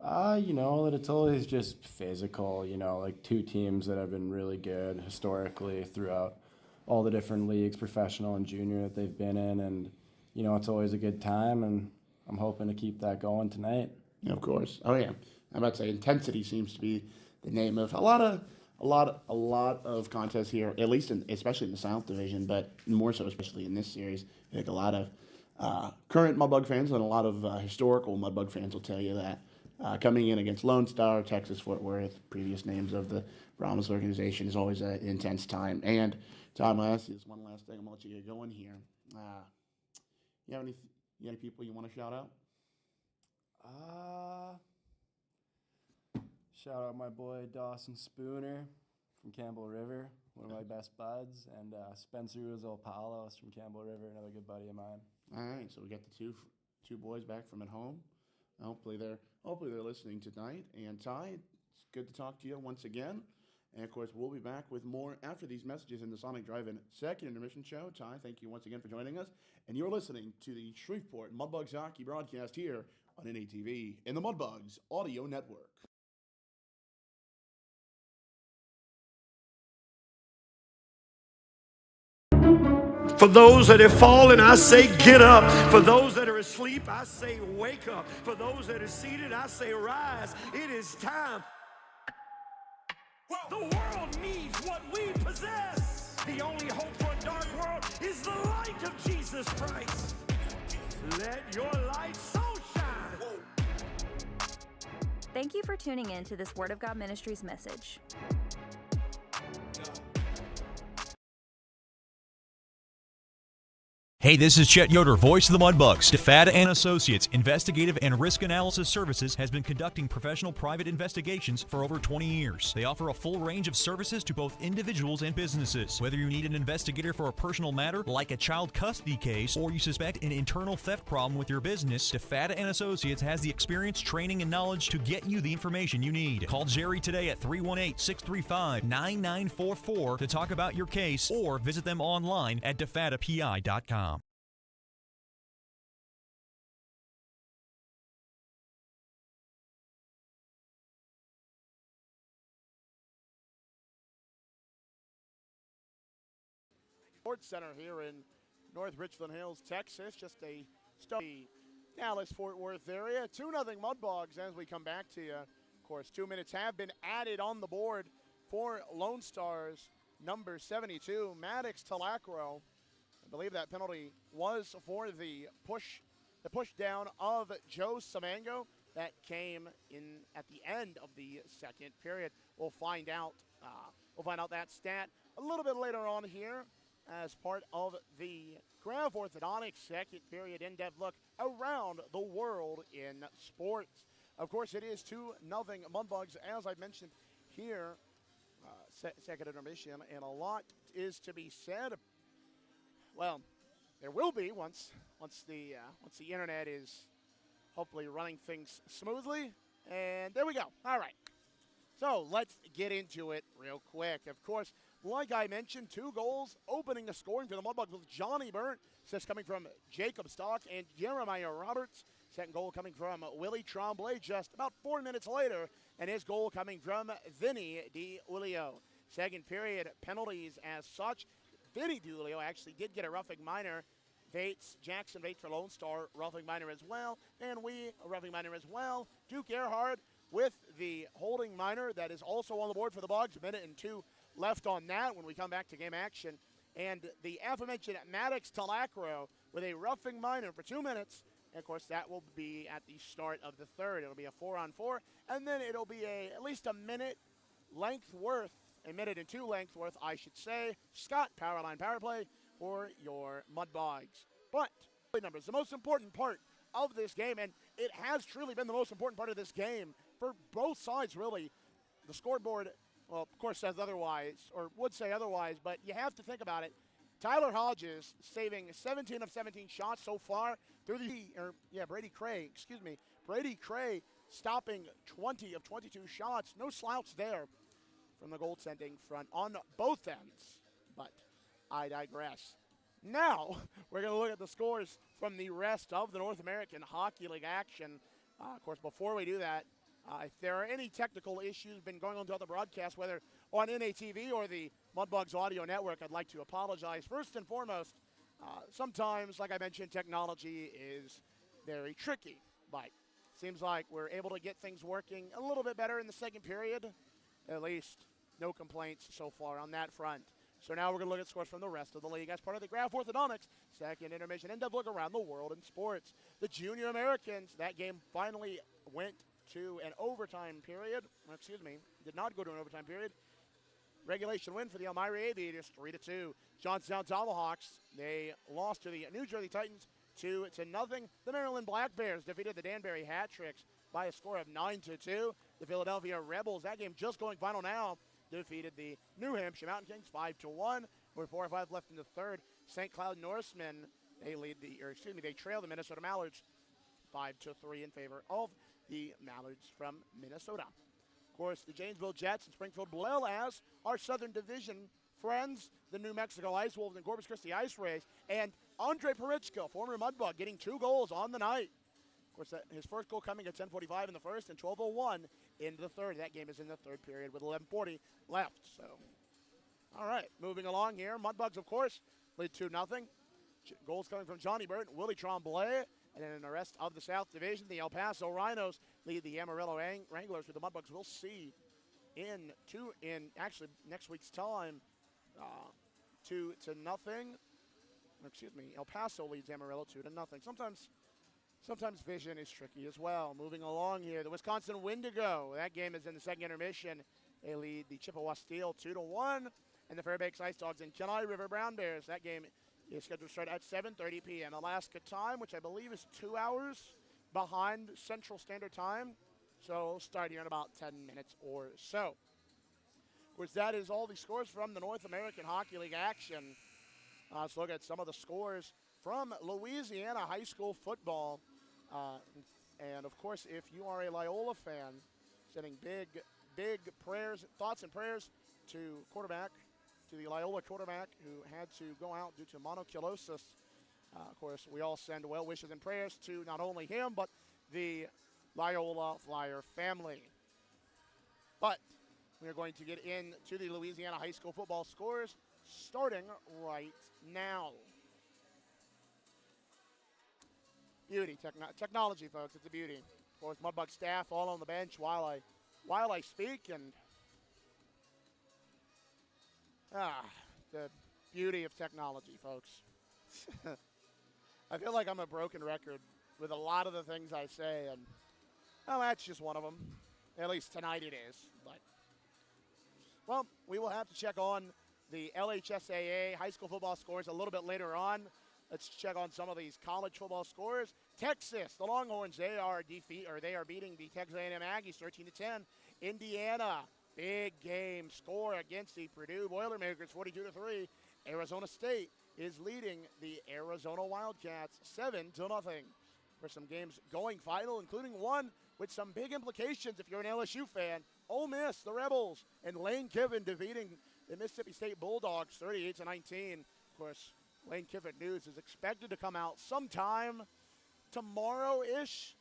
That it's always just physical, like two teams that have been really good historically throughout all the different leagues, professional and junior, that they've been in. And, it's always a good time, and I'm hoping to keep that going tonight. Yeah, of course. Oh, yeah. I'm about to say intensity seems to be the name of a lot of contests here, at least especially in the South Division, but more so especially in this series. I think a lot of current Mudbug fans and a lot of historical Mudbug fans will tell you that coming in against Lone Star, Texas, Fort Worth, previous names of the Brahmas organization, is always an intense time. And Tom, I'll ask you this one last thing. I'm going to let you get going here. You have any people you want to shout out? Shout out my boy Dawson Spooner from Campbell River, one of my best buds, and Spencer Uzo-Palos from Campbell River, another good buddy of mine. All right, so we got the two boys back from at home. Hopefully they're listening tonight. And Ty, it's good to talk to you once again. And of course, we'll be back with more after these messages in the Sonic Drive-In second intermission show. Ty, thank you once again for joining us. And you're listening to the Shreveport Mudbugs hockey broadcast here on NATV and the Mudbugs Audio Network. For those that have fallen, I say get up. For those that are asleep, I say wake up. For those that are seated, I say rise. It is time. The world needs what we possess. The only hope for a dark world is the light of Jesus Christ. Let your light so shine. Thank you for tuning in to this Word of God Ministries message. Hey, this is Chet Yoder, voice of the Mudbugs. DeFada and Associates Investigative and Risk Analysis Services has been conducting professional private investigations for over 20 years. They offer a full range of services to both individuals and businesses. Whether you need an investigator for a personal matter like a child custody case or you suspect an internal theft problem with your business, DeFada and Associates has the experience, training, and knowledge to get you the information you need. Call Jerry today at 318-635-9944 to talk about your case or visit them online at defadapi.com. Sports Center here in North Richland Hills, Texas. Just a study Dallas-Fort Worth area. 2-0 Mudbugs as we come back to you. Of course, 2 minutes have been added on the board for Lone Stars, number 72, Maddox Talacro. I believe that penalty was for the push down of Joe Samango that came in at the end of the second period. We'll find out that stat a little bit later on here, as part of the Graph Orthodontics second period in-depth look around the world in sports. Of course, it is 2-0 Mudbugs, as I mentioned here, second intermission, and a lot is to be said. Well, there will be once the internet is hopefully running things smoothly. And there we go. All right. So let's get into it real quick. Of course, like I mentioned, 2 goals opening the scoring for the Mudbugs with Johnny Burnt. Assist coming from Jacob Stock and Jeremiah Roberts. Second goal coming from Willie Tremblay just about 4 minutes later. And his goal coming from Vinny DiUlio. Second period penalties as such. Vinny DiUlio actually did get a roughing minor. Jackson Vates for Lone Star, roughing minor as well. And we, a roughing minor as well. Duke Earhart with the holding minor that is also on the board for the Bugs. 1 minute and 2 left on that when we come back to game action. And the aforementioned Maddox Talacro with a roughing minor for 2 minutes. And of course, that will be at the start of the third. It'll be a 4-on-4. And then it'll be at least a minute length worth, a minute and 2 length worth, I should say. Scott Powerline Power Play for your Mudbugs. But numbers, the most important part of this game, and it has truly been the most important part of this game for both sides, really. The scoreboard, well, of course, says otherwise, or would say otherwise, but you have to think about it. Tyler Hodges saving 17 of 17 shots so far through Brady Cray stopping 20 of 22 shots. No slouch there from the goaltending front on both ends, but I digress. Now, we're going to look at the scores from the rest of the North American Hockey League action. Of course, before we do that, if there are any technical issues been going on throughout the broadcast, whether on NATV or the Mudbugs Audio Network, I'd like to apologize. First and foremost, sometimes, like I mentioned, technology is very tricky, but seems like we're able to get things working a little bit better in the second period. At least no complaints so far on that front. So now we're going to look at scores from the rest of the league as part of the Graph Orthodontics second intermission in-depth look around the world in sports. The Junior Americans, that game finally went to an overtime period. Did not go to an overtime period. Regulation win for the Elmira Aviators, 3-2. Johnstown Tomahawks, they lost to the New Jersey Titans 2-0. The Maryland Black Bears defeated the Danbury Hat Tricks by a score of 9-2. The Philadelphia Rebels, that game just going final now, defeated the New Hampshire Mountain Kings 5-1. With 4 or 5 left in the third, St. Cloud Norsemen, they trail the Minnesota Mallards 5-3 in favor of the Mallards from Minnesota. Of course, the Janesville Jets and Springfield Blue, as our Southern Division friends, the New Mexico Ice Wolves and Corpus Christi Ice Rays, and Andre Parichko, former Mudbug, getting 2 goals on the night. Of course, his first goal coming at 10:45 in the first and 12:01 in the third. That game is in the third period with 11:40 left. So, all right, moving along here. Mudbugs, of course, lead 2-0. Goals coming from Johnny Burnt, Willie Tremblay, and then in the rest of the South Division, the El Paso Rhinos lead the Amarillo Wranglers, who the Mudbugs will see in next week's time, 2-0. El Paso leads Amarillo 2-0. Sometimes vision is tricky as well. Moving along here, the Wisconsin Wendigo. That game is in the second intermission. They lead the Chippewa Steel 2-1. And the Fairbanks Ice Dogs and Kenai River Brown Bears. That game is scheduled to start at 7:30 p.m. Alaska time, which I believe is 2 hours behind Central Standard Time. So start here in about 10 minutes or so. Of course, that is all the scores from the North American Hockey League action. Let's look at some of the scores from Louisiana high school football. And, of course, if you are a Loyola fan, sending big prayers, thoughts and prayers to the Loyola quarterback who had to go out due to monoculosis. Of course, we all send well wishes and prayers to not only him, but the Loyola Flyer family. But we are going to get into the Louisiana high school football scores starting right now. Beauty, technology, folks. It's a beauty. Of course, Mudbug staff all on the bench while I speak, and the beauty of technology, folks. I feel like I'm a broken record with a lot of the things I say, and that's just one of them. At least tonight it is. But well, we will have to check on the LHSAA high school football scores a little bit later on. Let's check on some of these college football scores. Texas, the Longhorns, they are beating the Texas A&M Aggies 13-10. Indiana, big game score against the Purdue Boilermakers 42-3. Arizona State is leading the Arizona Wildcats 7-0. For some games going final, including one with some big implications if you're an LSU fan. Ole Miss, the Rebels, and Lane Kiffin defeating the Mississippi State Bulldogs 38-19. Of course, Lane Kiffin news is expected to come out sometime tomorrow-ish.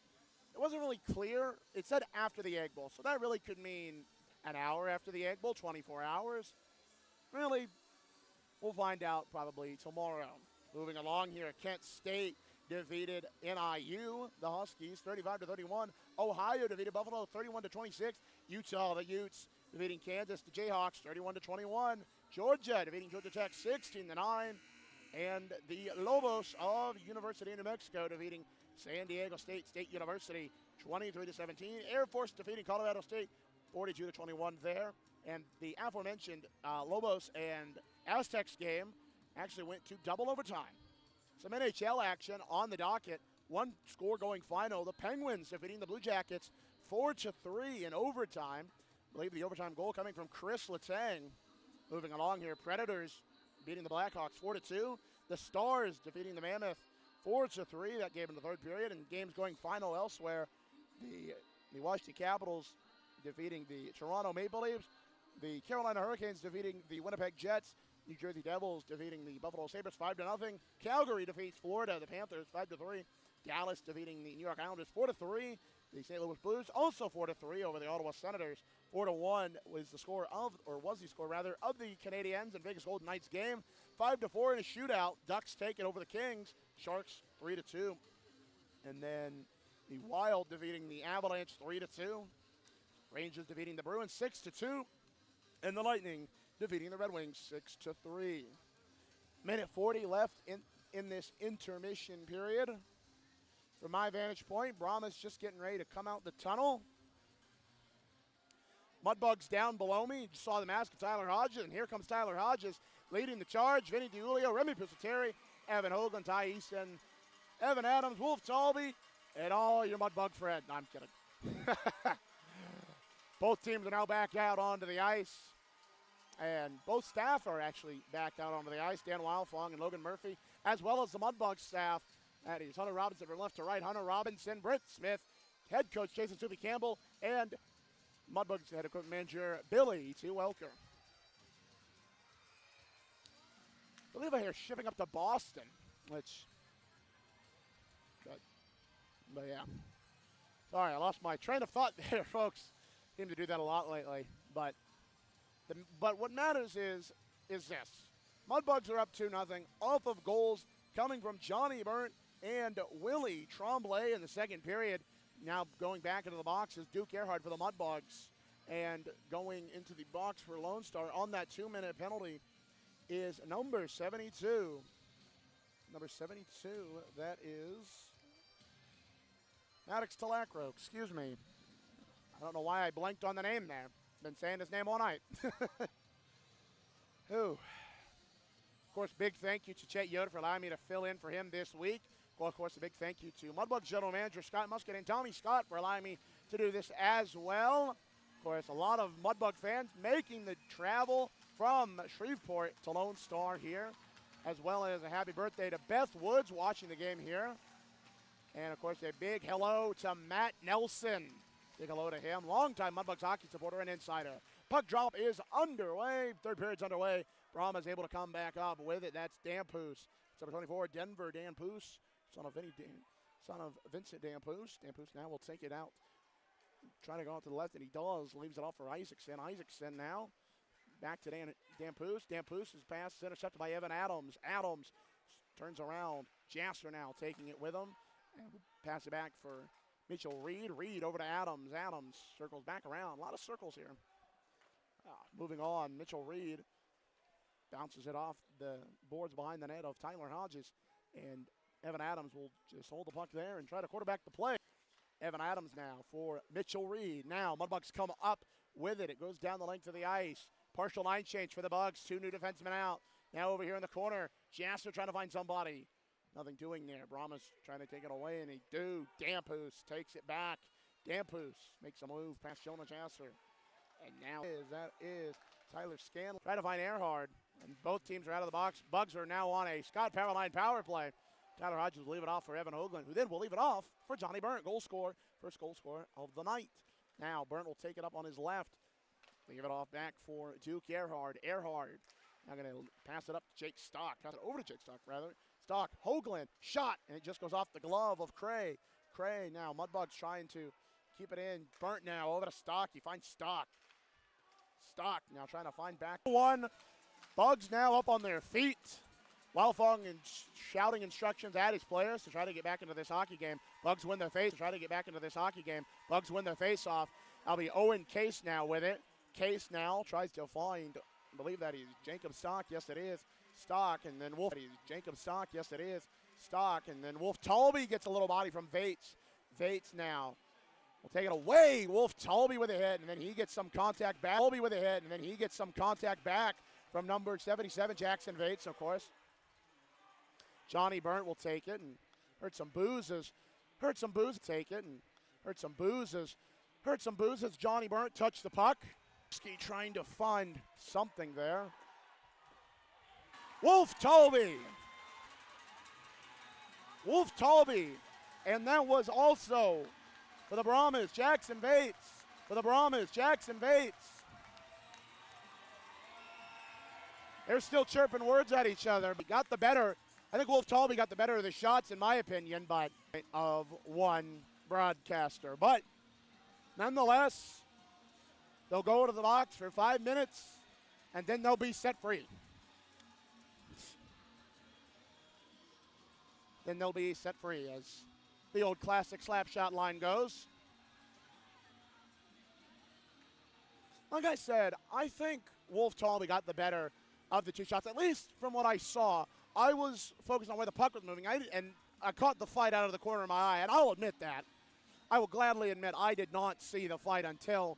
It wasn't really clear. It said after the Egg Bowl, so that really could mean an hour after the Egg Bowl, 24 hours. Really, we'll find out probably tomorrow. Moving along here, Kent State defeated NIU, the Huskies, 35-31. Ohio defeated Buffalo, 31-26. Utah, the Utes, defeating Kansas, the Jayhawks, 31-21. Georgia defeating Georgia Tech, 16-9. And the Lobos of University of New Mexico defeating San Diego State University, 23-17. Air Force defeating Colorado State, 42-21 there. And the aforementioned Lobos and Aztecs game actually went to double overtime. Some NHL action on the docket. One score going final. The Penguins defeating the Blue Jackets 4-3 in overtime. I believe the overtime goal coming from Chris Letang. Moving along here, Predators beating the Blackhawks 4-2. The Stars defeating the Mammoth 4-3. That game in the third period. And games going final elsewhere. The Washington Capitals defeating the Toronto Maple Leafs. The Carolina Hurricanes defeating the Winnipeg Jets. New Jersey Devils defeating the Buffalo Sabres 5-0. Calgary defeats Florida, the Panthers 5-3. Dallas defeating the New York Islanders 4-3. The St. Louis Blues also 4-3 over the Ottawa Senators. 4-1 was the score of the Canadiens and Vegas Golden Knights game. 5-4 in a shootout. Ducks take it over the Kings. Sharks 3-2. And then the Wild defeating the Avalanche 3-2. Rangers defeating the Bruins 6-2. And the Lightning defeating the Red Wings 6-3. Minute 40 left in this intermission period. From my vantage point, Brahmas just getting ready to come out the tunnel. Mudbugs down below me. Just saw the mask of Tyler Hodges, and here comes Tyler Hodges leading the charge. Vinny DiUlio, Remy Piscateri, Evan Hoagland, Ty Easton, Evan Adams, Wolf Talby, and all your Mudbug friends. No, I'm kidding. Both teams are now back out onto the ice. And both staff are actually back out onto the ice. Dan Wildfong and Logan Murphy, as well as the Mudbugs staff. That is Hunter Robinson from left to right. Hunter Robinson, Britt Smith, head coach Jason Subi Campbell, and Mudbugs head equipment manager Billy T. Welker. I believe I hear shipping up to Boston, but yeah. Sorry, I lost my train of thought there, folks. Seem to do that a lot lately, but what matters is this. Mudbugs are up 2-0 off of goals coming from Johnny Burnt and Willie Tremblay in the second period. Now going back into the box is Duke Earhart for the Mudbugs. And going into the box for Lone Star on that 2-minute penalty is number 72. Number 72, that is Maddox Talacro. Excuse me. I don't know why I blanked on the name there. Been saying his name all night. Who? Of course, big thank you to Chet Yoder for allowing me to fill in for him this week. Well, of course, a big thank you to Mudbugs General Manager Scott Muscat and Tommy Scott for allowing me to do this as well. Of course, a lot of Mudbug fans making the travel from Shreveport to Lone Star here, as well as a happy birthday to Beth Woods watching the game here. And, of course, a big hello to Matt Nelson. Big hello to him. Longtime Mudbugs hockey supporter and insider. Puck drop is underway. Third period's underway. Brahmas able to come back up with it. That's Dampoose. Number 24, Denver Dampoose. Son of Vincent Dampoose. Dampoose now will take it out. Trying to go out to the left, and he does. Leaves it off for Isaacson. Isaacson now back to Dampoose. Dampoose's pass is intercepted by Evan Adams. Adams turns around. Jasser now taking it with him. And pass it back for Mitchell Reed. Reed over to Adams. Adams circles back around. A lot of circles here. Moving on, Mitchell Reed bounces it off the boards behind the net of Tyler Hodges. And Evan Adams will just hold the puck there and try to quarterback the play. Evan Adams now for Mitchell Reed. Now Mudbugs come up with it. It goes down the length of the ice. Partial line change for the Bugs. 2 new defensemen out. Now over here in the corner, Jasser trying to find somebody. Nothing doing there. Brahmas trying to take it away, and he do. Dampoose takes it back. Dampoose makes a move past Jonah Jasser. And now that is Tyler Scanlon. Trying to find Earhart. And both teams are out of the box. Bugs are now on a Scott Powerline power play. Tyler Hodges will leave it off for Evan Hoagland, who then will leave it off for Johnny Burnt. Goal scorer, first goal scorer of the night. Now Burnt will take it up on his left. They give it off back for Duke Earhart. Earhart now going to pass it up to Jake Stock. Pass it over to Jake Stock, rather. Stock, Hoagland, shot, and it just goes off the glove of Cray. Cray now, Mudbugs trying to keep it in. Burnt now over to Stock. He finds Stock. Stock now trying to find back one. Bugs now up on their feet. Walfong and shouting instructions at his players to try to get back into this hockey game. Bugs win their face. Bugs win their face off. That'll be Owen Case now with it. Case now tries to find, I believe that is Jacob Stock. Yes, it is. Stock, and then Wolf. Jacob Stock. Yes, it is. Stock, and then Wolf Talby gets a little body from Vates. Vates now will take it away. Wolf Talby with a hit, and then he gets some contact back. From number 77, Jackson Vates, of course. Johnny Burnt will take it and heard some boozes. Johnny Burnt touched the puck. Trying to find something there. Wolf Talby. And that was also for the Brahmas, Jackson Vates. They're still chirping words at each other. But got the better. I think Wolf Talby got the better of the shots, in my opinion, but of one broadcaster. But nonetheless, they'll go to the box for 5 minutes, and then they'll be set free. As the old classic slap shot line goes. Like I said, I think Wolf Talby got the better of the two shots, at least from what I saw. I was focused on where the puck was moving, and I caught the fight out of the corner of my eye, and I'll admit that. I will gladly admit I did not see the fight until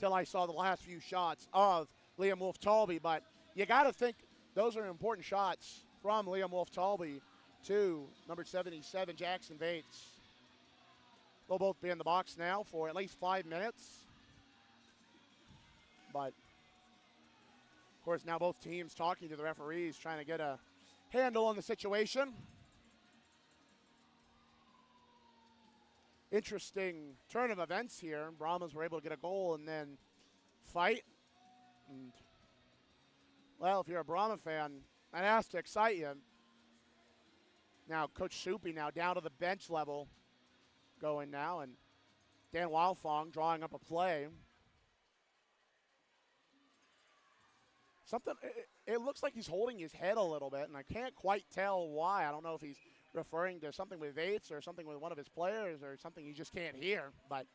I saw the last few shots of Liam Wolf Talby, but you got to think those are important shots from Liam Wolf Talby to number 77, Jackson Vates. They'll both be in the box now for at least 5 minutes. But, of course, now both teams talking to the referees, trying to get a handle on the situation. Interesting turn of events here. Brahmas were able to get a goal and then fight. And, well, if you're a Brahma fan, that has to excite you. Now, Coach Soupy now down to the bench level going now, and Dan Walfong drawing up a play. It looks like he's holding his head a little bit, and I can't quite tell why. I don't know if he's referring to something with Vates or something with one of his players or something you just can't hear. But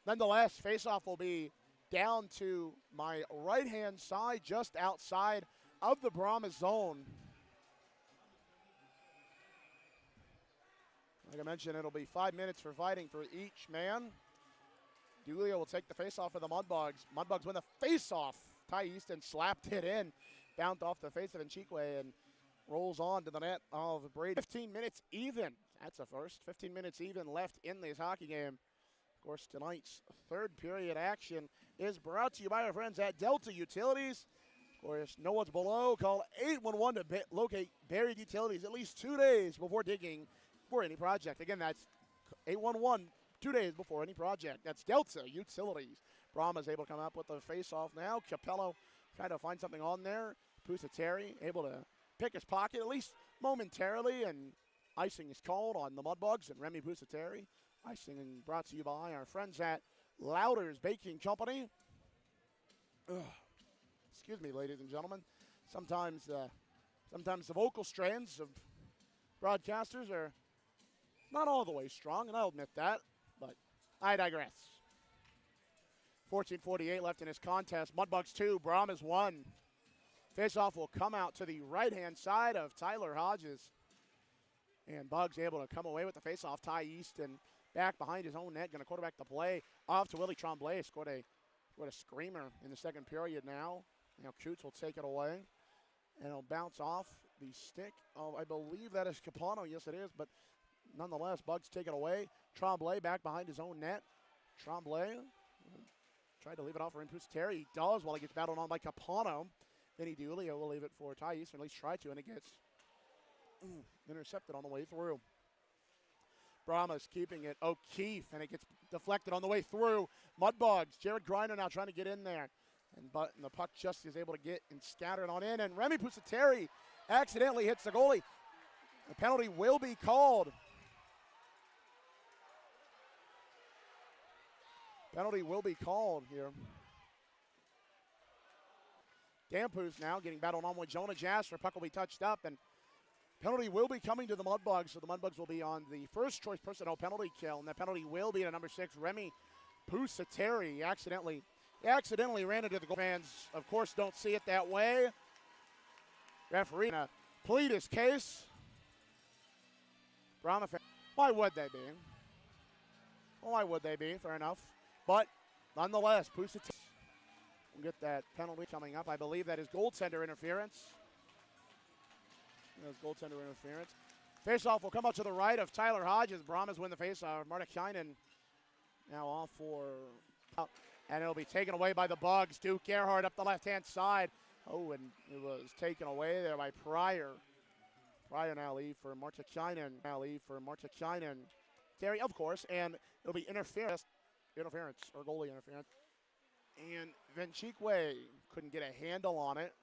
nonetheless, faceoff will be down to my right-hand side, just outside of the Brahmas zone. Like I mentioned, it'll be 5 minutes for fighting for each man. Dulia will take the faceoff for the Mudbugs. Mudbugs win the faceoff. Ty Easton slapped it in. bounced off the face of Nchikwe and rolls on to the net of Brady. 15 minutes even. That's a first. 15 minutes even left in this hockey game. Of course, tonight's third period action is brought to you by our friends at Delta Utilities. Of course, no one's below. Call 811 to locate buried utilities at least 2 days before digging for any project. Again, that's 811, 2 days before any project. That's Delta Utilities. Brahmas able to come up with the face-off now. Capello trying to find something on there. Pusateri able to pick his pocket, at least momentarily, and icing is called on the Mudbugs and Remy Pusateri. Icing brought to you by our friends at Louder's Baking Company. Excuse me, ladies and gentlemen. Sometimes the vocal strands of broadcasters are not all the way strong, and I'll admit that, but I digress. 14:48 left in this contest. Mudbugs 2, Brahmas 1. Faceoff will come out to the right-hand side of Tyler Hodges. And Bugs able to come away with the faceoff. Ty Easton back behind his own net, going to quarterback the play off to Willie Tremblay. Scored a screamer in the second period now. Now Coots will take it away. And it'll bounce off the stick of, I believe that is Capano. Yes, it is. But nonetheless, Bugs take it away. Tremblay back behind his own net. Tremblay tried to leave it off for Impusteri. He does while he gets battled on by Capano. Vinny DiUlio will leave it for Ty Easton, at least try to, and it gets intercepted on the way through. Brahmas keeping it. O'Keefe, and it gets deflected on the way through. Mudbugs, Jared Griner now trying to get in there. And the puck just is able to get and scatter it on in. And Remy Pusateri accidentally hits the goalie. The penalty will be called. Penalty will be called here. Dampus now getting battled on with Jonah Jasper. Puck will be touched up, and penalty will be coming to the Mudbugs. So the Mudbugs will be on the first choice personnel penalty kill, and that penalty will be to number 6, Remy Pusateri. He accidentally ran into the goal. Fans, of course, don't see it that way. Referee gonna plead his case. Brahma fan, why would they be? Well, why would they be? Fair enough. But nonetheless, Pusateri will get that penalty coming up. I believe that is goaltender interference. That's goaltender interference. Faceoff will come out to the right of Tyler Hodges. Brahmas win the faceoff. Martikainen now off for, and it'll be taken away by the Bugs. Duke Gerhardt up the left-hand side. Oh, and it was taken away there by Pryor. Pryor now leave for Martikainen. Terry, of course, and it'll be interference or goalie interference. And Venchikwe couldn't get a handle on it.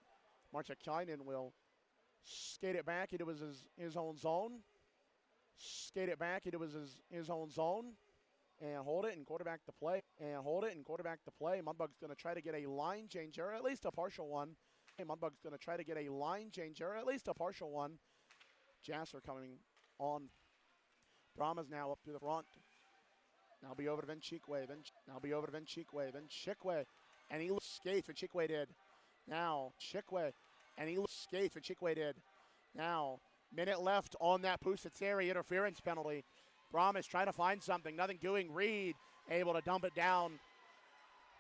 Martikainen will skate it back into his own zone. And hold it and quarterback the play. Mudbug's going to try to get a line change, or at least a partial one. Jasper coming on. Brahmas now up to the front. Now be over to Venchikwe. Venchikwe. And he skates. Venchikwe did. Now Chikwe. And he skates. Venchikwe did. Now minute left on that Pusateri interference penalty. Brahmas trying to find something. Nothing doing. Reed able to dump it down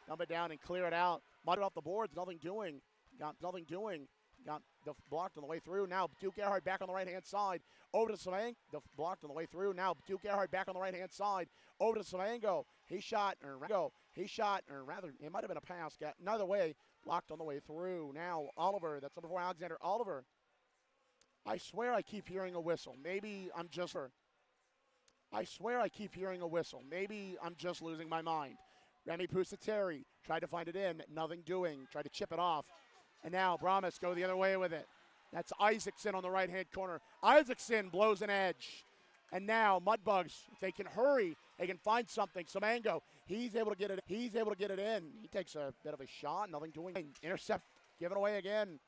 and clear it out. Mud off the boards. Nothing doing. Got blocked on the way through. Now Duke Gerhardt back on the right-hand side. Over to Samango. Blocked on the way through. Now Duke Gerhardt back on the right-hand side. Over to Samango. He shot, or rather, it might have been a pass. Got another way. Blocked on the way through. Now Oliver. That's number 4, Alexander Oliver. I swear I keep hearing a whistle. Maybe I'm just losing my mind. Remy Pusateri tried to find it in. Nothing doing. Tried to chip it off. And now Brahmas go the other way with it. That's Isaacson on the right-hand corner. Isaacson blows an edge. And now Mudbugs, if they can hurry, they can find something. Samango, he's able to get it in. He takes a bit of a shot. Nothing doing. Intercept, given away again.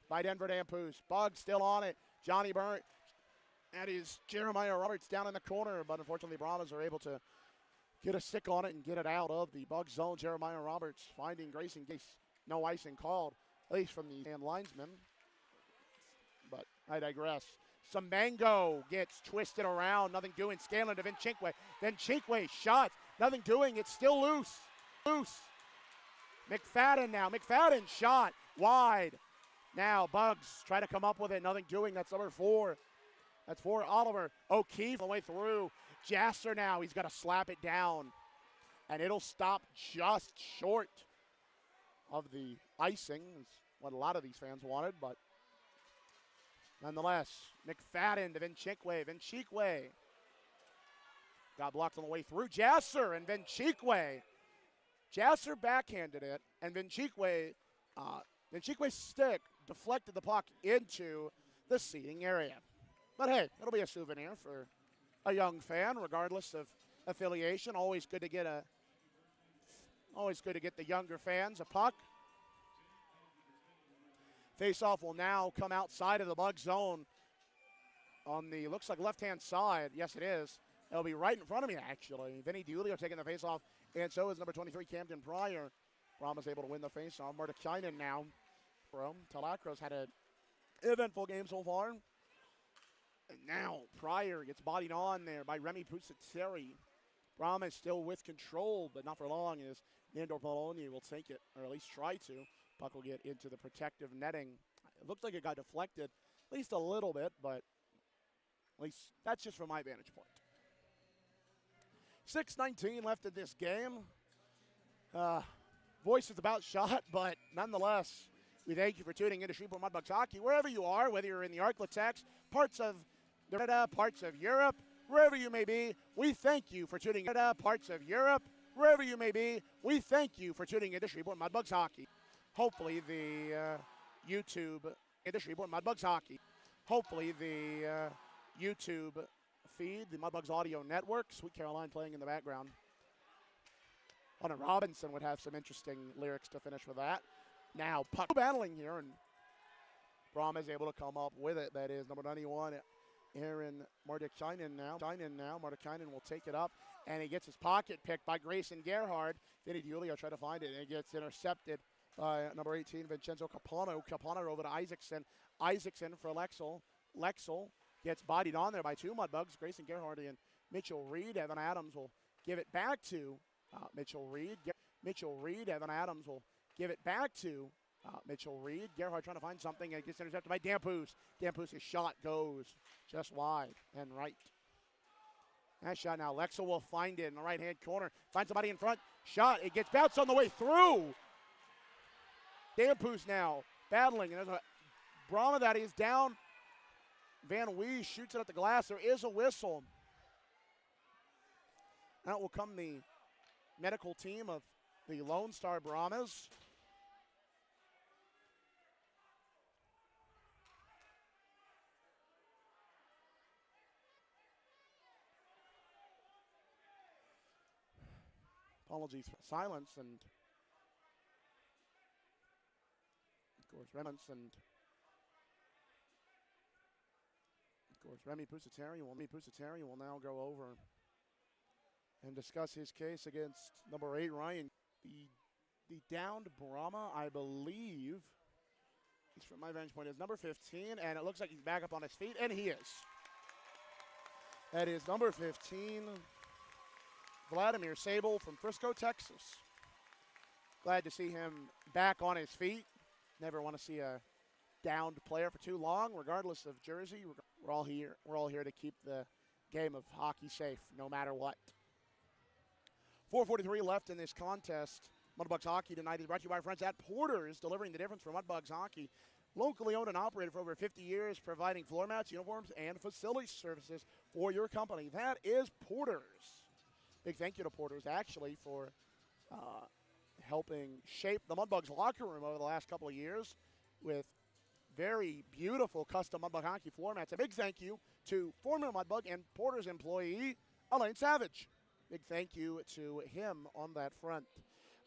By Denver Dampus. Bugs still on it. Johnny Burnt. That is Jeremiah Roberts down in the corner. But unfortunately, Brahmas are able to get a stick on it and get it out of the Bug zone. Jeremiah Roberts finding Grayson Gase. No icing called, at least from the linesman. But I digress. Samango gets twisted around. Nothing doing. Scanlon to Venchikwe. Venchikwe shot. Nothing doing. It's still loose. McFadden now. McFadden shot wide. Now Bugs try to come up with it. Nothing doing. That's number 4. That's for Oliver. O'Keefe all the way through. Jasser now. He's got to slap it down. And it'll stop just short of the icing. It's what a lot of these fans wanted, but nonetheless, McFadden to Vinchikwe. Vinchikwe got blocked on the way through. Jasser and Vinchikwe. Jasser backhanded it, and Vinchikwe's stick deflected the puck into the seating area. But hey, it'll be a souvenir for a young fan, regardless of affiliation. Always good to get the younger fans a puck. Face-off will now come outside of the Bug zone on the, looks like left-hand side. Yes, it is. It'll be right in front of me, actually. Vinny DiUlio taking the face-off, and so is number 23, Camden Pryor. Brahmas able to win the face-off. Mardakainen now. Talacro's had an eventful game so far. And now Pryor gets bodied on there by Remy Pusateri. Brahmas still with control, but not for long, as Nandor Poloni will take it, or at least try to. Puck will get into the protective netting. It looks like it got deflected at least a little bit, but at least that's just from my vantage point. 6:19 left in this game. Voice is about shot, but nonetheless, we thank you for tuning into Shreveport Mudbugs Hockey, wherever you are, whether you're in the Arklatex, parts of Canada, parts of Europe, wherever you may be. We thank you for tuning into parts of Europe, wherever you may be. We thank you for tuning into Shreveport Mudbugs Hockey. Hopefully the YouTube into Shreveport Mudbugs Hockey. Hopefully the YouTube feed, the Mudbugs Audio Network. Sweet Caroline playing in the background. Hunter Robinson would have some interesting lyrics to finish with that. Now puck battling here, and Brahma is able to come up with it. That is number 91, Aaron Mardakainen now. Mardakainen will take it up, and he gets his pocket picked by Grayson Gerhard. Vinny DiUlio try to find it, and it gets intercepted by number 18, Vincenzo Capano. Capano over to Isaacson. Isaacson for Lexel. Lexel gets bodied on there by 2 Mudbugs. Grayson Gerhard and Mitchell Reed. Evan Adams will give it back to Mitchell Reed. Evan Adams will give it back to Mitchell Reed. Gerhard trying to find something, and it gets intercepted by Dampus. Dampus' shot goes just wide and right. That shot now. Lexel will find it in the right-hand corner. Finds somebody in front. Shot. It gets bounced on the way through. Dampus now battling, and there's a Brahma that is down. Van Wee shoots it at the glass. There is a whistle. Out will come the medical team of the Lone Star Brahmas. Apologies for silence, and of course Remy Pusateri will now go over and discuss his case against number 8, Ryan. The downed Brahma, I believe, at least from my vantage point, is number 15, and it looks like he's back up on his feet, and he is. That is number 15, Vladimir Sable from Frisco, Texas. Glad to see him back on his feet. Never want to see a downed player for too long, regardless of jersey. We're all here to keep the game of hockey safe, no matter what. 4:43 left in this contest. Mudbugs Hockey tonight is brought to you by our friends at Porter's, delivering the difference for Mudbugs Hockey. Locally owned and operated for over 50 years, providing floor mats, uniforms, and facility services for your company. That is Porter's. Big thank you to Porter's, actually, for helping shape the Mudbugs locker room over the last couple of years with very beautiful custom Mudbug Hockey floor mats. A big thank you to former Mudbug and Porter's employee, Elaine Savage. Big thank you to him on that front.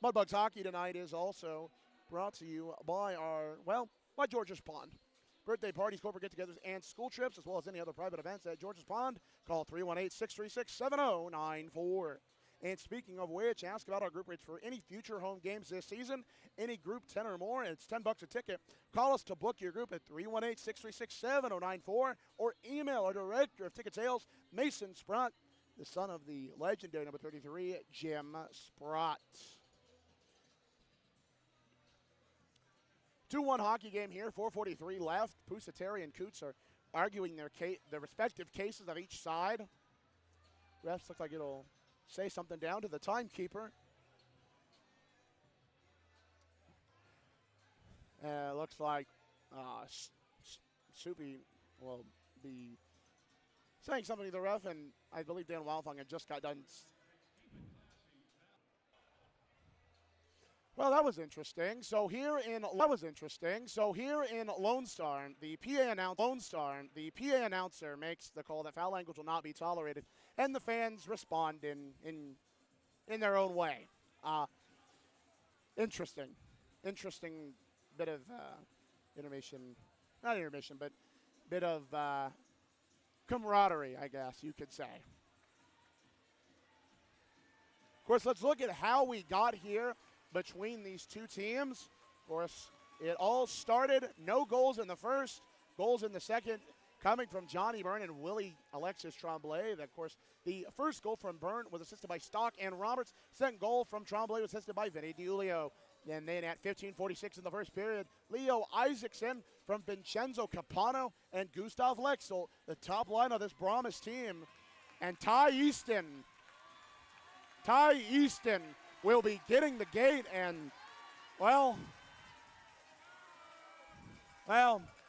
Mudbugs Hockey tonight is also brought to you by by George's Pond. Birthday parties, corporate get-togethers, and school trips, as well as any other private events at George's Pond. Call 318-636-7094. And speaking of which, ask about our group rates for any future home games this season. Any group 10 or more, and it's $10 a ticket. Call us to book your group at 318-636-7094 or email our director of ticket sales, Mason Sprott, the son of the legendary number 33, Jim Sprott. 2-1 hockey game here, 4:43 left. Pusateri and Coots are arguing their respective cases of each side. Refs look like it'll say something down to the timekeeper. It looks like Soupy will be saying something to the ref, and I believe Dan Wildfang had just got done. Well, that was interesting. So here in Lone Star, the PA announcer makes the call that foul language will not be tolerated, and the fans respond in their own way. Interesting bit of not intermission, but bit of camaraderie, I guess you could say. Of course, let's look at how we got here between these two teams. Of course, it all started, no goals in the first, goals in the second, coming from Johnny Byrne and Willie Alexis Tremblay. Of course, the first goal from Byrne was assisted by Stock and Roberts. Second goal from Tremblay was assisted by Vinny DiUlio. And then at 15:46 in the first period, Leo Isaacson from Vincenzo Capano and Gustav Lexel, the top line of this Brahmas team. And Ty Easton will be getting the gate, and, well,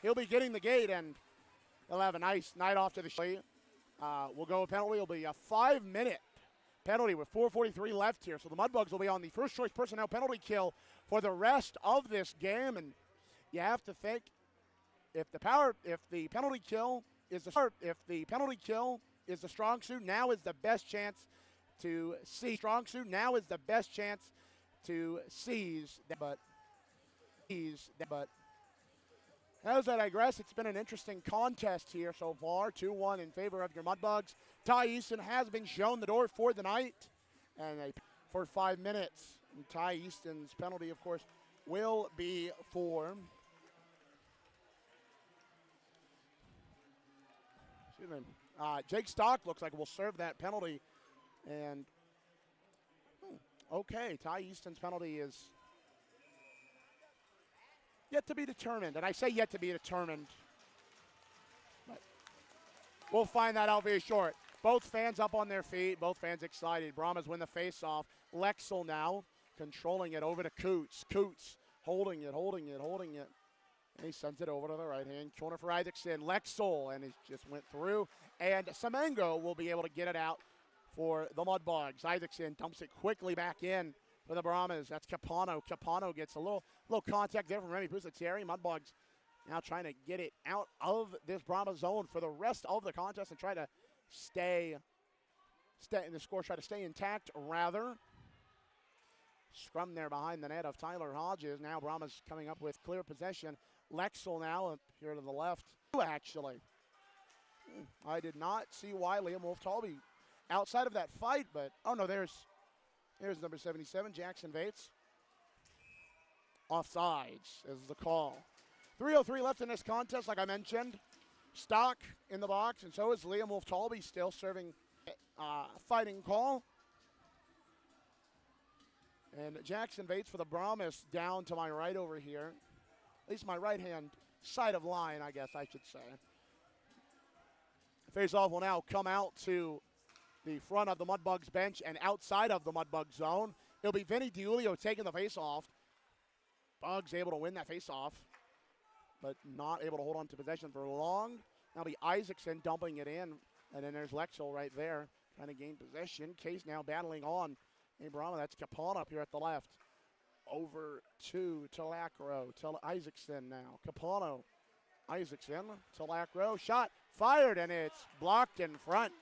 he'll be getting the gate, and he'll have a nice night off to the show. We'll go with penalty. It'll be a 5-minute penalty with 4:43 left here. So the Mudbugs will be on the first choice personnel penalty kill for the rest of this game. And you have to think, if the penalty kill is the strong suit, now is the best chance to seize. But as I digress, it's been an interesting contest here so far. 2-1 in favor of your Mudbugs. Ty Easton has been shown the door for the night, and for 5 minutes. And Ty Easton's penalty, of course, will be for Jake Stock. Looks like will serve that penalty, and okay, Ty Easton's penalty is yet to be determined, and I say yet to be determined, but we'll find that out very short. Both fans up on their feet, both fans excited. Brahmas win the face-off. Lexel now controlling it over to Coots. Coots holding it. And he sends it over to the right-hand corner for Isaacson. Lexel, and it just went through. And Semengo will be able to get it out for the Mudbugs. Isaacson dumps it quickly back in for the Brahmas. That's Capano. Capano gets a little contact there from Remy Pusateri. Mudbugs now trying to get it out of this Brahmas zone for the rest of the contest and try to stay in the score, try to stay intact, rather. Scrum there behind the net of Tyler Hodges. Now Brahmas coming up with clear possession. Lexel now up here to the left. Actually, I did not see why Liam Wolf-Talby outside of that fight, but, oh no, there's number 77, Jackson Vates. Offsides is the call. 3:03 left in this contest, like I mentioned. Stock in the box, and so is Liam Wolf-Talby still serving fighting call. And Jackson Vates for the Brahmas down to my right over here. At least my right-hand side of line, I guess I should say. Face-off will now come out to the front of the Mudbugs bench and outside of the Mudbugs zone. It'll be Vinny DiUlio taking the face-off. Bugs able to win that face-off, but not able to hold on to possession for long. That'll be Isaacson dumping it in, and then there's Lexel right there trying to gain possession. Case now battling on. Hey, Brahma, that's Capone up here at the left. Over to Talacro. Isaacson now. Capano. Isaacson. Talacro. Shot fired, and it's blocked in front.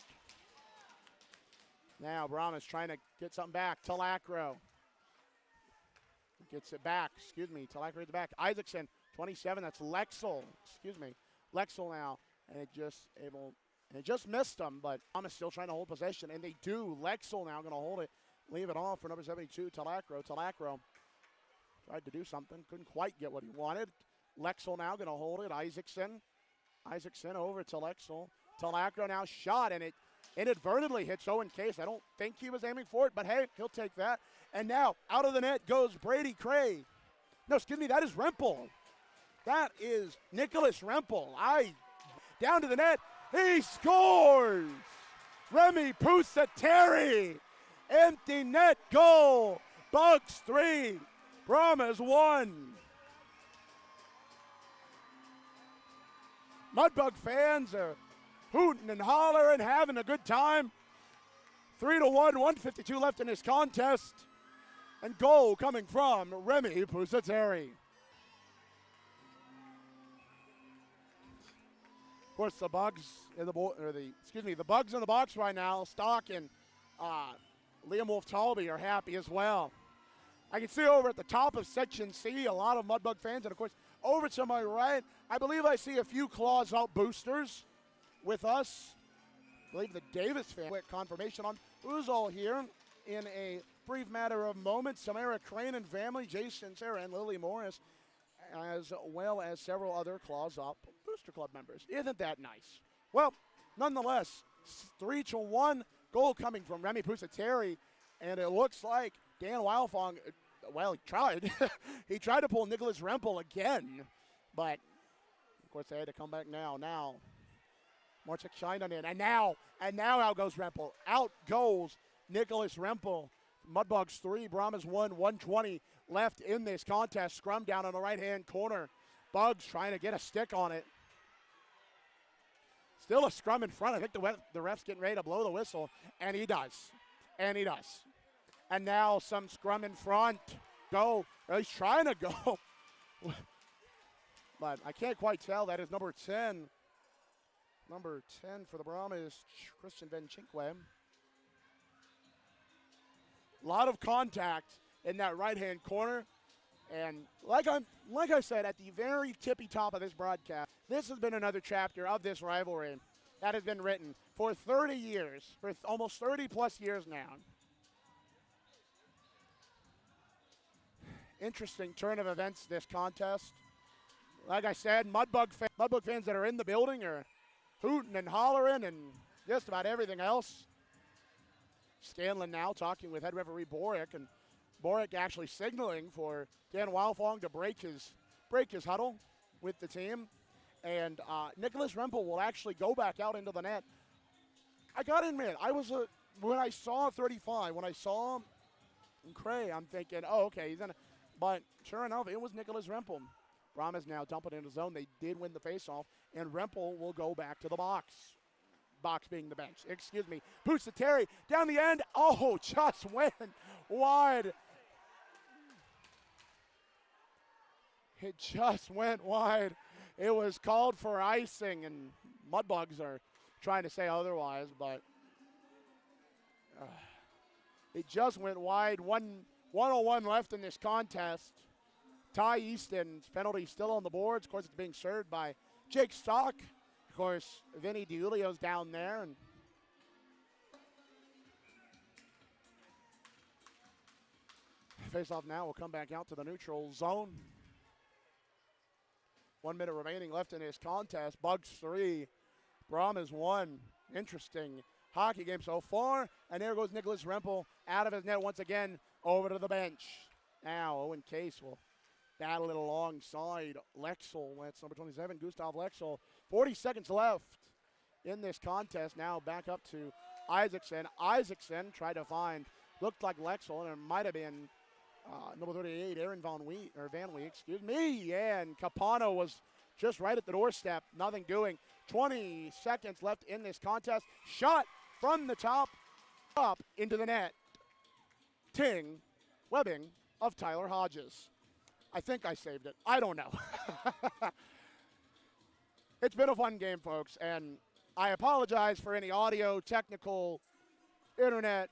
Now Brahma's trying to get something back. Talacro gets it back. Talacro gets it back. Isaacson, 27. That's Lexel. Lexel now. And it just missed him, but Brahma's still trying to hold possession, and they do. Lexel now going to hold it. Leave it off for number 72, Talacro. Talacro tried to do something. Couldn't quite get what he wanted. Lexel now going to hold it. Isaacson over to Lexel. Talacro now shot, and it inadvertently hits Owen Case. I don't think he was aiming for it, but hey, he'll take that. And now out of the net goes Brady Cray. No, that is Rempel. That is Nicholas Rempel. Down to the net. He scores! Remy Pusateri. Empty net goal. Bugs 3. Brahmas 1. Mudbug fans are hooting and hollering, having a good time. 3-1, 1:52 left in this contest. And goal coming from Remy Pusateri. Of course, the Bugs in the Bugs in the box right now. Stock and Liam Wolf-Talby are happy as well. I can see over at the top of Section C a lot of Mudbug fans, and of course, over to my right, I believe I see a few Claws Out boosters with us. I believe the Davis fan. Quick confirmation on who's all here in a brief matter of moments. Samara Crane and family, Jason, Sarah, and Lily Morris, as well as several other Claws Up Booster Club members. Isn't that nice? Well, nonetheless, 3-1 goal coming from Remy Pusateri, and it looks like Dan Wildfong, well, he tried. He tried to pull Nicholas Rempel again, but of course they had to come back now. Now, Marcek Shinan in, and now out goes Rempel. Out goes Nicholas Rempel. Mudbugs 3, Brahmas 1, 1:20 left in this contest. Scrum down on the right-hand corner. Bugs trying to get a stick on it. Still a scrum in front. I think the ref's getting ready to blow the whistle, and he does. And now some scrum in front. Go. Or he's trying to go. But I can't quite tell. That is number 10. Number 10 for the Brahmas, Christian Benchinkwe. A lot of contact in that right-hand corner. And like I said at the very tippy top of this broadcast, this has been another chapter of this rivalry that has been written for 30 years, for almost 30-plus years now. Interesting turn of events this contest. Like I said, Mudbug fans that are in the building are hooting and hollering and just about everything else. Scanlon now talking with head referee Boric, and Boric actually signaling for Dan Wildfong to break his huddle with the team. And Nicholas Rempel will actually go back out into the net. I got to admit, when I saw 35, when I saw Cray, I'm thinking, oh, okay, he's in. But sure enough, it was Nicholas Rempel. Brahmas now dumping into zone. They did win the faceoff, and Rempel will go back to the box. Box being the bench. Excuse me. Pusateri down the end. Oh, just went wide. It just went wide. It was called for icing, and Mudbugs are trying to say otherwise, but it just went wide. 1:01 left in this contest. Ty Easton's penalty still on the boards. Of course, it's being served by Jake Stock. Of course, Vinny DiUlio's down there. And face-off now will come back out to the neutral zone. 1 minute remaining left in this contest. Bugs 3, Brahmas 1. Interesting hockey game so far. And there goes Nicholas Rempel out of his net once again over to the bench. Now Owen Case will battle it alongside Lexel. That's number 27, Gustav Lexel. 40 seconds left in this contest. Now back up to Isaacson. Isaacson tried to find, looked like Lexel, and it might have been number 38, Aaron Van Wee, excuse me. And Capano was just right at the doorstep. Nothing doing. 20 seconds left in this contest. Shot from the top up into the net. Ting, webbing of Tyler Hodges. I think I saved it. I don't know. It's been a fun game, folks, and I apologize for any audio, technical, internet,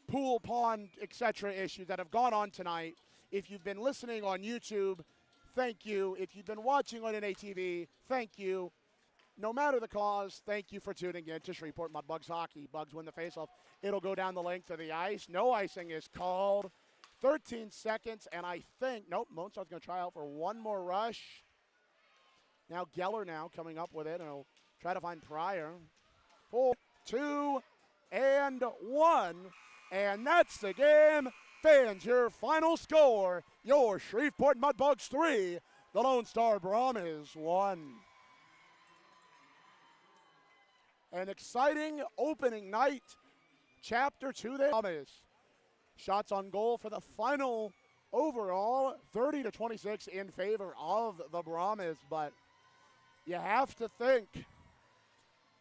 pool, pond, etc. issues that have gone on tonight. If you've been listening on YouTube, thank you. If you've been watching on NATV, thank you. No matter the cause, thank you for tuning in to Shreveport Mudbugs Hockey. Bugs win the faceoff. It'll go down the length of the ice. No icing is called. 13 seconds, and I think, nope, Monstar's going to try out for one more rush. Now Geller now coming up with it, and he'll try to find Pryor. 4, 2, and 1, and that's the game. Fans, your final score, your Shreveport Mudbugs 3, The Lone Star Brahmas won. An exciting opening night. Chapter 2 there. Brahmas. Shots on goal for the final overall, 30-26 in favor of the Brahmas. But you have to think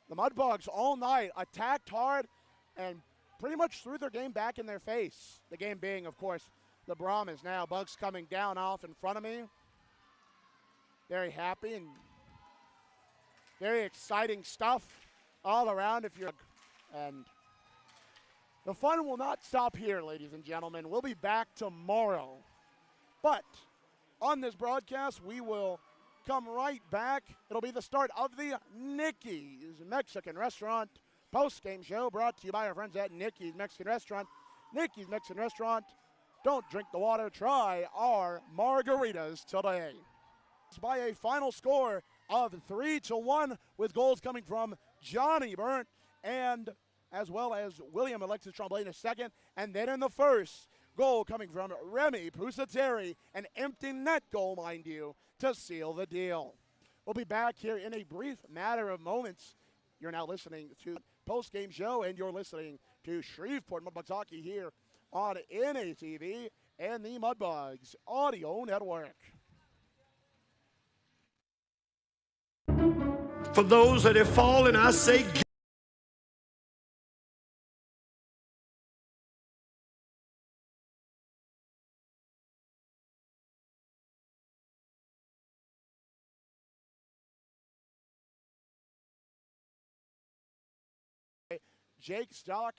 the Mudbugs all night attacked hard and pretty much threw their game back in their face. The game being, of course, the Brahmas. Now Bugs coming down off in front of me. Very happy and very exciting stuff all around if you're, and the fun will not stop here, ladies and gentlemen. We'll be back tomorrow. But on this broadcast, we will come right back. It'll be the start of the Nicky's Mexican Restaurant post-game show brought to you by our friends at Nicky's Mexican Restaurant. Nicky's Mexican Restaurant. Don't drink the water. Try our margaritas today. By a final score of 3-1 with goals coming from Johnny Burnt and as well as William Alexis Tremblay in the second. And then in the first, goal coming from Remy Pusateri, an empty net goal, mind you, to seal the deal. We'll be back here in a brief matter of moments. You're now listening to the post-game show, and you're listening to Shreveport Mudbugs Hockey here on NATV and the Mudbugs Audio Network. For those that have fallen, I say, Jake Stock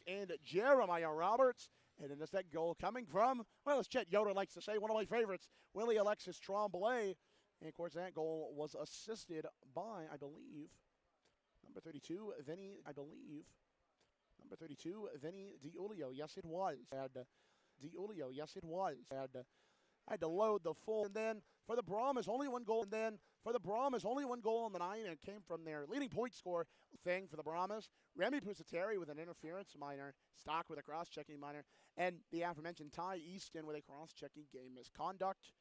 and Jeremiah Roberts. And in the second goal coming from, well, as Chet Yoder likes to say, one of my favorites, Willie Alexis Tremblay. And, of course, that goal was assisted by, I believe, number 32, Vinny DiUlio. Yes, it was. DiUlio, yes, it was. I had to load the full. And then for the Brahmas, only one goal. On the night, and it came from their leading point score thing for the Brahmas. Remy Pusateri with an interference minor, Stock with a cross-checking minor, and the aforementioned Ty Easton with a cross-checking game misconduct.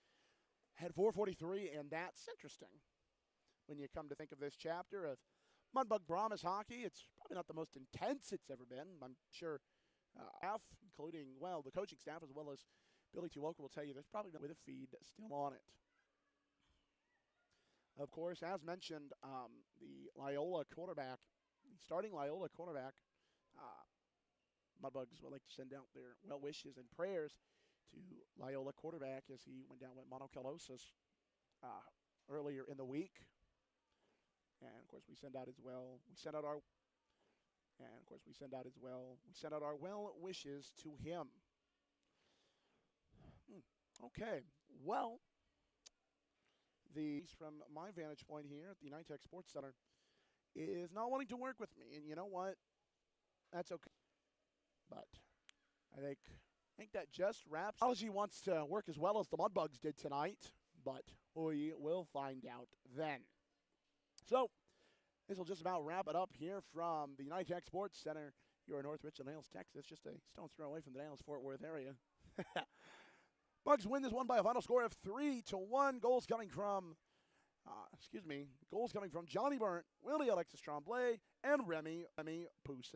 Had 443, and that's interesting. When you come to think of this chapter of Mudbug Brahmas hockey, it's probably not the most intense it's ever been. I'm sure staff, including, well, the coaching staff as well as Billy T. Walker will tell you there's probably no with a feed still on it. Of course, as mentioned, the Loyola quarterback, the starting Loyola quarterback, Mudbugs would like to send out their well wishes and prayers to Loyola quarterback as he went down with mononukleosis earlier in the week. And of course, we send out our well wishes to him. Okay, well, from my vantage point here at the Nitech Sports Center is not wanting to work with me, and you know what? That's okay. But I think that just wraps. Technology wants to work as well as the Mudbugs did tonight, but we will find out then. So this will just about wrap it up here from the Nitech Sports Center here in North Richland, Dallas, Texas, just a stone's throw away from the Dallas-Fort Worth area. Bugs win this one by a final score of 3-1. Goals coming from Johnny Burnt, Willie Alexis Tremblay, and Remy Poussa.